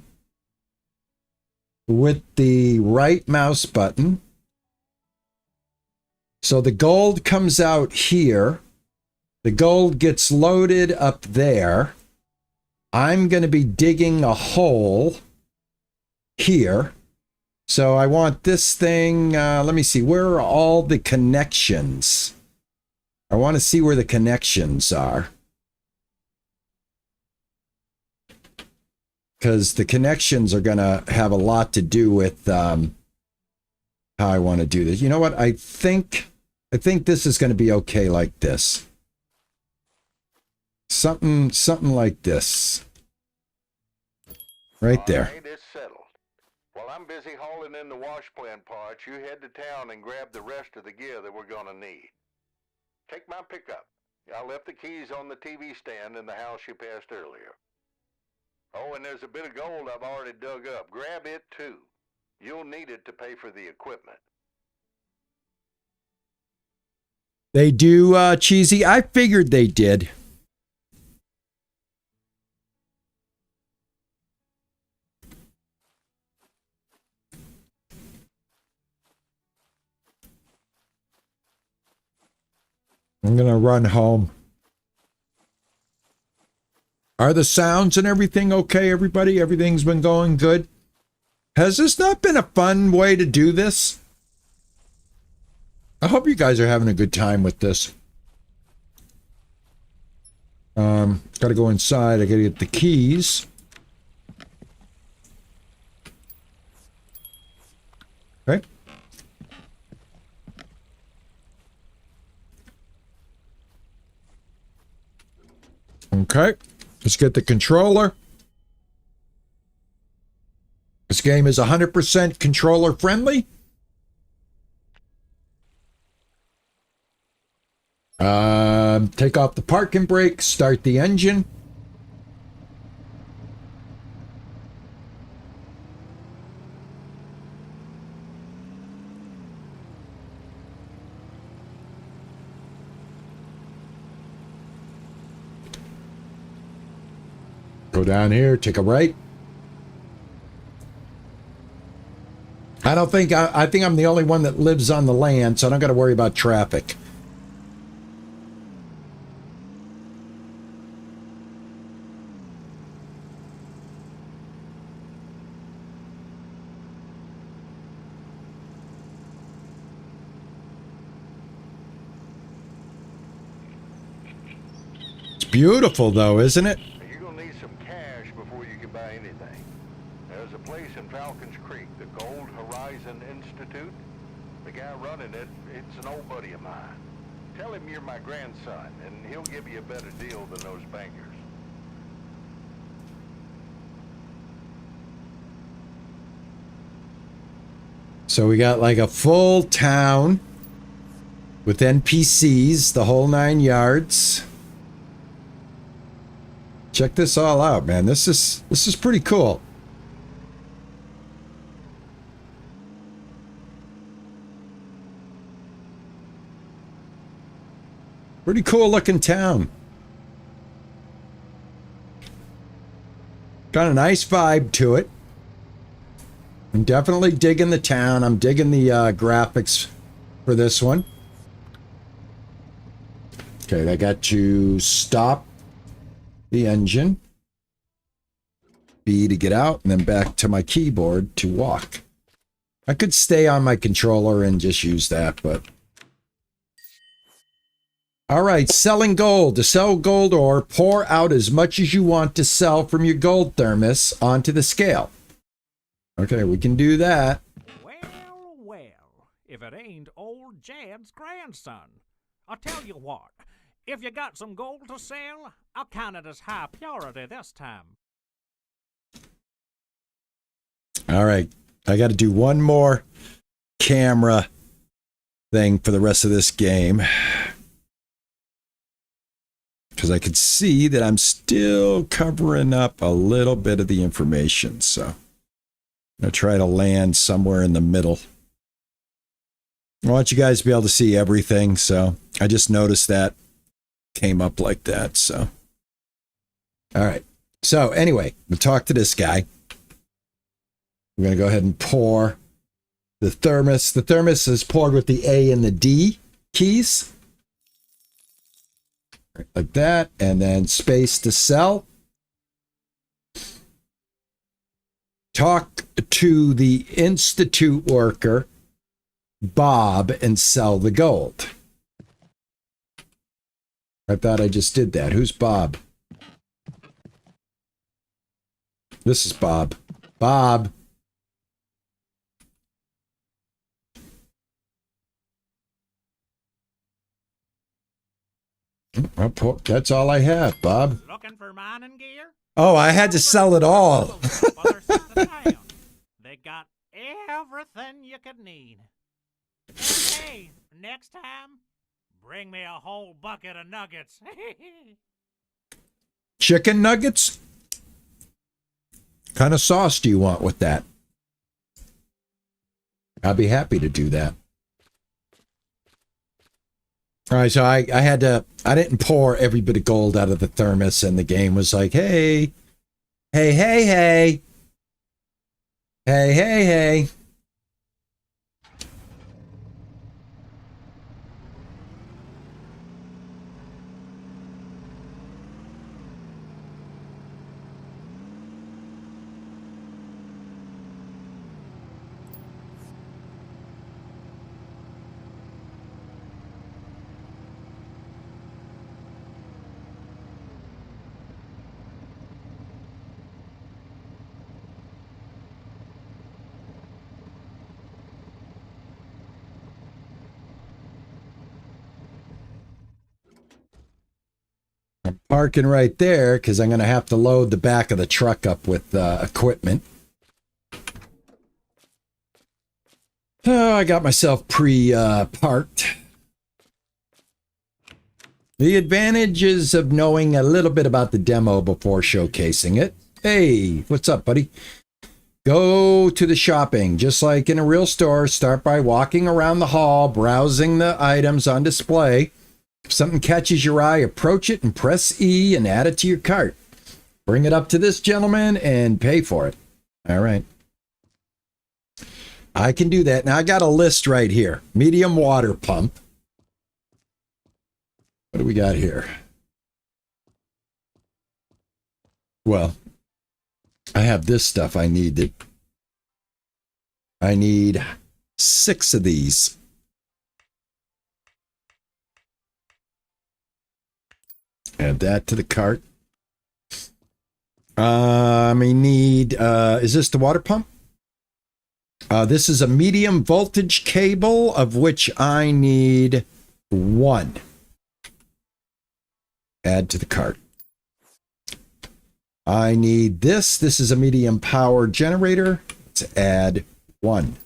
with the right mouse button. So the gold comes out here. The gold gets loaded up there. I'm going to be digging a hole here. So I want this thing, let me see, where are all the connections? I want to see where the connections are. Because the connections are going to have a lot to do with how I want to do this. You know what? I think this is going to be okay like this. Something like this. Right there. All right, it's settled. While I'm busy hauling in the wash plant parts, you head to town and grab the rest of the gear that we're going to need. Take my pickup. I left the keys on the TV stand in the house you passed earlier. Oh, and there's a bit of gold I've already dug up. Grab it, too. You'll need it to pay for the equipment. They do, Cheesy. I figured they did. I'm going to run home. Are the sounds and everything okay, everybody? Everything's been going good? Has this not been a fun way to do this? I hope you guys are having a good time with this. Got to go inside. I got to get the keys. Okay. Okay. Let's get the controller. This game is 100% controller friendly. Take off the parking brake, start the engine. Go down here, take a right. I think I'm the only one that lives on the land, so I don't got to worry about traffic. It's beautiful, though, isn't it? You're going to need some cash before you can buy anything. There's a place in Falcons Creek, the Gold Horizon Institute. The guy running it, it's an old buddy of mine. Tell him you're my grandson, and he'll give you a better deal than those bankers. So we got like a full town with NPCs, the whole 9 yards. Check this all out, man. This is pretty cool. Pretty cool looking town. Got a nice vibe to it. I'm definitely digging the town. I'm digging the graphics for this one. Okay, I got to stop the engine. B to get out, and then back to my keyboard to walk. I could stay on my controller and just use that, but... All right, selling gold. To sell gold ore, pour out as much as you want to sell from your gold thermos onto the scale. Okay, we can do that. Well, well, if it ain't old Jad's grandson. I'll tell you what, if you got some gold to sell, I'll count it as high purity this time. All right, I got to do one more camera thing for the rest of this game. Because I could see that I'm still covering up a little bit of the information, so I'm going to try to land somewhere in the middle. I want you guys to be able to see everything, so I just noticed that came up like that, so. All right, so anyway, we'll talk to this guy. We're going to go ahead and pour the thermos. The thermos is poured with the A and the D keys. Like that, and then space to sell. Talk to the institute worker, Bob, and sell the gold. I thought I just did that. Who's Bob? This is Bob. Bob. That's all I have, Bob. Looking for mining gear? Oh, I had to sell it all. They got everything you could need. Hey, next time, bring me a whole bucket of nuggets. Chicken nuggets? What kind of sauce do you want with that? I'll be happy to do that. All right, so I didn't pour every bit of gold out of the thermos, and the game was like, hey, hey, hey, hey, hey, hey, hey. Parking right there because I'm going to have to load the back of the truck up with equipment. Oh, I got myself pre-parked. The advantages of knowing a little bit about the demo before showcasing it. Hey, what's up, buddy? Go to the shopping. Just like in a real store, start by walking around the hall, browsing the items on display. If something catches your eye, approach it and press E and add it to your cart. Bring it up to this gentleman and pay for it. All right. I can do that. Now I got a list right here. Medium water pump. What do we got here? Well, I have this stuff I need. I need 6 of these. Add that to the cart. I need, is this the water pump? This is a medium voltage cable, of which I need 1. Add to the cart. I need this. This is a medium power generator. Let's add 1.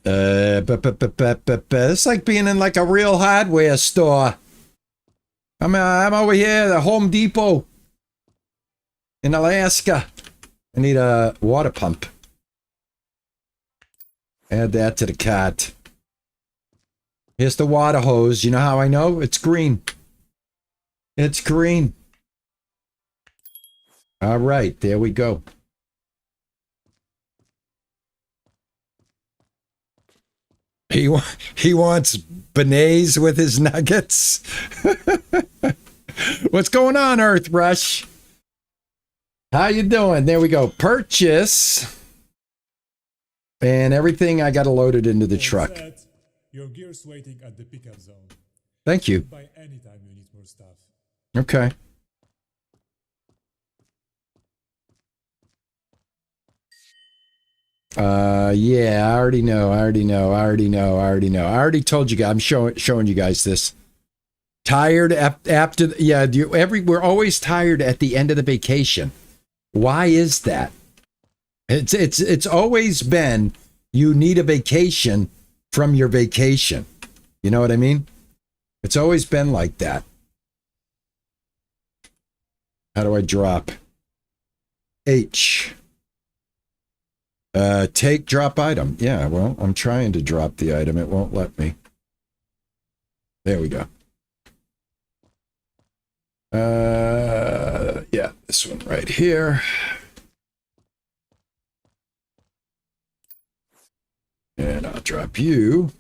It's like being in like a real hardware store. I'm over here at the Home Depot in Alaska. I need a water pump. Add that to the cart. Here's the water hose. You know how I know? It's green. It's green. All right, there we go. He wants beignets with his nuggets. What's going on, Earth Rush? How you doing? There we go. Purchase. And everything I got to load it into the truck. Your gear's waiting at the pickup zone. Thank you. By any time you need more stuff. Okay. Yeah, I already know. I already told you guys. I'm showing you guys this. Tired after, yeah, we're always tired at the end of the vacation. Why is that? It's always been you need a vacation from your vacation. You know what I mean? It's always been like that. How do I drop? H. Take drop item. Yeah, well, I'm trying to drop the item. It won't let me. There we go. Yeah, this one right here. And I'll drop you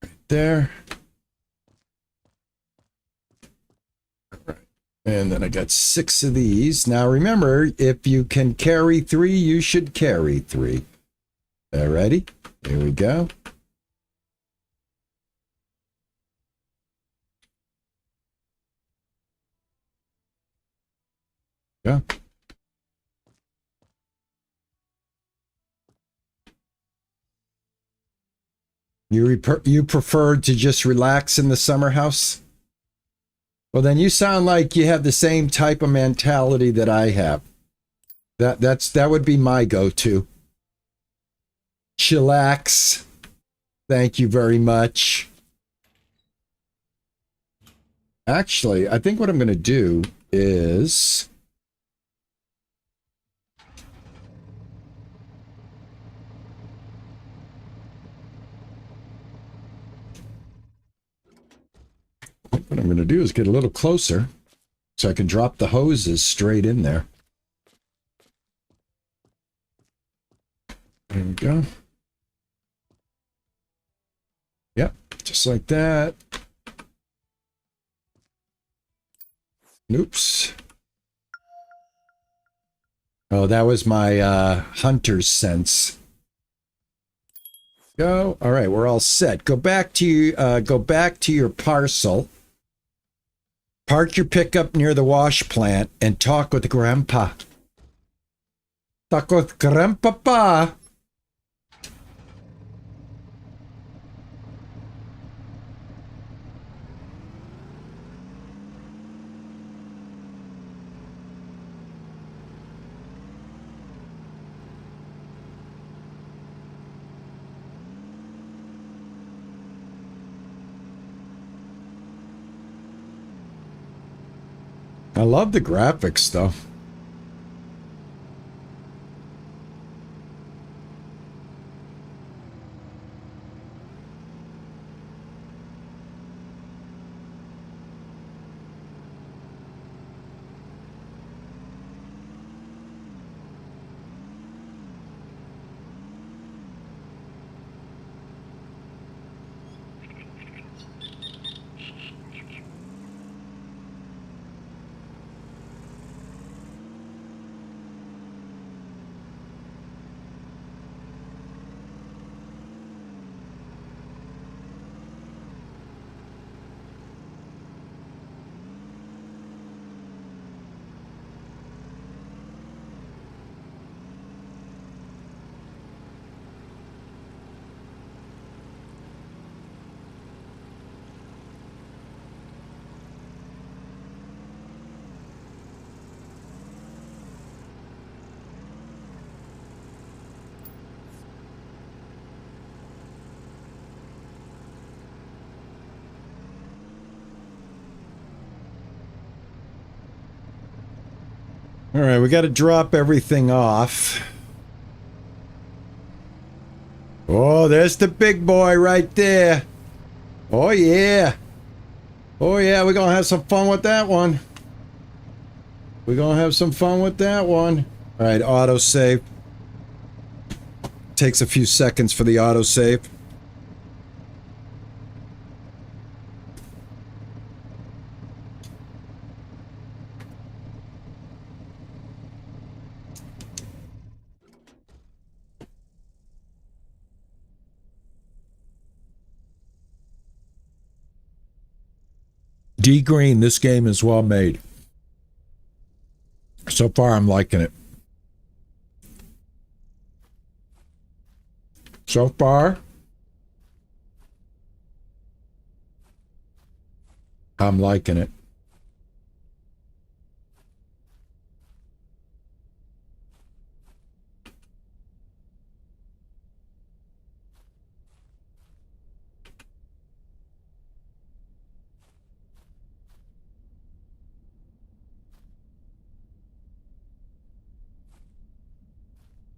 right there. All right. And then I got 6 of these. Now remember, if you can carry 3, you should carry 3. Alrighty, here we go. Yeah. You preferred to just relax in the summer house? Well, then you sound like you have the same type of mentality that I have. That would be my go-to. Chillax. Thank you very much. Actually, I think what I'm going to do is... What I'm going to do is get a little closer so I can drop the hoses straight in there. There we go. Yep, just like that. Oops. Oh, that was my hunter's sense. Go. All right, we're all set. Go back to your parcel. Park your pickup near the wash plant and talk with Grandpa. Talk with Grandpapa. I love the graphics, though. All right, we got to drop everything off. Oh, there's the big boy right there. Oh, yeah. Oh, yeah, we're going to have some fun with that one. We're going to have some fun with that one. All right, autosave. Takes a few seconds for the autosave. D Green, this game is well made. So far, I'm liking it. So far, I'm liking it.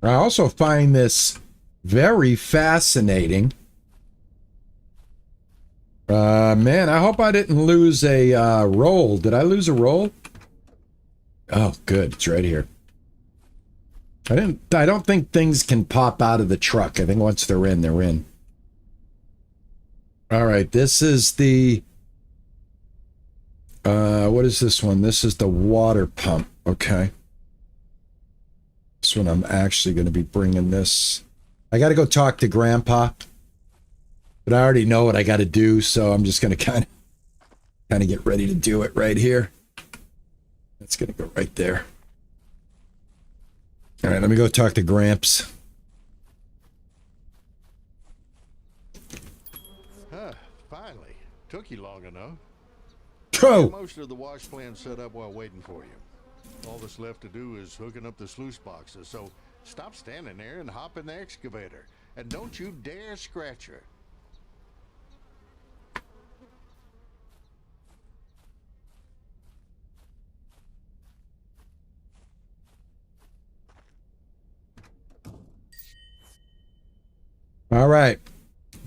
I also find this very fascinating. Man, I hope I didn't lose a roll. Did I lose a roll? Oh, good. It's right here. I don't think things can pop out of the truck. I think once they're in, they're in. All right, this is the what is this one? This is the water pump. Okay. This one I'm actually going to be bringing this. I got to go talk to Grandpa. But I already know what I got to do, so I'm just going to kind of get ready to do it right here. That's going to go right there. All right, let me go talk to Gramps. Finally. Took you long enough. Oh! Most of the wash plan set up while waiting for you. All that's left to do is hooking up the sluice boxes, so stop standing there and hop in the excavator. And don't you dare scratch her. All right.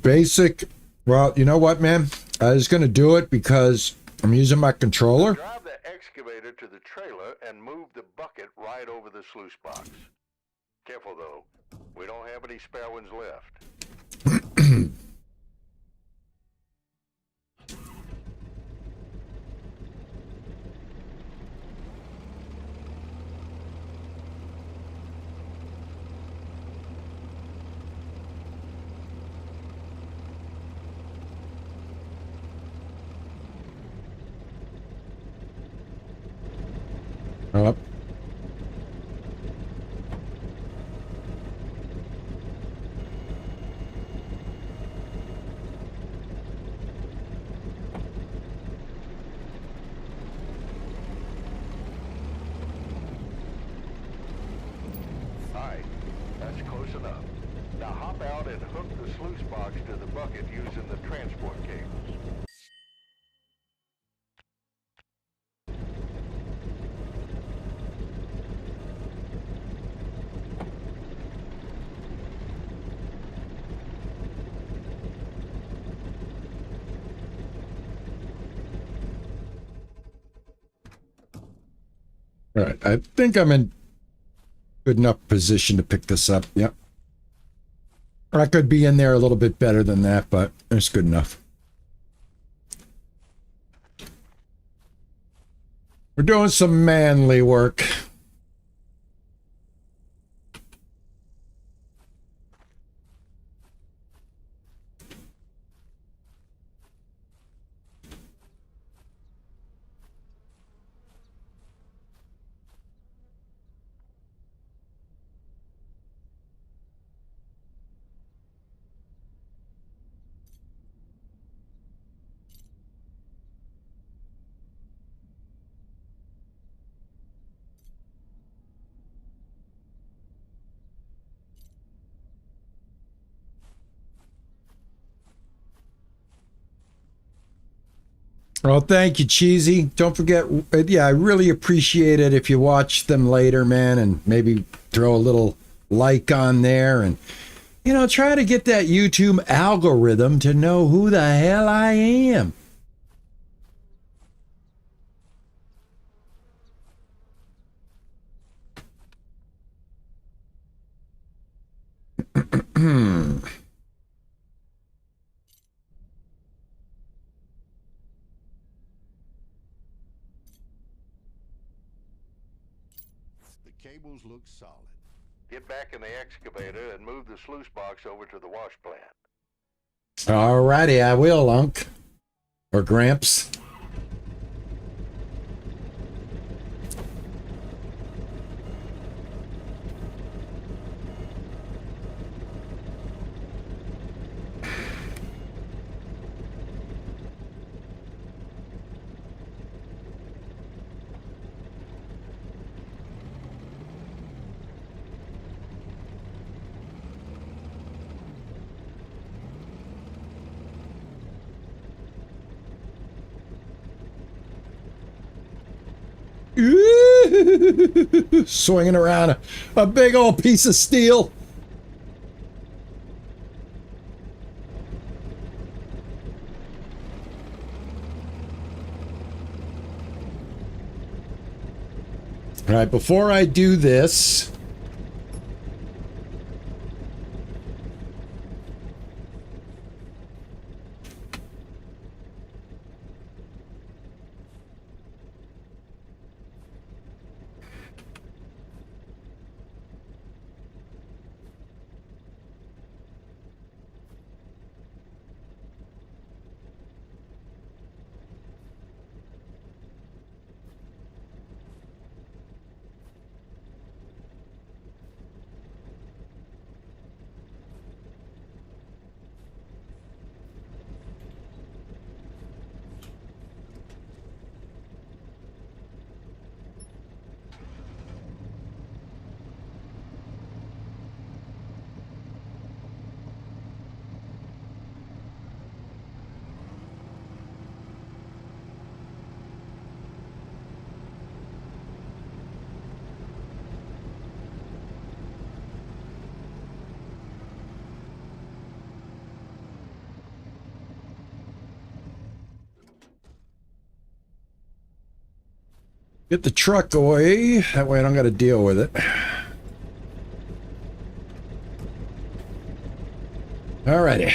Basic. Well, you know what, man? I was going to do it because I'm using my controller. Drive the excavator to the trailer and move the bucket right over the sluice box. Careful, though. We don't have any spare ones left. Up. Alright, that's close enough. Now hop out and hook the sluice box to the bucket using the transport cables. All right. I think I'm in good enough position to pick this up. Yep. I could be in there a little bit better than that, but it's good enough. We're doing some manly work. Oh, thank you, Cheesy. Don't forget, yeah, I really appreciate it if you watch them later, man, and maybe throw a little like on there and, you know, try to get that YouTube algorithm to know who the hell I am. The cables look solid. Get back in the excavator and move the sluice box over to the wash plant. Alrighty, I will, Unc. Or Gramps. Swinging around a big old piece of steel. All right, before I do this, get the truck away. That way I don't got to deal with it. Alrighty.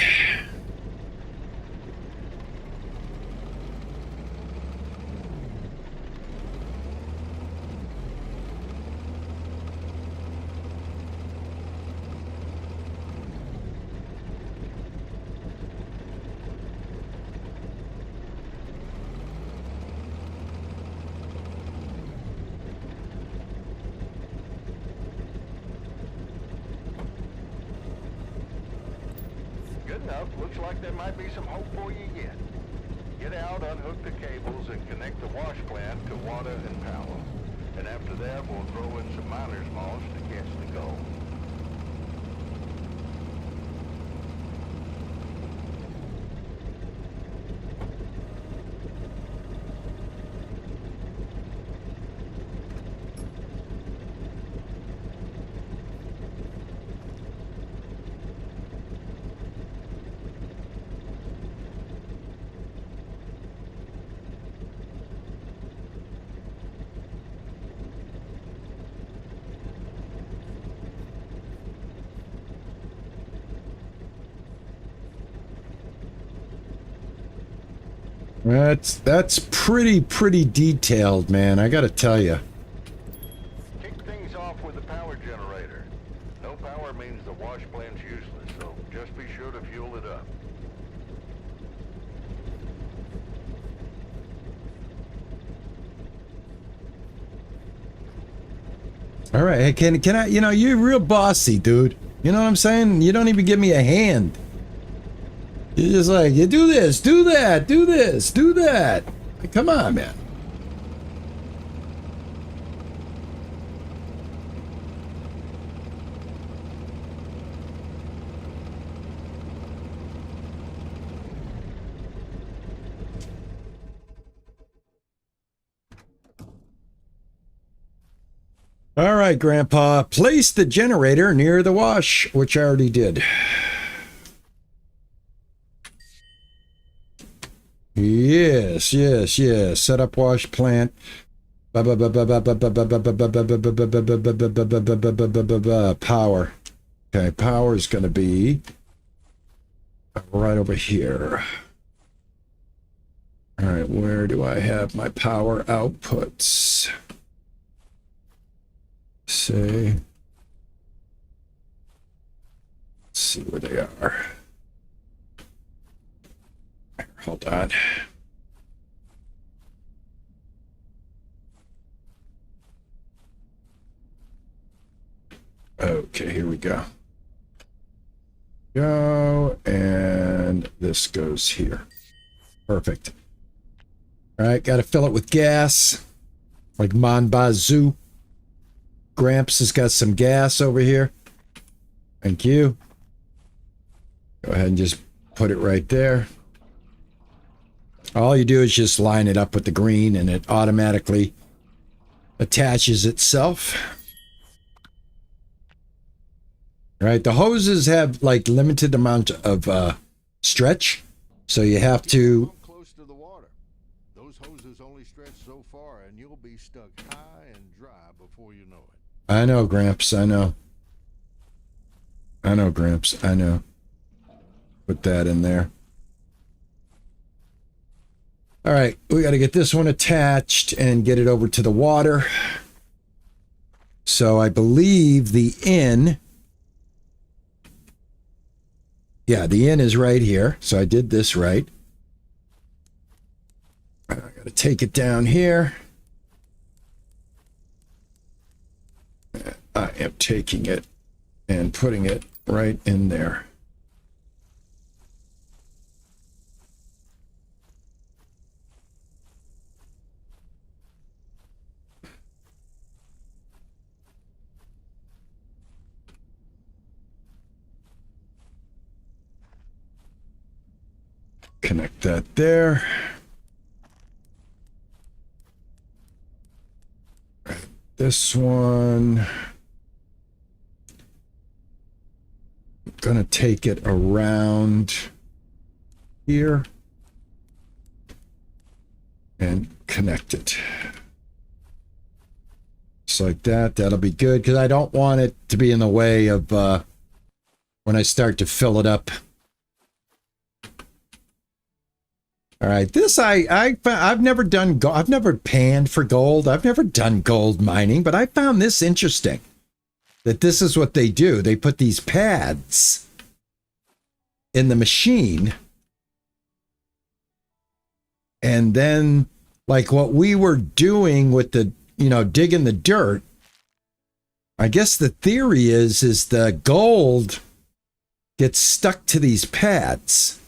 Good enough. Looks like there might be some hope for you yet. Get out, unhook the cables, and connect the wash plant to water and power. And after that, we'll throw in some miner's moss to catch the gold. That's pretty detailed, man. I gotta tell you. Kick things off with the power generator. No power means the wash plant's useless, so just be sure to fuel it up. All right, hey, can I? You know, you're real bossy, dude. You know what I'm saying? You don't even give me a hand. You're just like, you do this, do that, do this, do that. Come on, man. All right, Grandpa, place the generator near the wash, which I already did. Yes, yes, yes. Set up wash plant. Power. Okay, power is going to be right over here. All right, where do I have my power outputs? Say, let's see where they are. Hold on. Okay, here we go. Go, and this goes here. Perfect. All right, got to fill it with gas, like Mon Bazoo. Gramps has got some gas over here. Thank you. Go ahead and just put it right there. All you do is just line it up with the green and it automatically attaches itself. All right, the hoses have like limited amount of stretch, so you have to... Close to the water. Those hoses only stretch so far and you'll be stuck high and dry before you know it. I know, Gramps, I know. I know, Gramps, I know. Put that in there. All right, we got to get this one attached and get it over to the water. So I believe the in... Yeah, the in is right here. So I did this right. I got to take it down here. I am taking it and putting it right in there. Connect that there. This one, I'm gonna take it around here and connect it. Just like that. That'll be good because I don't want it to be in the way of when I start to fill it up. All right, this I've never done I've never panned for gold. I've never done gold mining, but I found this interesting. That this is what they do. They put these pads in the machine, and then like what we were doing with the, you know, digging the dirt. I guess the theory is the gold gets stuck to these pads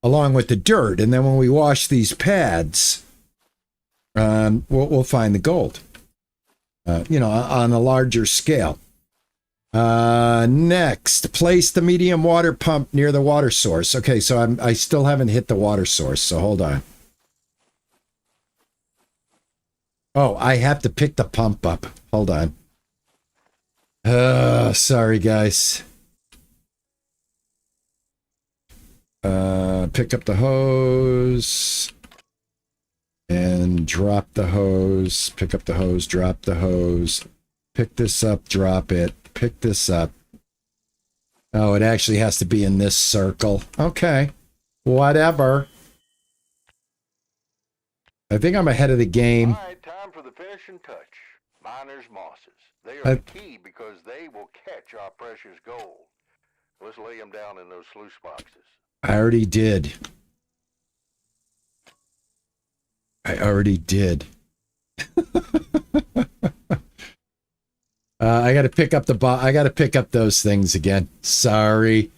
along with the dirt, and then when we wash these pads, we'll find the gold, you know, on a larger scale. Next, place the medium water pump near the water source. Okay, so I still haven't hit the water source, so hold on. Oh, I have to pick the pump up. Hold on. Sorry, guys. Pick up the hose and drop the hose. Pick up the hose, drop the hose. Pick this up, drop it. Pick this up. Oh, it actually has to be in this circle. Okay. Whatever. I think I'm ahead of the game. All right, time for the finishing touch. Miner's mosses. They are the key because they will catch our precious gold. Let's lay them down in those sluice boxes. I already did. I already did. I got to pick up I got to pick up those things again. Sorry.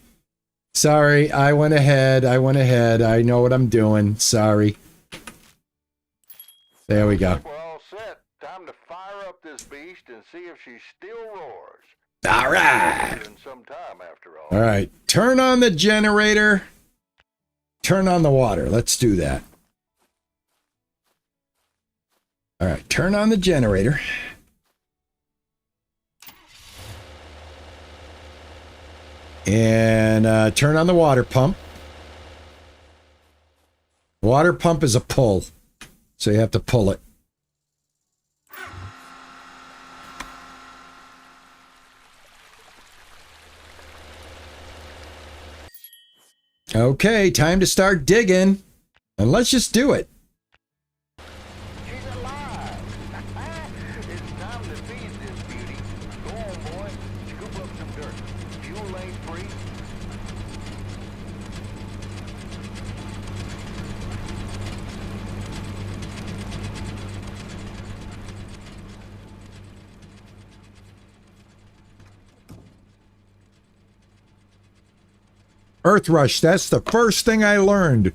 Sorry, I went ahead. I know what I'm doing. Sorry. There we go. We're all set. Time to fire up this beast and see if she still roars. All right. In some time, after all. All right. Turn on the generator. Turn on the water. Let's do that. All right. Turn on the generator. And turn on the water pump. Water pump is a pull, so you have to pull it. Okay, time to start digging. And let's just do it. She's alive! It's time to feed this beauty. Go on, boy. Scoop up some dirt. Fuel ain't free. Earth Rush, that's the first thing I learned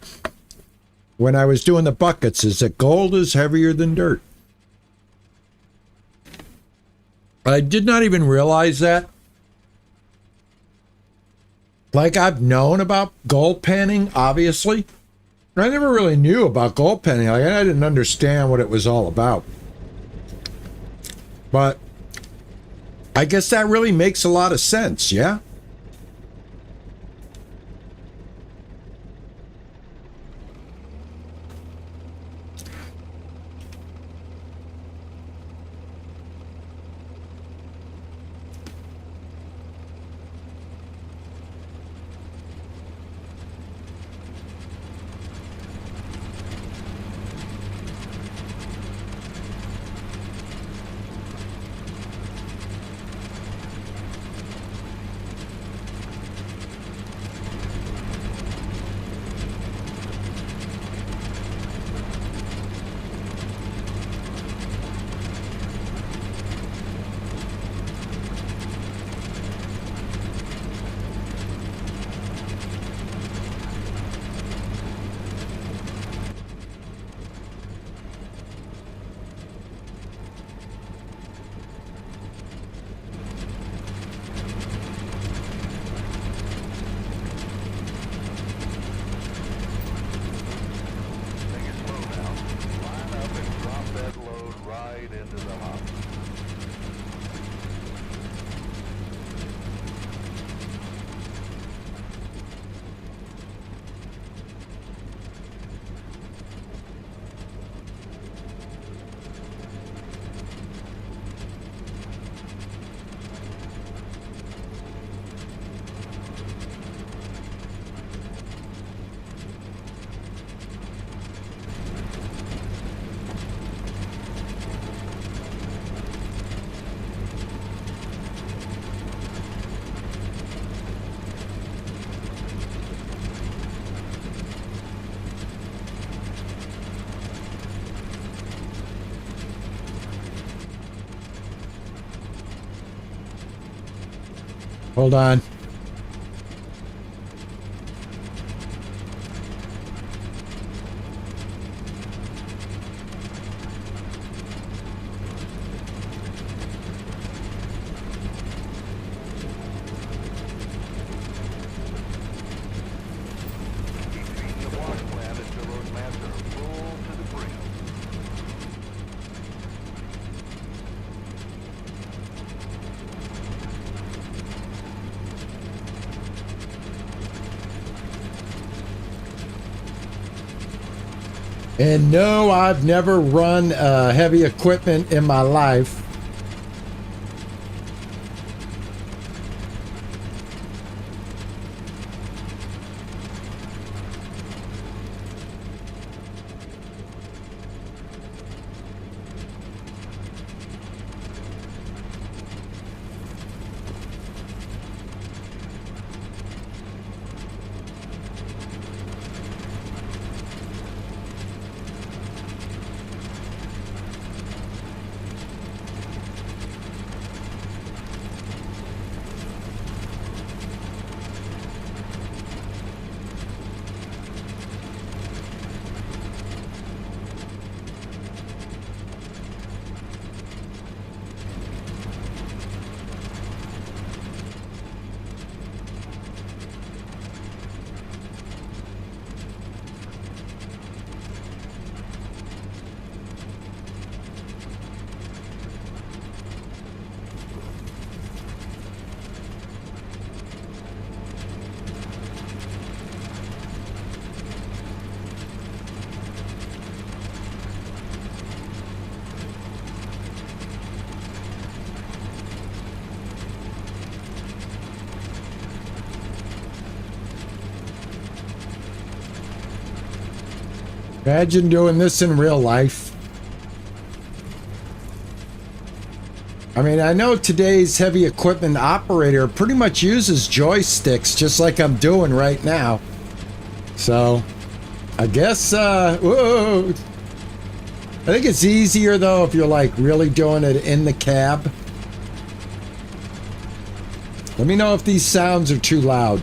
when I was doing the buckets, is that gold is heavier than dirt. I did not even realize that. Like, I've known about gold panning, obviously. But I never really knew about gold panning. Like, I didn't understand what it was all about. But I guess that really makes a lot of sense, yeah? Hold on. And no, I've never run heavy equipment in my life. Imagine doing this in real life. I mean, I know today's heavy equipment operator pretty much uses joysticks just like I'm doing right now. So, I guess, whoa. I think it's easier though if you're like really doing it in the cab. Let me know if these sounds are too loud.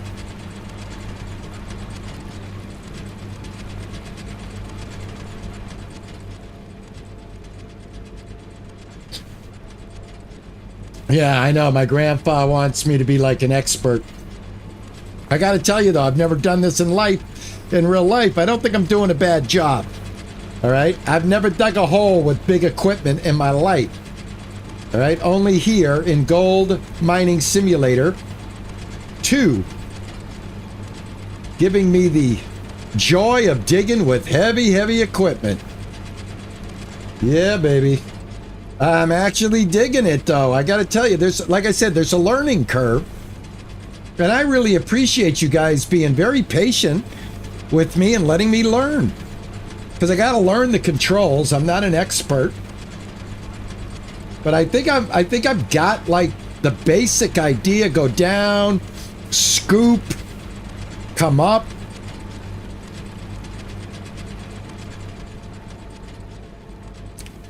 Yeah, I know. My grandpa wants me to be like an expert. I got to tell you, though, I've never done this in real life. I don't think I'm doing a bad job. All right? I've never dug a hole with big equipment in my life. All right? Only here in Gold Mining Simulator 2. Giving me the joy of digging with heavy, heavy equipment. Yeah, baby. I'm actually digging it, though. I got to tell you, like I said, there's a learning curve. And I really appreciate you guys being very patient with me and letting me learn. Because I got to learn the controls. I'm not an expert. But I think I've got like the basic idea. Go down, scoop, come up.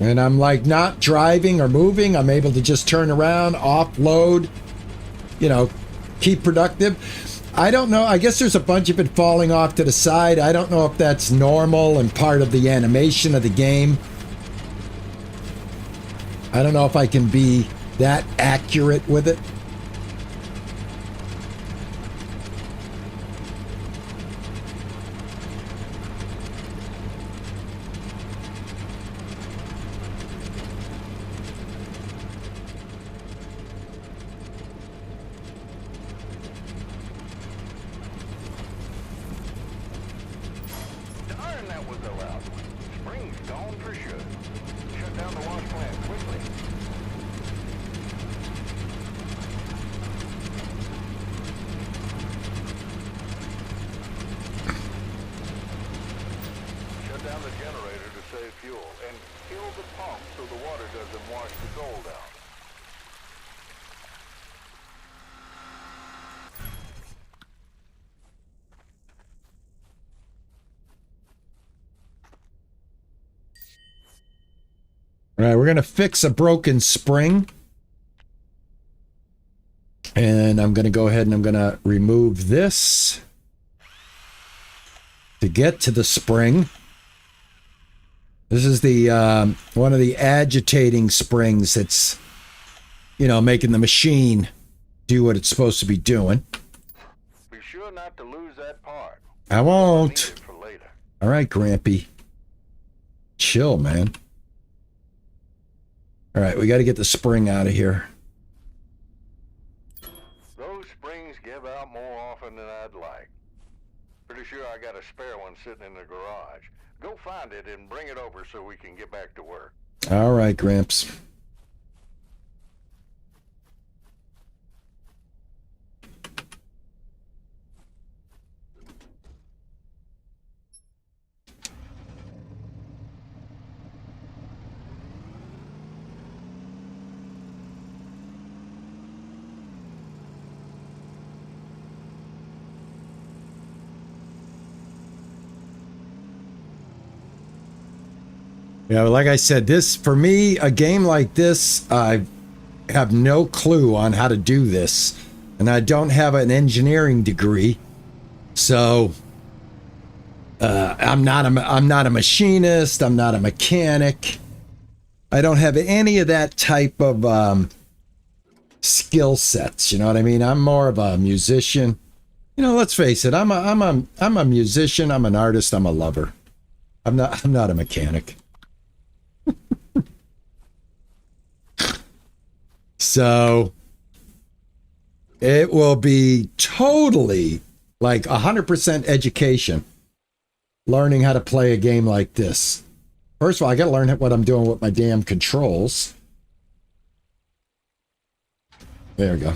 And I'm like not driving or moving. I'm able to just turn around, offload, you know, keep productive. I don't know. I guess there's a bunch of it falling off to the side. I don't know if that's normal and part of the animation of the game. I don't know if I can be that accurate with it. Darn, that was allowed. Spring's gone for sure. Shut down the wash plant quickly. Shut down the generator to save fuel, and kill the pump so the water doesn't wash the gold out. All right, we're going to fix a broken spring. And I'm going to go ahead and I'm going to remove this to get to the spring. This is the one of the agitating springs that's, you know, making the machine do what it's supposed to be doing. Be sure not to lose that part. I Need won't. it for later. All right, Grampy. Chill, man. All right, we got to get the spring out of here. Those springs give out more often than I'd like. Pretty sure I got a spare one sitting in the garage. Go find it and bring it over so we can get back to work. All right, Gramps. Yeah, like I said, this, for me, a game like this, I have no clue on how to do this. And I don't have an engineering degree. So, I'm not a machinist. I'm not a mechanic. I don't have any of that type of skill sets. You know what I mean? I'm more of a musician. You know, let's face it. I'm a musician. I'm an artist. I'm a lover. I'm not a mechanic. So it will be totally like 100% education learning how to play a game like this. First of all, I got to learn what I'm doing with my damn controls. There we go.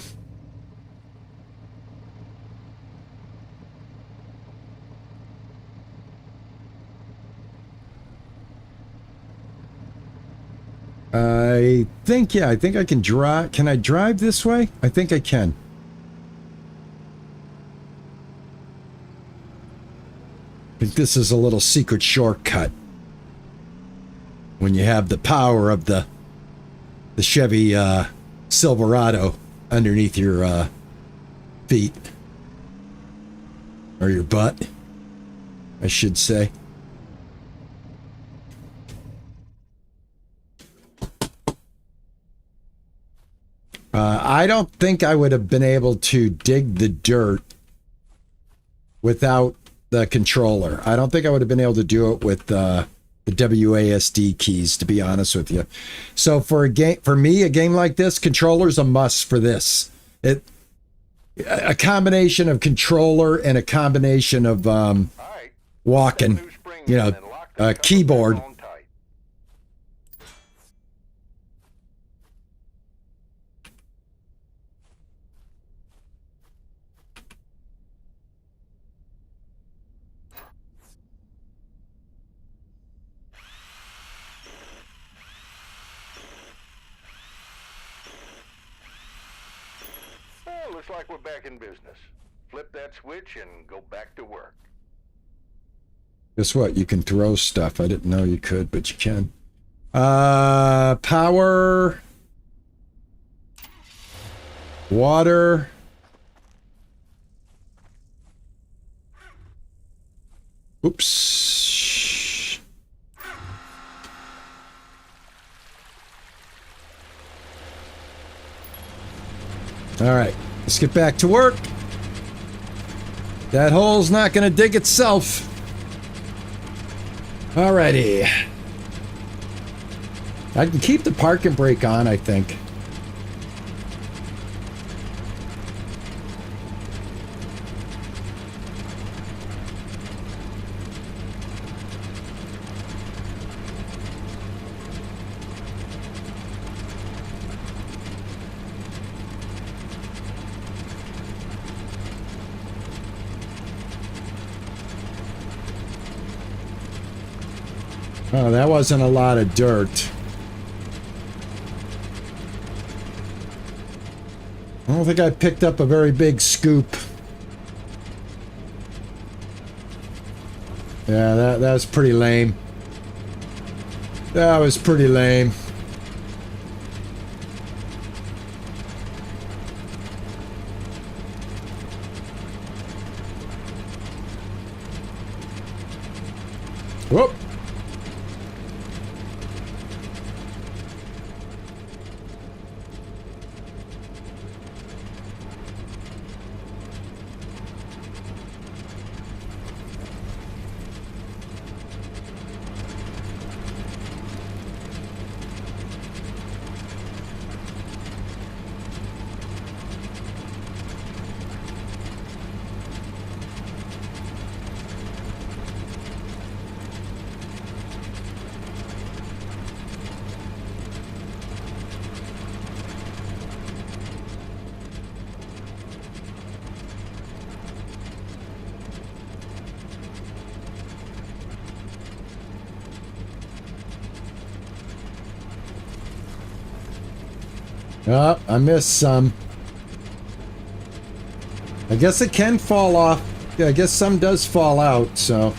I think, yeah, I think I can drive. Can I drive this way? I think I can. I think this is a little secret shortcut. When you have the power of the Chevy Silverado underneath your feet. Or your butt, I should say. I don't think I would have been able to dig the dirt without the controller. I don't think I would have been able to do it with the WASD keys, to be honest with you. So for a game, for me, a game like this, controller's a must for this. A combination of controller and a combination of walking, you know, keyboard. Well, looks like we're back in business. Flip that switch and go back to work. Guess what? You can throw stuff. I didn't know you could, but you can. Power. Water. Oops. All right, let's get back to work. That hole's not going to dig itself. Alrighty. I can keep the parking brake on, I think. Oh, that wasn't a lot of dirt. I don't think I picked up a very big scoop. Yeah, that was pretty lame. That was pretty lame. Whoop. Oh, I missed some. I guess it can fall off. Yeah, I guess some does fall out, so.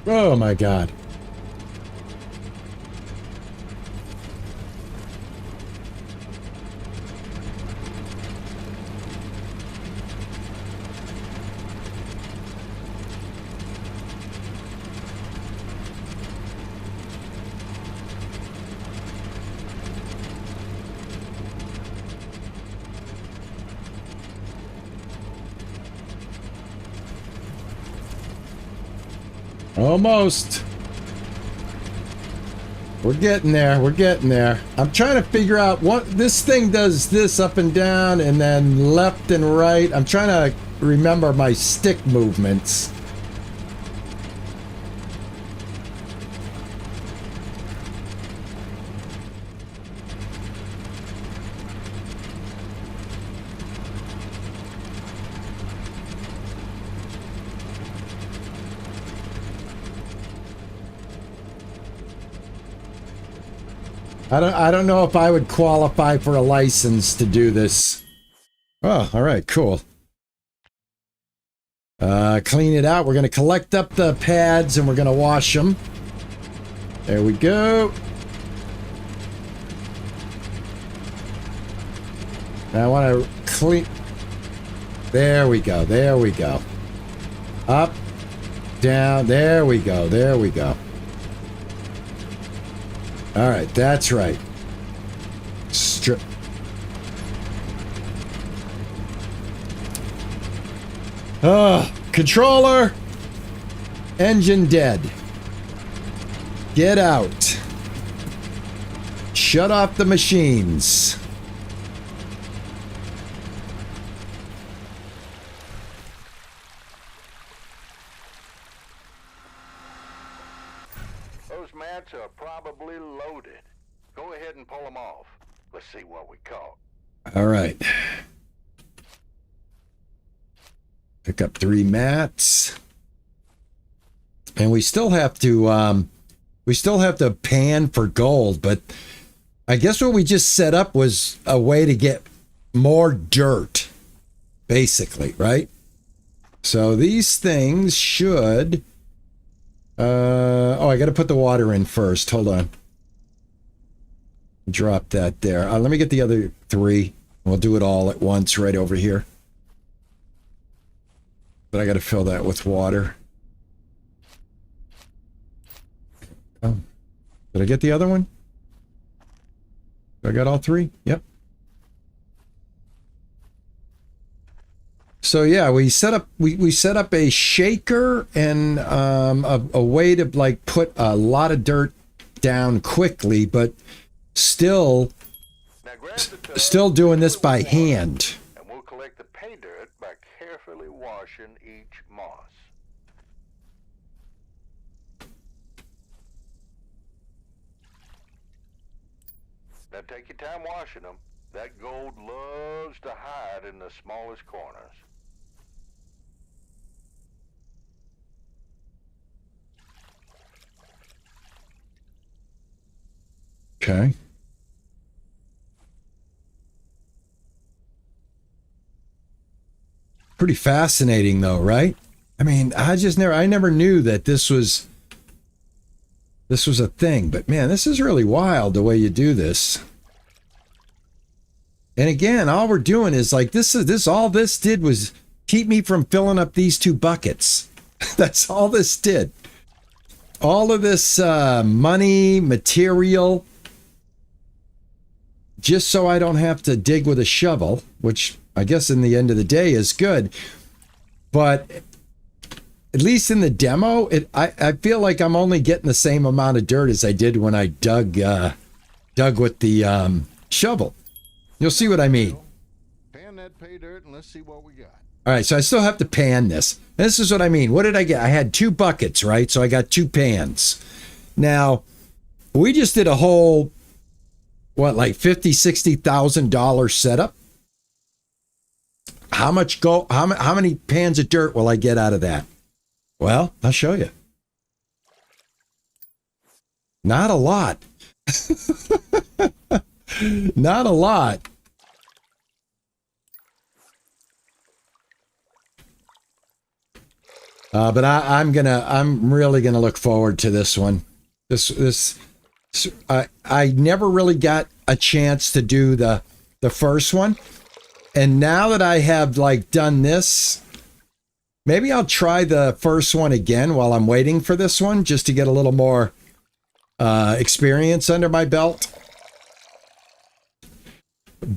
Oh my God. Almost. We're getting there. We're getting there. I'm trying to figure out what this thing does. This up and down and then left and right. I'm trying to remember my stick movements. I don't know if I would qualify for a license to do this. Oh, all right, cool. Clean it out. We're going to collect up the pads and we're going to wash them. There we go. Now I want to clean. There we go. There we go. Up, down. There we go. There we go. All right, that's right. Strip. Controller. Engine dead. Get out. Shut off the machines. Those mats are probably loaded. Go ahead and pull them off. Let's see what we caught. All right. Pick up 3 mats. And we still have to pan for gold, but I guess what we just set up was a way to get more dirt, basically, right? So these things should I got to put the water in first. Hold on. Drop that there. Let me get the other 3. We'll do it all at once right over here. But I got to fill that with water. Oh. Did I get the other one? I got all 3? Yep. So yeah, we set up a shaker and a way to like put a lot of dirt down quickly, but still doing this by hand. And we'll collect the pay dirt by carefully washing each moss. Now take your time washing them. That gold loves to hide in the smallest corners. Okay. Pretty fascinating though, right? I mean, I never knew that this was a thing, but man, this is really wild the way you do this. And again, all we're doing is like all this did was keep me from filling up these 2 buckets. That's all this did. All of this money, material, just so I don't have to dig with a shovel, which I guess in the end of the day is good. But at least in the demo, I feel like I'm only getting the same amount of dirt as I did when I dug with the shovel. You'll see what I mean. Pan that pay dirt and let's see what we got. All right, so I still have to pan this. This is what I mean. What did I get? I had 2 buckets, right? So I got 2 pans. Now, we just did a whole, like $50,000-$60,000 setup. How much gold? How many pans of dirt will I get out of that? Well, I'll show you. Not a lot. Not a lot. But I'm really gonna look forward to this one. I never really got a chance to do the first one, and now that I have like done this, maybe I'll try the first one again while I'm waiting for this one, just to get a little more experience under my belt.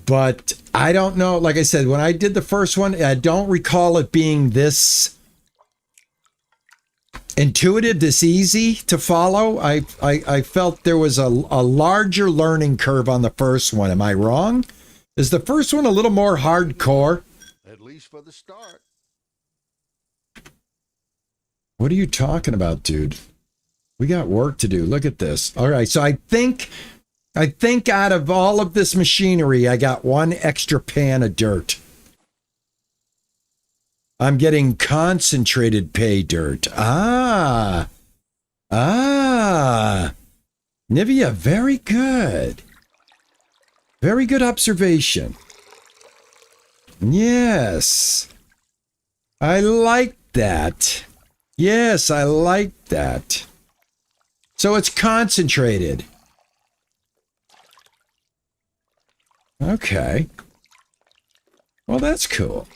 But I don't know. Like I said, when I did the first one, I don't recall it being this intuitive, this easy to follow. I felt there was a larger learning curve on the first one. Am I wrong? Is the first one a little more hardcore? At least for the start. What are you talking about, dude? We got work to do. Look at this. All right, so I think out of all of this machinery, I got one extra pan of dirt. I'm getting concentrated pay dirt. Ah. Nivea, very good. Very good observation. Yes. I like that. Yes, I like that. So it's concentrated. Okay. Well, that's cool.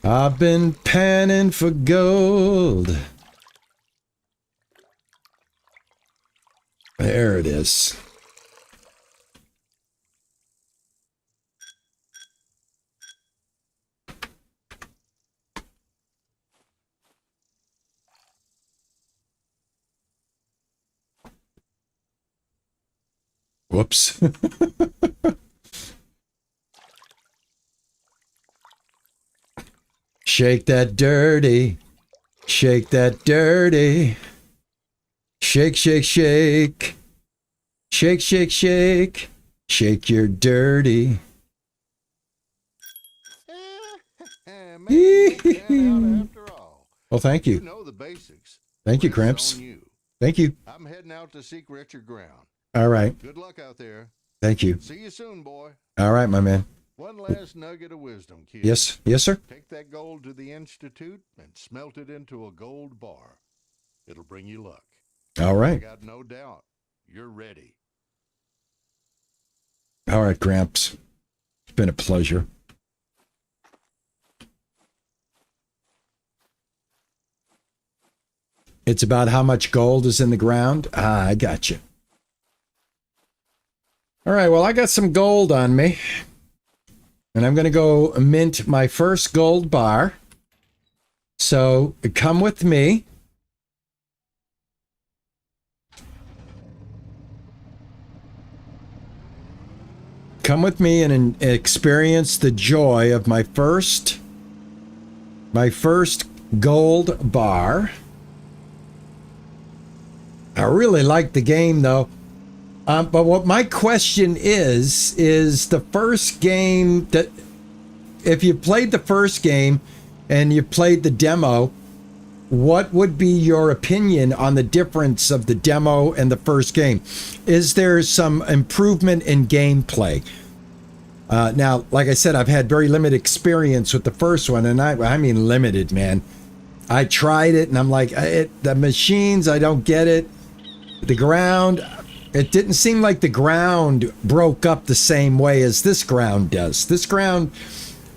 I've been panning for gold. There it is. Whoops. Shake that dirty. Shake that dirty. Shake, shake, shake. Shake, shake, shake. Shake your dirty. Maybe you can out after all. Well, thank You you. know the basics. Thank you, Rest's Crimps. on you. Thank you. I'm heading out to seek richer ground. All right. Good luck out there. Thank you. See you soon, boy. All right, my man. One last nugget of wisdom, kid. Yes. Yes, sir. Take that gold to the Institute and smelt it into a gold bar. It'll bring you luck. All I right. got no doubt. You're ready. All right, Gramps. It's been a pleasure. It's about how much gold is in the ground. Ah, I got you. All right, well, I got some gold on me. And I'm going to go mint my first gold bar. So come with me. Come with me and experience the joy of my first gold bar. I really like the game though. But what my question is the first game that, if you played the first game and you played the demo, what would be your opinion on the difference of the demo and the first game? Is there some improvement in gameplay? Now, like I said, I've had very limited experience with the first one, and I mean limited, man. I tried it, and I'm like, the machines, I don't get it. The ground, it didn't seem like the ground broke up the same way as this ground does. This ground,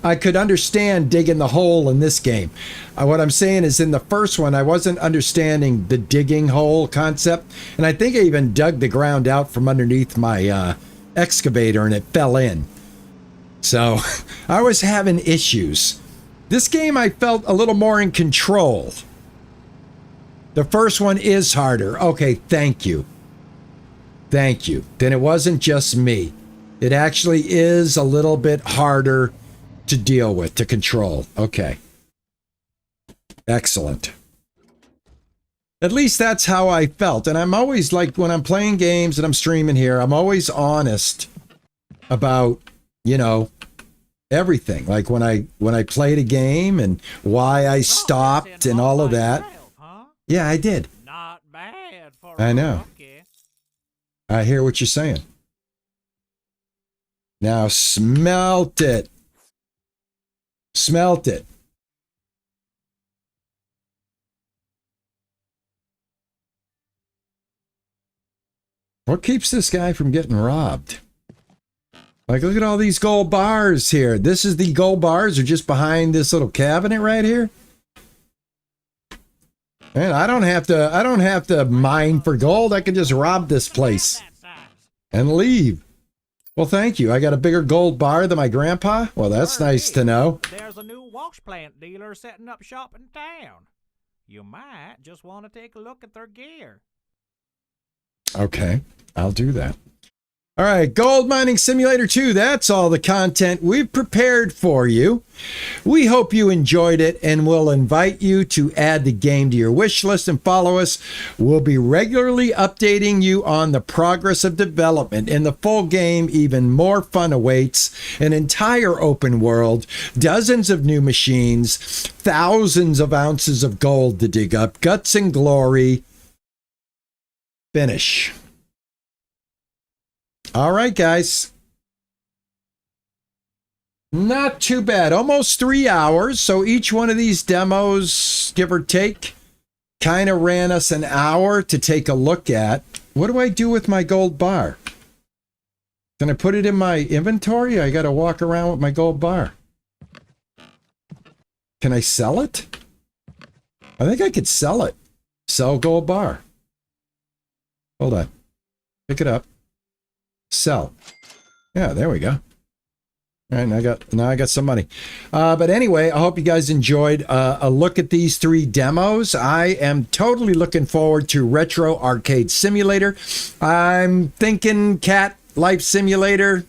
I could understand digging the hole in this game. What I'm saying is in the first one, I wasn't understanding the digging hole concept. And I think I even dug the ground out from underneath my excavator and it fell in. So I was having issues. This game, I felt a little more in control. The first one is harder. Okay, thank you. Thank you. Then it wasn't just me. It actually is a little bit harder to deal with, to control. Okay. Excellent. At least that's how I felt. And I'm always like, when I'm playing games and I'm streaming here, I'm always honest about, you know, everything. Like when I played a game and why I stopped and all of that. Yeah, I did. Not bad for I know. I hear what you're saying. Now smelt it. Smelt it. What keeps this guy from getting robbed? Like, look at all these gold bars here. This is the gold bars are just behind this little cabinet right here. Man, I don't have to mine for gold. I can just rob this place and leave. Well, thank you. I got a bigger gold bar than my grandpa. Well, that's nice to know. There's a new wash plant dealer setting up shop in town. You might just want to take a look at their gear. Okay, I'll do that. All right, Gold Mining Simulator 2, that's all the content we've prepared for you. We hope you enjoyed it, and we'll invite you to add the game to your wish list and follow us. We'll be regularly updating you on the progress of development. In the full game, even more fun awaits. An entire open world, dozens of new machines, thousands of ounces of gold to dig up, guts and glory. Finish. All right, guys. Not too bad. Almost 3 hours. So each one of these demos, give or take, kind of ran us an hour to take a look at. What do I do with my gold bar? Can I put it in my inventory? I got to walk around with my gold bar. Can I sell it? I think I could sell it. Sell gold bar. Hold on. Pick it up. Sell. Yeah, there we go. All right, now I got some money. But anyway, I hope you guys enjoyed a look at these 3 demos. I am totally looking forward to Retro Arcade Simulator. I'm thinking Cat Life Simulator.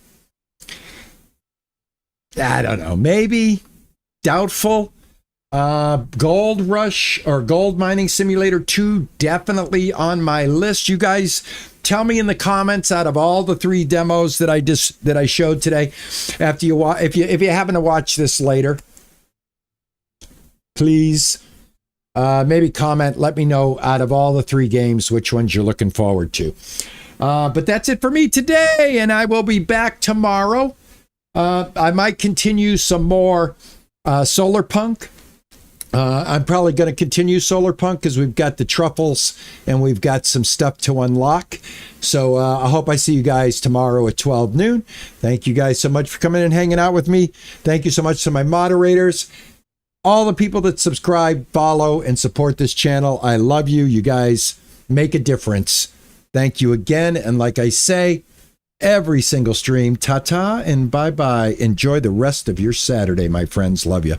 I don't know, maybe. Doubtful. Gold Rush or Gold Mining Simulator 2 definitely on my list. You guys tell me in the comments, out of all the 3 demos that I showed today, after you if you happen to watch this later, please maybe comment, let me know out of all the 3 games which ones you're looking forward to. But that's it for me today, and I will be back tomorrow. I might continue some more Solar Punk. I'm probably going to continue Solar Punk because we've got the truffles and we've got some stuff to unlock. So I hope I see you guys tomorrow at 12 noon. Thank you guys so much for coming and hanging out with me. Thank you so much to my moderators, all the people that subscribe, follow, and support this channel. I love you. You guys make a difference. Thank you again. And like I say, every single stream, ta-ta and bye-bye. Enjoy the rest of your Saturday, my friends. Love you.